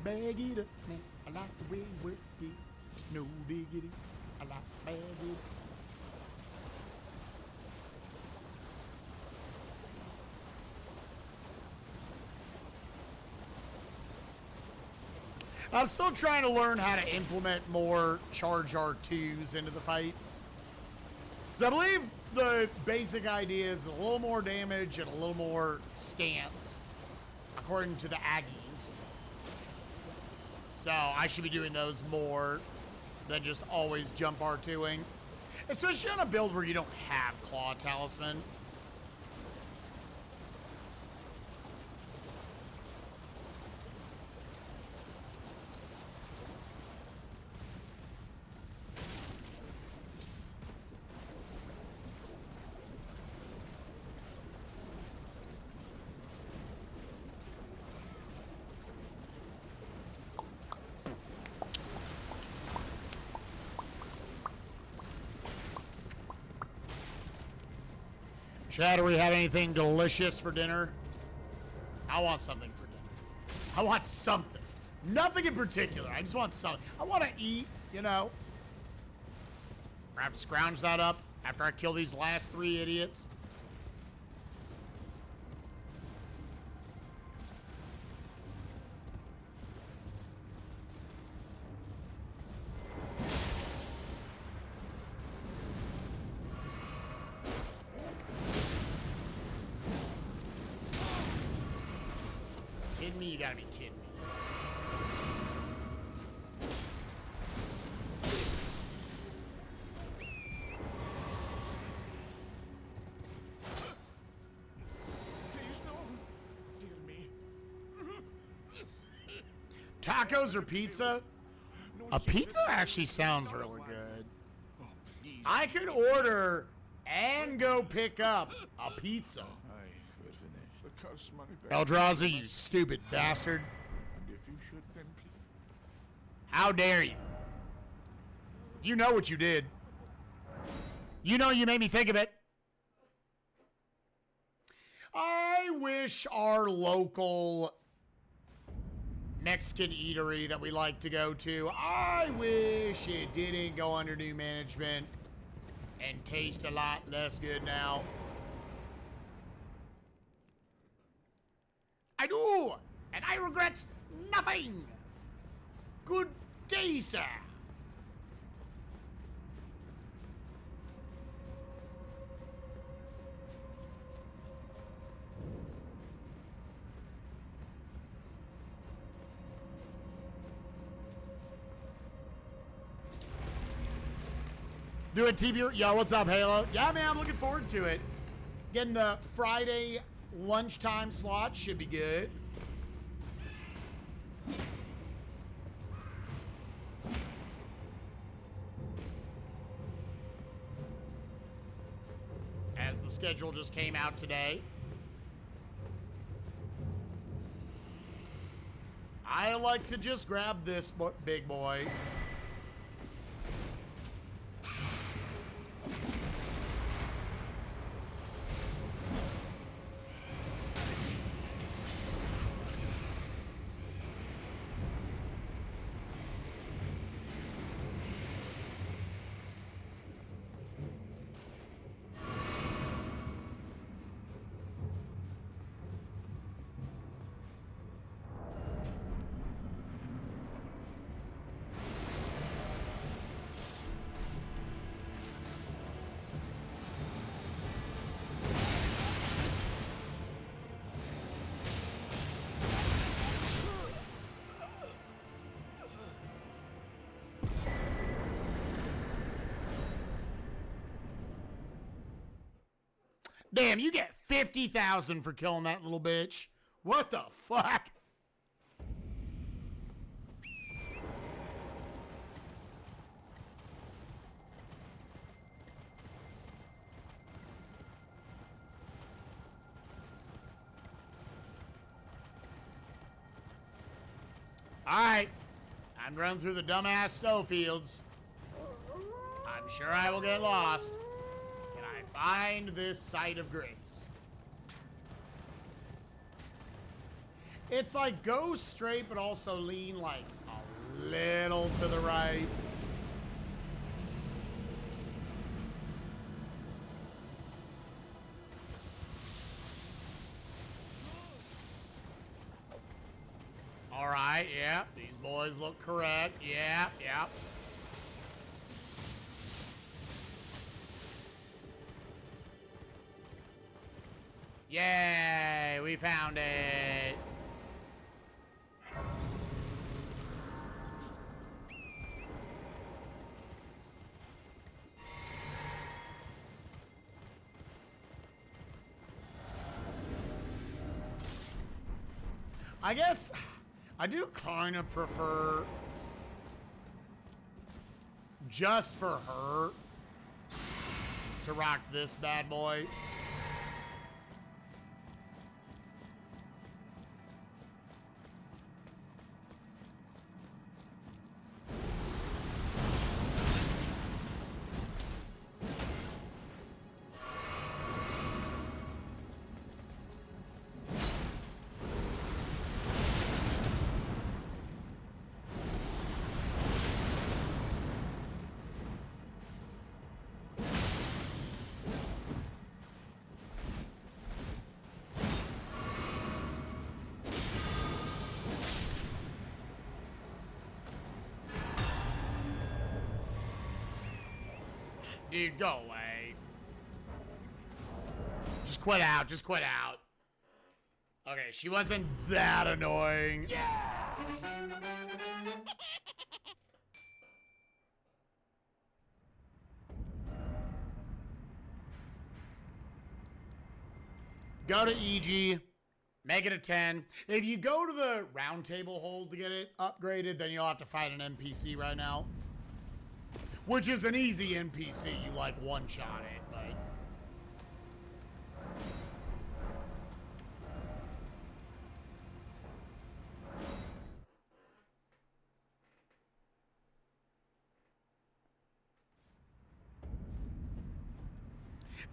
bag it up, man. I like the way you work it. No diggity. I like to bag it up. I'm still trying to learn how to implement more charge R2s into the fights. Because I believe the basic idea is a little more damage and a little more stance, according to the Aggies. So I should be doing those more than just always jump R2ing. Especially on a build where you don't have Claw Talisman. Chad, do we have anything delicious for dinner? I want something for dinner. I want something. Nothing in particular. I just want something. I want to eat, you know. I have to scrounge that up after I kill these last 3 idiots. Kidding me? You gotta be kidding me. Please, no. Dear me. Tacos or pizza? A pizza actually sounds really good. Oh, please. I could order and go pick up a pizza. I will finish. The curse money back. Eldrazi, you stupid bastard. And if you should, then please. How dare you? You know what you did. You know you made me think of it. I wish our local Mexican eatery that we like to go to, I wish it didn't go under new management and taste a lot less good now. I do, and I regret nothing. Good day, sir. Doing TB. Yo, what's up, Halo? Yeah, man, I'm looking forward to it. Getting the Friday lunchtime slot should be good. As the schedule just came out today. I like to just grab this big boy. Damn, you get 50,000 for killing that little bitch. What the fuck? All right. I'm running through the dumbass snowfields. I'm I'm sure I will get lost. Can I find this site of grace? It's like go straight, but also lean like a little to the right. All right, yeah, these boys look correct. Yeah, yeah. Yay, we found it. I guess I do kind of prefer just for her to rock this bad boy. Dude, go away. Just quit out. Just quit out. Okay, she wasn't that annoying. Yeah! Go to EG. Make it a 10. If you go to the round table hold to get it upgraded, then you'll have to fight an NPC right now. Which is an easy NPC. You like one-shot it, but...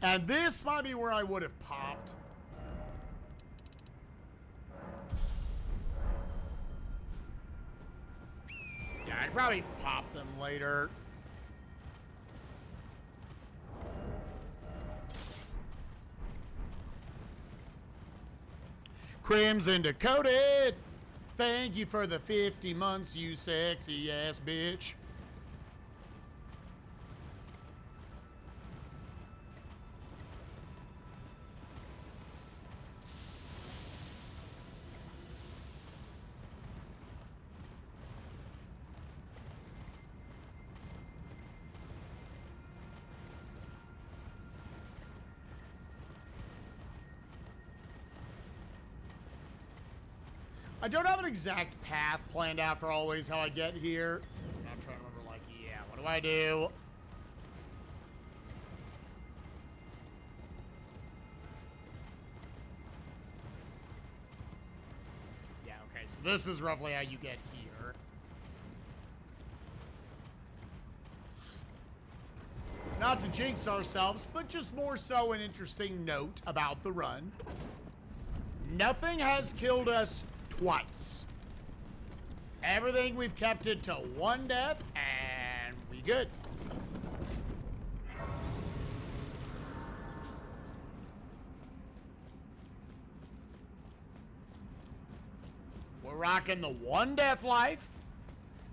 And this might be where I would have popped. Yeah, I'd probably pop them later. Crimson Decoded! Thank you for the 50 months, you sexy ass bitch. I don't have an exact path planned out for always how I get here. I'm not trying to remember, like, yeah, what do I do? Yeah, okay, so this is roughly how you get here. Not to jinx ourselves, but just more so an interesting note about the run. Nothing has killed us twice. Everything we've kept it to one death, and we good. We're rocking the one death life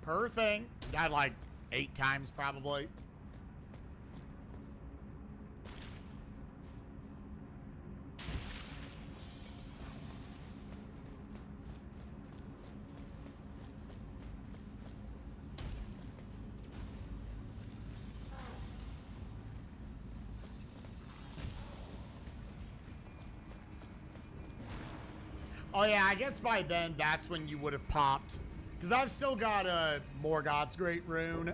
per thing. Got like 8 times probably. Oh yeah, I guess by then that's when you would have popped. Because I've still got a Morgoth's Great Rune.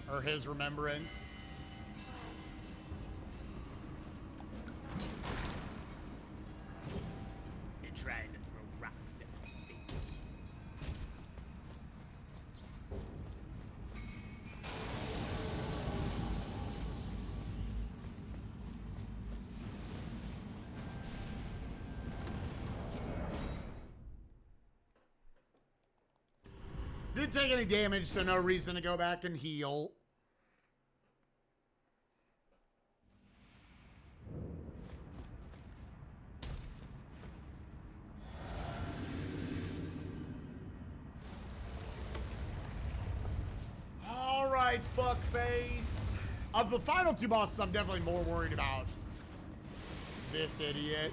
Or his remembrance. You're trying to throw rocks at my face. Didn't take any damage, so no reason to go back and heal. All right, fuckface. Of the final two bosses, I'm definitely more worried about this idiot.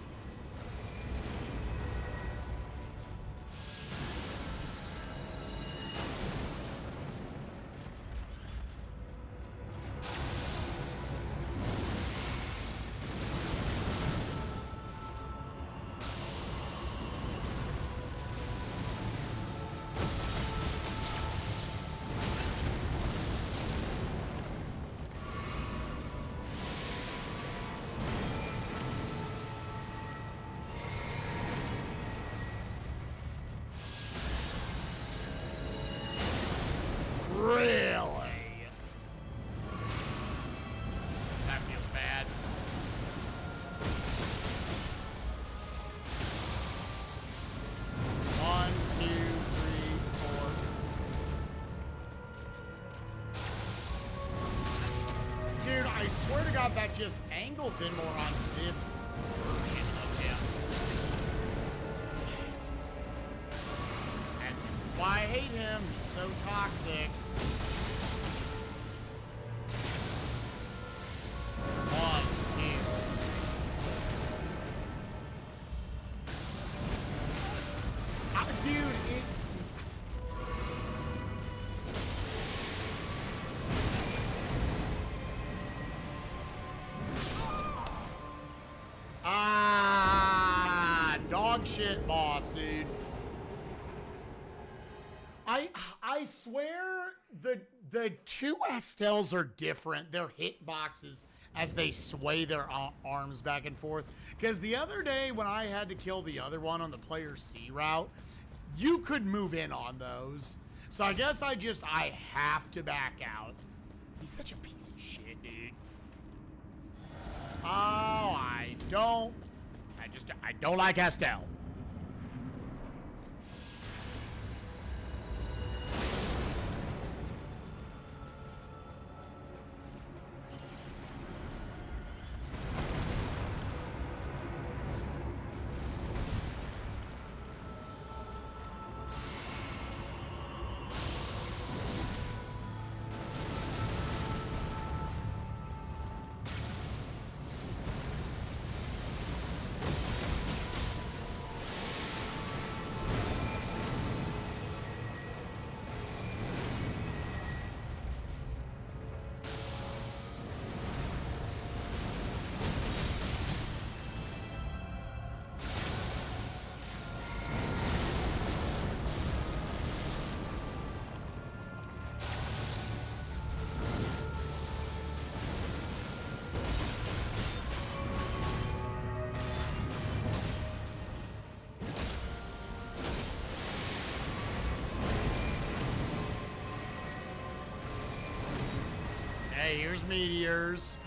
Really? That feels bad. One, two, three, four. Dude, I swear to God, that just angles in more on this version of him. And this is why I hate him. He's so toxic. One, two. Dude, it... dog shit boss, dude. I swear the two Estelles are different. Their hitboxes as they sway their arms back and forth. Because the other day when I had to kill the other one on the player C route, you could move in on those. So I guess I have to back out. He's such a piece of shit, dude. Oh, I don't like Estelle. Hey, here's meteors.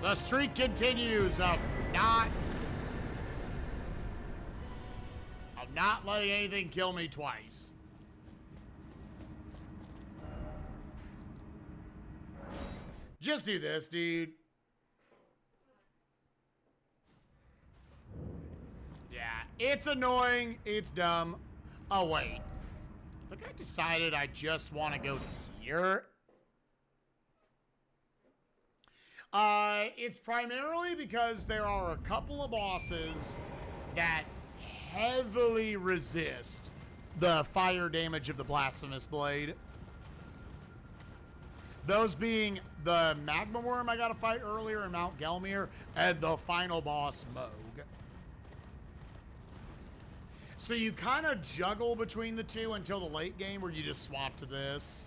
The streak continues of not letting anything kill me twice. Just do this, dude. Yeah, it's annoying. It's dumb. Oh, wait. I think I decided I just want to go to here. It's primarily because there are a couple of bosses that heavily resist the fire damage of the Blasphemous Blade. Those being the Magma Worm I gotta fight earlier in Mount Gelmir, and the final boss, Mohg. So you kind of juggle between the two until the late game where you just swap to this.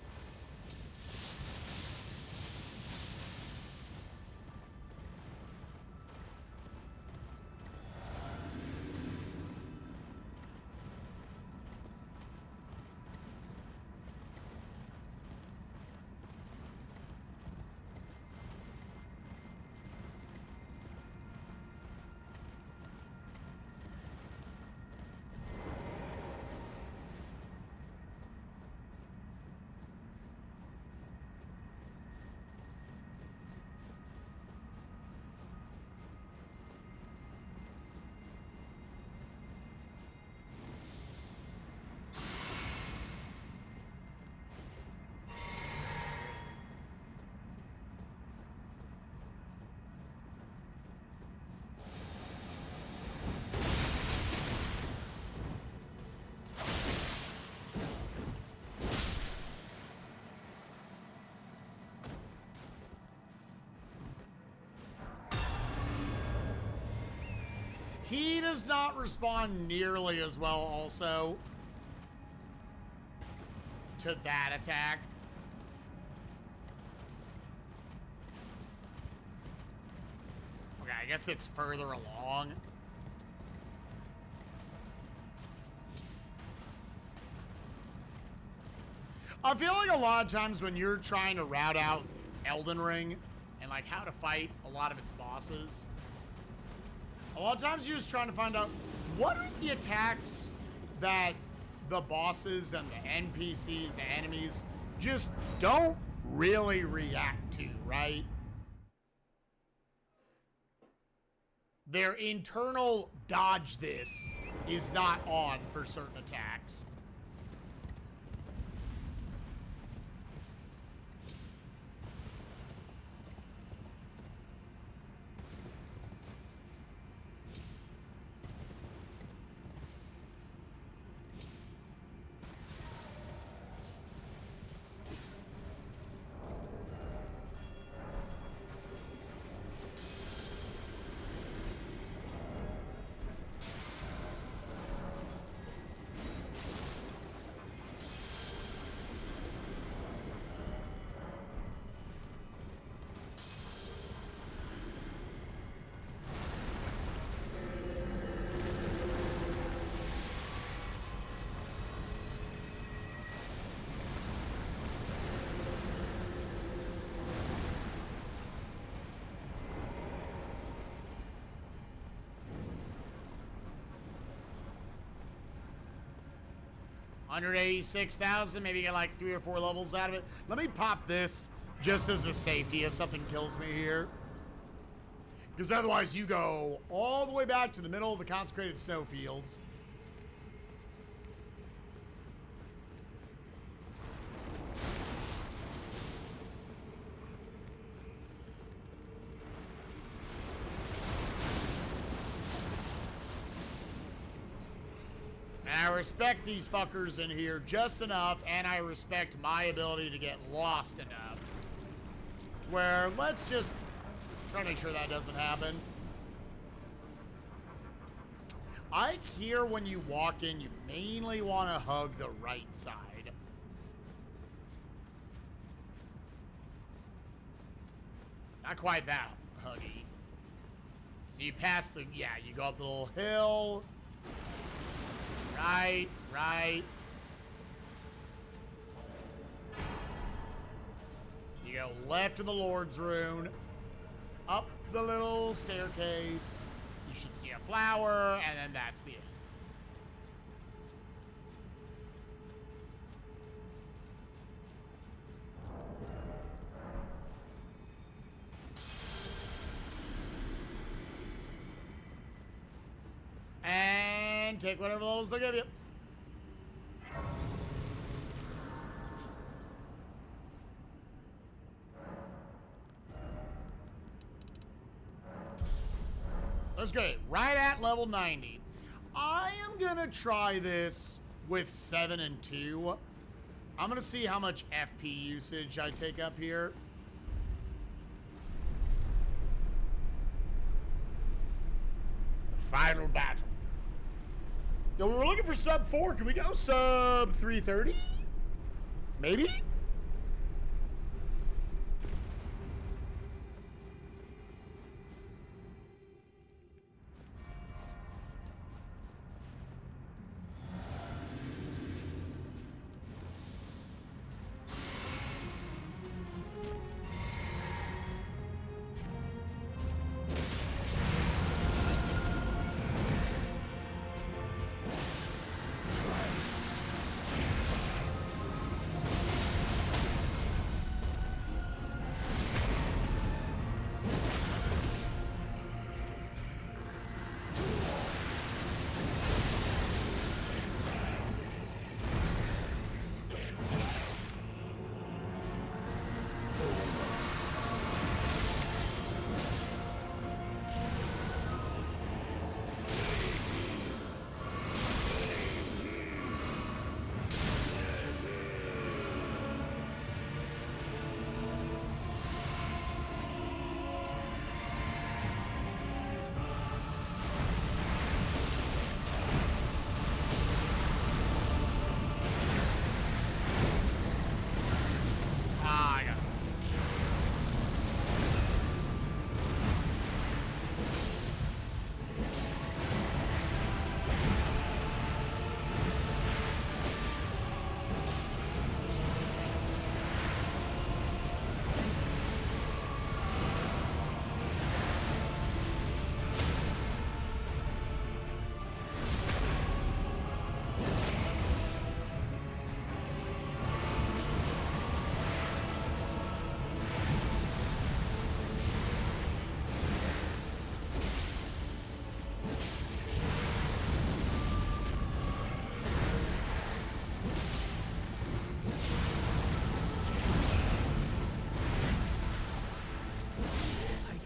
He does not respond nearly as well also to that attack. Okay, I guess it's further along. I feel like a lot of times when you're trying to route out Elden Ring and like how to fight a lot of its bosses, a lot of times you're just trying to find out what are the attacks that the bosses and the NPCs, the enemies, just don't really react to, right? Their internal dodge this is not on for certain attacks. $186,000, maybe get like 3 or 4 levels out of it. Let me pop this just as a safety if something kills me here. Because otherwise you go all the way back to the middle of the consecrated snowfields. I respect these fuckers in here just enough, and I respect my ability to get lost enough. Where, let's just try to make sure that doesn't happen. I hear when you walk in, you mainly want to hug the right side. Not quite that huggy. So you pass the, yeah, you go up the little hill. Right, right. You go left to the Lord's Rune, up the little staircase. You should see a flower, and then that's the end. And take whatever levels they'll give you. Let's get it right at level 90. I am gonna try this with 7 and 2. I'm gonna see how much FP usage I take up here. The final battle. Yo, we were looking for sub 4. Can we go sub 330? Maybe?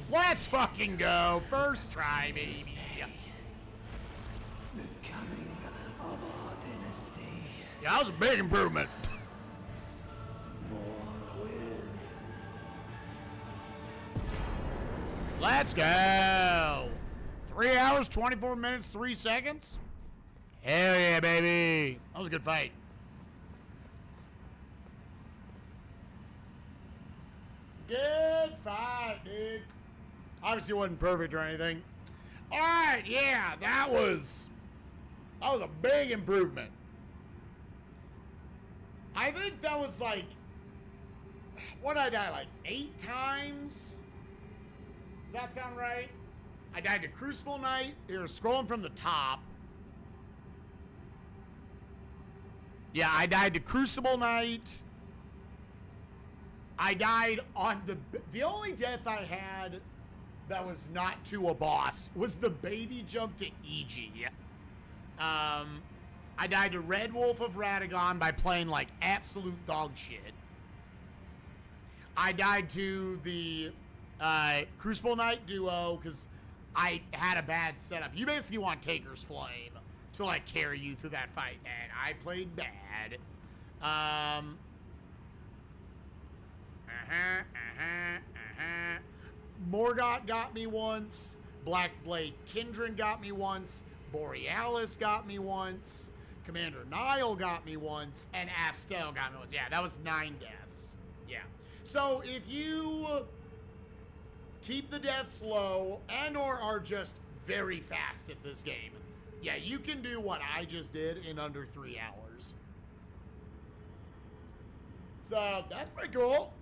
Let's fucking go. First try, baby. The coming of our dynasty. Yeah, that was a big improvement. Mohg will. Let's go. 3 hours, 24 minutes, 3 seconds. Hell yeah, baby. That was a good fight. Good fight, dude. Obviously it wasn't perfect or anything. All right, yeah, that was a big improvement. I think that was like, what did I die, like 8 times? Does that sound right? I died to Crucible Knight. Here, scrolling from the top. Yeah, I died to Crucible Knight. I died on the only death I had that was not to a boss was the baby jump to EG. I died to Red Wolf of Radagon by playing like absolute dog shit. I died to the Crucible Knight duo because I had a bad setup. You basically want Taker's Flame to like carry you through that fight, and I played bad. Morgott got me once. Blackblade Kindred got me once. Borealis got me once. Commander Nile got me once. And Astel got me once. Yeah, that was 9 deaths. Yeah. So if you keep the deaths low and or are just very fast at this game, yeah, you can do what I just did in under 3 hours. So that's pretty cool.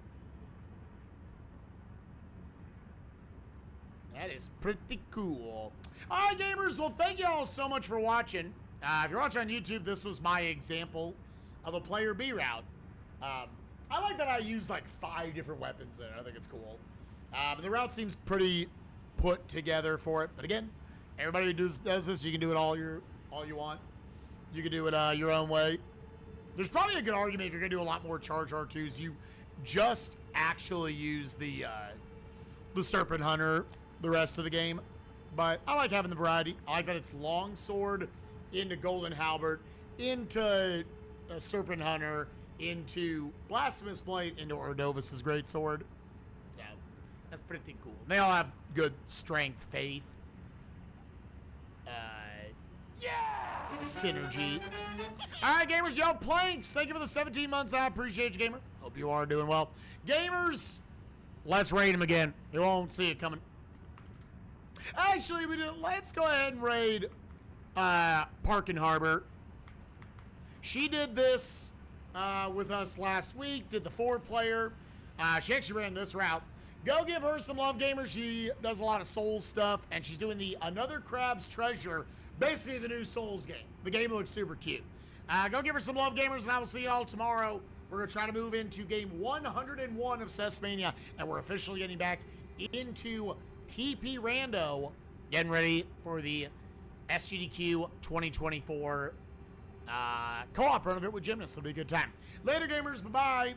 That is pretty cool. All right, gamers. Well, thank you all so much for watching. If you're watching on YouTube, this was my example of a player B route. I like that I use like 5 different weapons in it. I think it's cool. The route seems pretty put together for it. But again, everybody who does this, you can do it all you want. You can do it your own way. There's probably a good argument if you're gonna do a lot more charge R2s, you just actually use the Serpent Hunter the rest of the game. but I like having the variety. I like that it's long sword into golden halberd, into serpent hunter, into blasphemous blade, into Ordovis's great sword. So that's pretty cool. They all have good strength, faith, synergy. All right, gamers, yo, Planks, thank you for the 17 months. I appreciate you, gamer. Hope you are doing well. Gamers, let's raid him again. You won't see it coming. Actually, let's go ahead and raid Park and Harbor. She did this with us last week, did the 4-player. She actually ran this route. Go give her some love, gamers. She does a lot of Souls stuff, and she's doing the Another Crab's Treasure, basically the new Souls game. The game looks super cute. Go give her some love, gamers, and I will see y'all tomorrow. We're going to try to move into game 101 of Cessmania, and we're officially getting back into TP Rando, getting ready for the SGDQ 2024 co-op run of it with Gymnast. It'll be a good time. Later, gamers. Bye-bye.